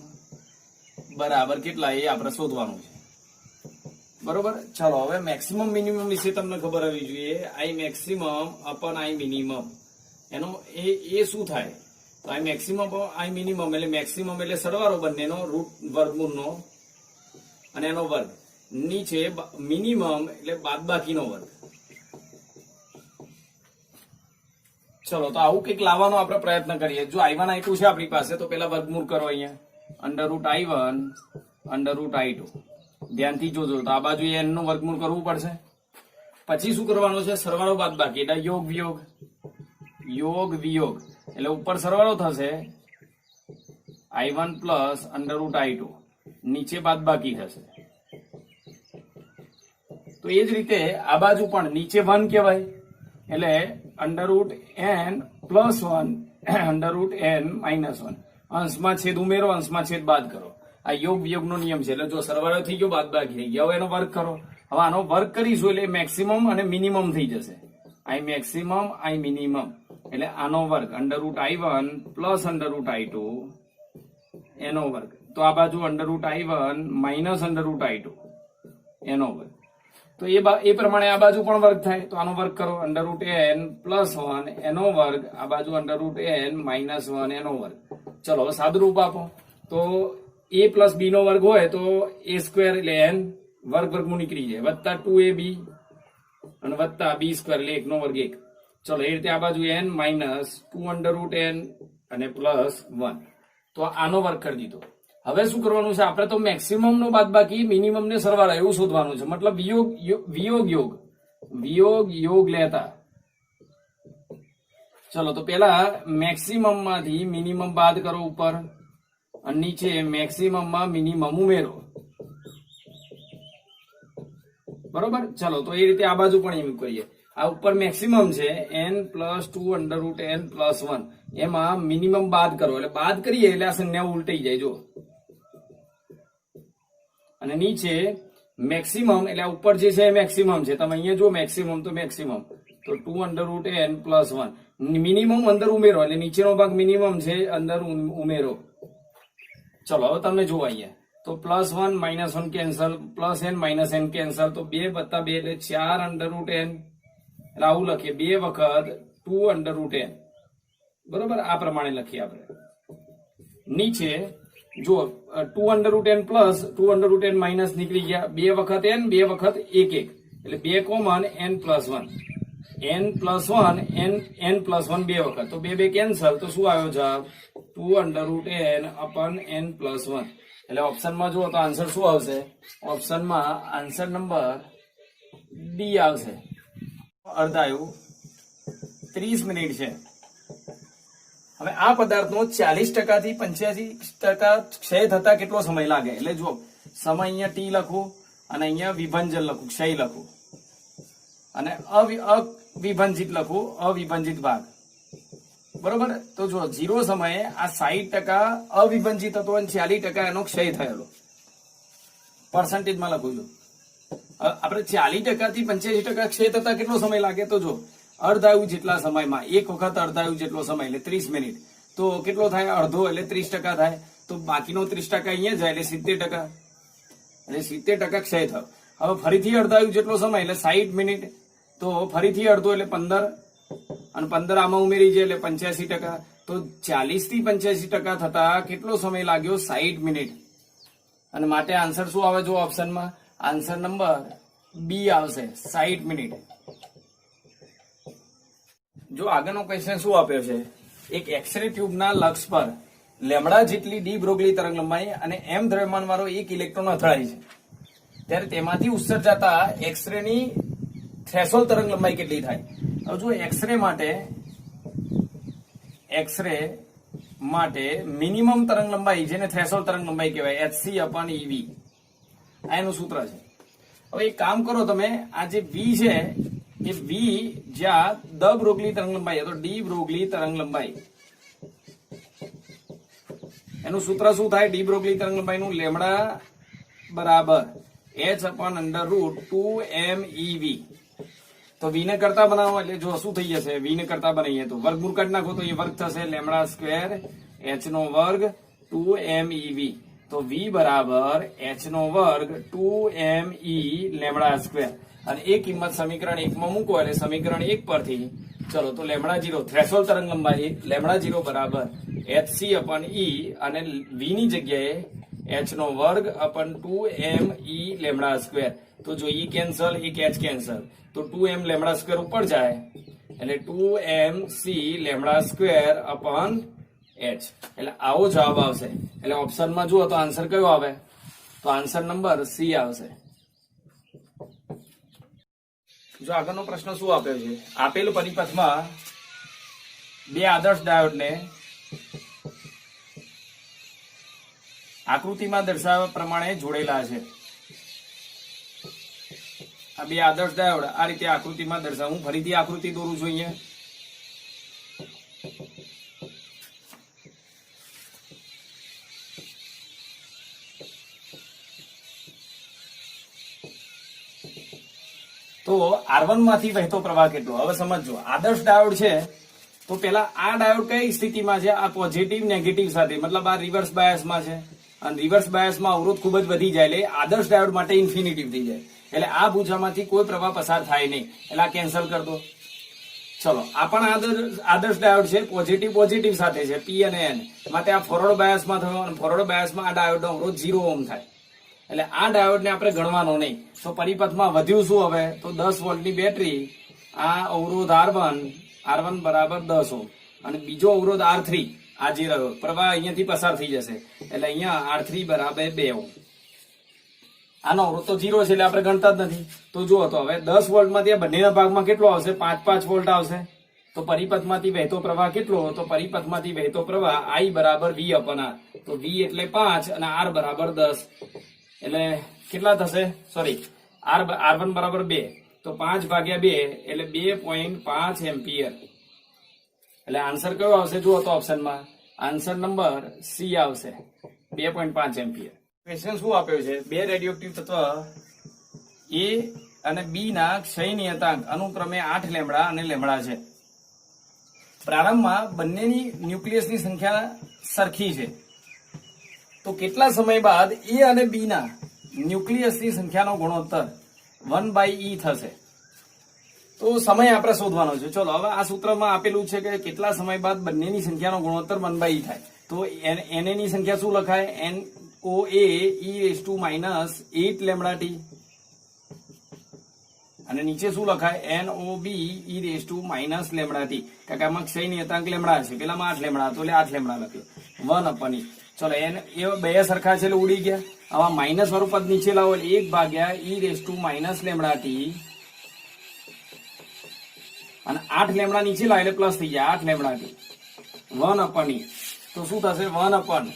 બરાબર કેટલા, એ આપણે શોધવાનું છે. બરોબર, ચાલો હવે મેક્સિમમ મિનિમમ વિશે તમને ખબર હોવી જોઈએ. I maximum અપન I minimum એનો એ શું થાય, તો I maximum I minimum એટલે મેક્સિમમ એટલે સરવાળો બંનેનો રૂટ વર્ગમૂળનો અને એનો વર્ગ, નીચે મિનિમમ એટલે બાદબાકીનો વર્ગ. ચલો તો આવું કંઈક લાવવાનો આપણે પ્રયત્ન કરીએ. જો I1 I2 છે આપણી પાસે, તો પેલા વર્ગમૂળ કરો અહીંયા, √I1 √I2. ધ્યાનથી જોજો, તો આ બાજુ n નું વર્ગમૂળ કરવું પડશે. પછી શું કરવાનું છે, સરવાળો બાદબાકી એટલે યોગ વિયોગ, એટલે ઉપર સરવાળો થશે I1 પ્લસ √I2, નીચે બાદબાકી થશે. તો એ જ રીતે આ બાજુ પણ નીચે 1 કહેવાય, એટલે √n + 1 √n - 1, અંશમાં છેદ ઉમેરો, અંશમાં છેદ બાદ કરો. આ યોગ વિયોગનો નિયમ છે. એટલે જો સરવાળો થઈ ગયો, બાદબાકી થઈ ગયો. હવે એનો વર્ગ કરો. હવે આનો વર્ગ કરીશું એટલે મેક્સિમમ અને મિનિમમ થઈ જશે. આઈ મેક્સિમમ, આઈ મિનિમમ. એટલે આનો વર્ગ √I1 પ્લસ √I2 એનો વર્ગ. તો આ બાજુ √I1 માઇનસ √I2 એનો વર્ગ. તો એ પ્રમાણે આ બાજુ પણ વર્ગ થાય. તો આનો વર્ગ કરો. √n પ્લસ 1 એનો વર્ગ, આ બાજુ √n માઇનસ 1 એનો વર્ગ. ચલો હવે સાદું રૂપ આપો. તો a પ્લસ b નો વર્ગ હોય તો a સ્ક્વેર એટલે n વર્ગ વર્ગમૂળ નીકળી જાય, વત્તા 2ab અને વત્તા b સ્ક્વેર એટલે 1 નો વર્ગ 1. ચલો એ રીતે આ બાજુ n માઇનસ 2 √n અને પ્લસ 1. તો આનો વર્ગ કરી દીધો. હવે શું કરવાનું છે? આપણે તો મેક્સિમમ નો બાદબાકી, મિનિમમ ને સરવાળા એવું શોધવાનું છે. મતલબ વિયોગ યોગ લેતા. ચલો તો પેલા મેક્સિમમ માંથી મિનિમમ બાદ કરો ઉપર, અને નીચે મેક્સિમમ માં મિનિમમ ઉમેરો. બરોબર. ચલો તો એ રીતે આ બાજુ પણ એવું કરીએ. આ ઉપર મેક્સિમમ છે n પ્લસ 2 √n પ્લસ 1, એમાં મિનિમમ બાદ કરો. એટલે બાદ કરીએ એટલે આ સંજ્ઞા ઉલટાઈ જાય. જો અને નીચે મેક્સિમમ એટલે ઉપર જે છે એ મેક્સિમમ છે. તમે અહીંયા જો મેક્સિમમ તો મેક્સિમમ તો 2 √n પ્લસ 1. મિનિમમ અંદર ઉમેરો એટલે નીચેનો ભાગ મિનિમમ છે, અંદર ઉમેરો. ચલો હવે તમને જોવા અહીંયા તો plus 1 minus 1 cancel, plus n minus n cancel. તો 2 વત્તા 2 એટલે 4 √n. એટલે આવું લખીએ 2 વખત 2 √n. બરોબર. આ પ્રમાણે લખીએ આપણે. નીચે જો 2 √n પ્લસ 2 √n માઇનસ નીકળી ગયા. 2 વખત n, 2 વખત 1 1 એટલે 2 common n plus 1, n plus 1 n plus 1 2 વખત. તો 2 2 કેન્સલ. તો શું આવ્યો જવાબ? 2 √n અપન n પ્લસ 1. એટલે ઓપ્શનમાં જુઓ તો આન્સર શું આવશે? ઓપ્શનમાં આન્સર નંબર ડી આવશે. અર્ધાયું 30 મિનિટ છે. હવે આ પદાર્થનો 40% થી 85% ક્ષય થતા કેટલો સમય લાગે? એટલે જો સમય અહીંયા ટી લખું અને અહીંયા વિભંજન લખું, ક્ષય લખું, અને અવિભાજિત લખું, અવિભાજિત ભાગ. બરોબર. તો જો 0 સમયે આ 60% અવિભાજિત હતો અને 40% એનો ક્ષય થયેલો. પર્સન્ટેજમાં લખું છું. આપણે 40% થી 85% ક્ષય થતા કેટલો સમય લાગે? તો જો અર્ધાયુ જેટલા સમયમાં, એક વખત અર્ધાયુ જેટલો સમય એટલે 30 મિનિટ. તો કેટલો થાય? અડધો એટલે 30% થાય. તો બાકીનો 30% અહીંયા જાય એટલે 70%. એટલે 70% ક્ષય થયો. હવે ફરીથી અર્ધાયુ જેટલો સમય એટલે 60 મિનિટ. તો ફરીથી અડધો એટલે 15, અને 15 આમાં ઉમેરી જાય એટલે 85%. તો 40 થી 85% થતા કેટલો સમય લાગ્યો? 60 મિનિટ. અને માટે આન્સર શું આવે? જો ઓપ્શનમાં આન્સર નંબર બી આવશે, 60 મિનિટ. જો આગળનો ક્વેશ્ચન શું આપ્યો છે? એક એક્સરે ટ્યુબના લક્ષ પર લેમડા જેટલી ડી બ્રોગલી તરંગ લંબાઈ અને m દ્રવ્યમાન વાળો એક ઇલેક્ટ્રોન અથડાય છે, ત્યારે તેમાંથી ઉત્સર્જાતા એક્સરેની થ્રેશોલ્ડ તરંગ લંબાઈ કેટલી થાય? હવે જો એક્સરે માટે મિનિમમ તરંગ લંબાઈ, જેને થ્રેશોલ્ડ તરંગ લંબાઈ કહેવાય, hc/ev, આ એનું સૂત્ર છે. હવે એક કામ કરો તમે, આ જે v છે એ v જ્યાં દ બ્રોગલી તરંગ લંબાઈ, તો ડી બ્રોગલી તરંગ લંબાઈ, એનું સૂત્ર શું થાય? ડી બ્રોગલી તરંગ લંબાઈનું લેમડા બરાબર h/√2mev. તો v ને કરતા બનાવો એટલે જો શું થઈ જશે? v ને કરતા બનાવીએ તો વર્ગમૂળ કાઢી નાખો તો એ વર્ગ થશે લેમડા સ્ક્વેર h નો વર્ગ 2mev. તો v બરાબર h નો વર્ગ 2me લેમડા સ્ક્વેર. અને એ કિંમત સમીકરણ 1 માં મૂકો એટલે સમીકરણ 1 પરથી ચલો તો લેમડા 0 થ્રેશોલ્ડ તરંગ લંબાઈ લેમડા 0 બરાબર hc/e અને v ની જગ્યાએ h નો વર્ગ અપન 2me લેમડા સ્ક્વેર. તો જો e કેન્સલ, એક h કેન્સલ, તો 2m લેમડા સ્ક્વેર ઉપર જાય એટલે 2mc લેમડા સ્ક્વેર અપન h. એટલે આવો જવાબ આવશે. એટલે ઓપ્શનમાં જુઓ તો આન્સર કયો આવે? તો આન્સર નંબર સી આવશે. જો આગળનો પ્રશ્ન શું આપ્યો છે? આપેલ પરિપથમાં બે આદર્શ ડાયોડને આકૃતિમાં દર્શાવ્યા પ્રમાણે જોડેલા છે. આ બે આદર્શ ડાયોડ આ રીતે આકૃતિમાં દર્શાવ. હું ફરીથી આકૃતિ દોરું છું અહીંયા. તો R1 માંથી વહેતો પ્રવાહ કેટલો? હવે સમજો, આદર્શ ડાયોડ છે તો પેલા આ ડાયોડ કઈ સ્થિતિમાં છે? આ પોઝિટિવ નેગેટિવ સાથે, મતલબ આ રિવર્સ બાયસમાં છે, અને રિવર્સ બાયસમાં અવરોધ ખૂબ જ વધી જાય એટલે આદર્શ ડાયોડ માટે ઇન્ફિનિટિવ થઈ જાય, એટલે આ ભૂજામાંથી કોઈ પ્રવાહ પસાર થાય નહીં, એટલે આ કેન્સલ કરી દો. ચલો, આ પણ આદર્શ ડાયોડ છે, પોઝિટિવ પોઝિટિવ સાથે છે, P અને N, માટે આ ફોરવર્ડ બાયસમાં થયો, અને ફોરવર્ડ બાયસમાં આ ડાયોડનો અવરોધ 0 ઓહ્મ થાય, એટલે આ ડાયોડને આપણે ગણવાનો નહીં. તો પરિપથમાં વધ્યું શું હવે? તો 10 વોલ્ટની બેટરી, આ અવરોધ R1 બરાબર 10 ઓહ્મ, અને બીજો અવરોધ R3 આ જે રહ્યો પ્રવાહ અહીંયાથી પસાર થઈ જશે, એટલે અહીંયા R3 બરાબર 2 ઓહ્મ. આનો અવરોધ તો 0 છે એટલે આપણે ગણતા જ નથી. તો જુઓ, તો હવે 10 વોલ્ટમાંથી આ બંનેના ભાગમાં કેટલો આવશે? 5 વોલ્ટ આવશે. તો પરિપથમાંથી વહેતો પ્રવાહ કેટલો? તો પરિપથમાંથી વહેતો પ્રવાહ I બરાબર V/R. તો V એટલે 5 અને R બરાબર 10, એટલે કેટલા થશે? સોરી, R1 બરાબર 2, તો 5 ભાગ્યા 2 એટલે 2.5 એમ્પિયર. એટલે આન્સર કયો આવશે? જુઓ તો ઓપ્શનમાં આન્સર નંબર C આવશે, 2.5 એમ્પિયર. ક્વેશ્ચન શું આપ્યો છે? બે રેડિયોએક્ટિવ તત્વ A અને B ના ક્ષય નિયતાંક અનુક્રમે 8 લેમ્બડા અને લેમ્બડા છે. પ્રારંભમાં બંનેની ન્યુક્લિયસની સંખ્યા સરખી છે, તો કેટલા સમય બાદ A અને B ના ન્યુક્લિયસની સંખ્યાનો ગુણોત્તર 1/E થશે? તો સમય આપણે શોધવાનો છે. ચલો, હવે આ સૂત્રમાં આપેલું છે કે કેટલા સમય બાદ બંનેની સંખ્યાનો ગુણોત્તર 1/E થાય, તો Na ની સંખ્યા શું લખાય? NOA e⁻8 લેમ્બડા t, અને નીચે શું લખાય? NOB e⁻ લેમ્બડા t, કારણ કે આમાં ક્ષય નિયતાંક લેમ્બડા છે, પેલામાં 8 લેમ્બડા હતો એટલે 8 લેમ્બડા લખ્યો, 1/E. ચલો, એ બે સરખા છે એટલે ઉડી ગયા. આમાં માઇનસ વાળું પદ નીચે લાવો એટલે 1/e⁻ લેમ્બડા t, અને 8 લેમ્બડા નીચે લાવે એટલે પ્લસ થઈ જાય 8 લેમ્બડા t, 1/E. તો શું થશે? 1/e⁻,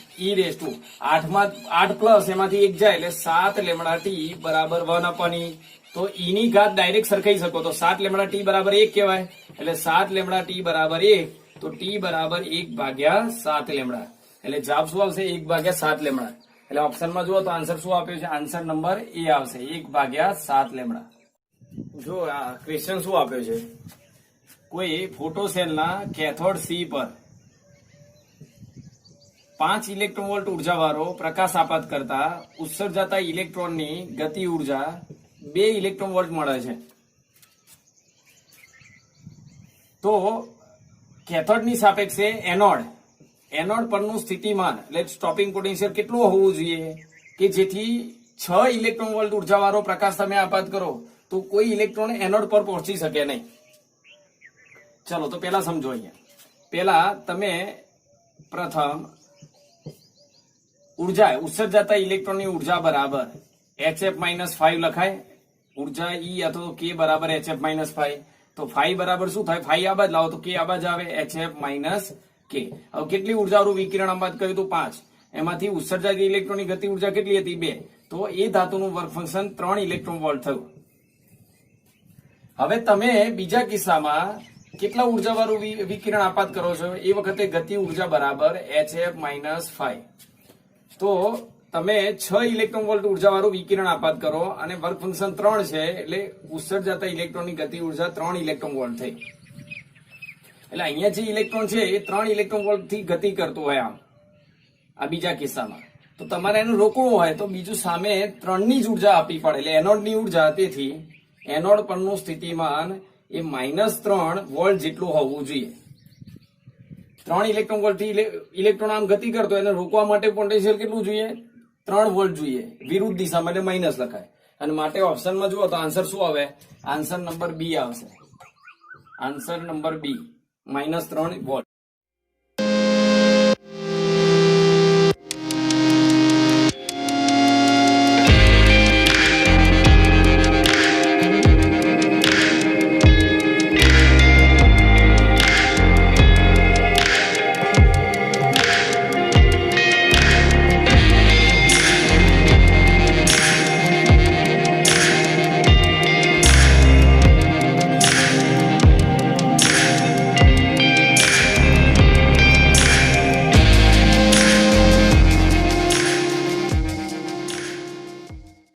8 પ્લસ એમાંથી 1 જાય એટલે 7 લેમ્બડા t બરાબર 1/E. તો E ની ઘાત ડાયરેક્ટ સરખાઈ શકો તો 7 લેમ્બડા t બરાબર 1 કહેવાય, એટલે 7 લેમ્બડા t બરાબર 1, તો t બરાબર 1/7 લેમ્બડા, એટલે જવાબ શું આવશે? 1/7 લેમ્બડા. એટલે ઓપ્શનમાં જુઓ તો આન્સર શું આપ્યો છે? આન્સર નંબર A આવશે, 1/7 લેમ્બડા. જો આ ક્વેશ્ચન શું આપ્યો છે? કોઈ ફોટોસેલના કેથોડ C પર 5 ઇલેક્ટ્રોન વોલ્ટ ઉર્જાવાળો પ્રકાશ આપાત કરતા ઉત્સર્જાતા ઇલેક્ટ્રોનની ગતિ ઉર્જા 2 ઇલેક્ટ્રોન વોલ્ટ મળે છે. તો કેથોડની સાપેક્ષે એનોડ પરનું સ્થિતિમાન એટલે સ્ટોપિંગ પોટેન્શિયલ કેટલું હોવું જોઈએ કે જેથી 6 ઇલેક્ટ્રોન વોલ્ટ ઉર્જાવાળો પ્રકાશ તમે આપાત કરો તો કોઈ ઇલેક્ટ્રોન એનોડ પર પહોંચી શકે નહીં. ચલો, તો પેલા સમજો. અહીંયા પેલા તમે પ્રથમ ઉર્જા ઉત્સર્જાતા ઇલેક્ટ્રોનની ઉર્જા બરાબર HF-5 લખાય, ઉર્જા E અથવા K બરાબર HF-5. તો 5 બરાબર શું થાય? 5 આ બાજ લાવો તો K આ બાજ આવે, HF-K. હવે કેટલી ઉર્જાવાળું વિકિરણ આબાદ કર્યું? તો 5. એમાંથી ઉત્સર્જાતી ઇલેક્ટ્રોનની ગતિ ઉર્જા કેટલી હતી? 2. તો એ ધાતુનું વર્ક ફંક્શન 3 ઇલેક્ટ્રોન વોલ્ટ થયું. હવે તમે બીજા કિસ્સામાં કેટલા ઉર્જાવાળું વિકિરણ આપાત કરો છો? એ વખતે ગતિ ઉર્જા બરાબર HF-5. તો તમે 6 ઇલેક્ટ્રોન વોલ્ટ ઉર્જાવાળું વિકિરણ આપાત કરો અને વર્ક ફંક્શન 3 છે, એટલે ઉત્સર્જાતા ઇલેક્ટ્રોનની ગતિ ઉર્જા 3 ઇલેક્ટ્રોન વોલ્ટ થઈ. એટલે અહીંયા જે ઇલેક્ટ્રોન છે એ 3 ઇલેક્ટ્રોન વોલ્ટ થી ગતિ કરતો હોય આમ આ બીજા કિસ્સામાં. તો તમારે એનું રોકવું હોય તો બીજું સામે 3 ની જ ઉર્જા આપવી પડે, એટલે એનોડની ઉર્જા. તેથી એનોડ પરનું સ્થિતિમાન એ -3 વોલ્ટ જેટલું હોવું જોઈએ. 3 ઇલેક્ટ્રોન વોલ્ટ થી ઇલેક્ટ્રોન આમ ગતિ કરતો એને રોકવા માટે પોટેન્શિયલ કેટલું જોઈએ? 3 વોલ્ટ જોઈએ, વિરુદ્ધ દિશામાં એટલે માઇનસ લખાય. અને માટે ઓપ્શનમાં જુઓ તો આન્સર શું આવે? આન્સર નંબર B આવશે. Answer number B, -3 volt.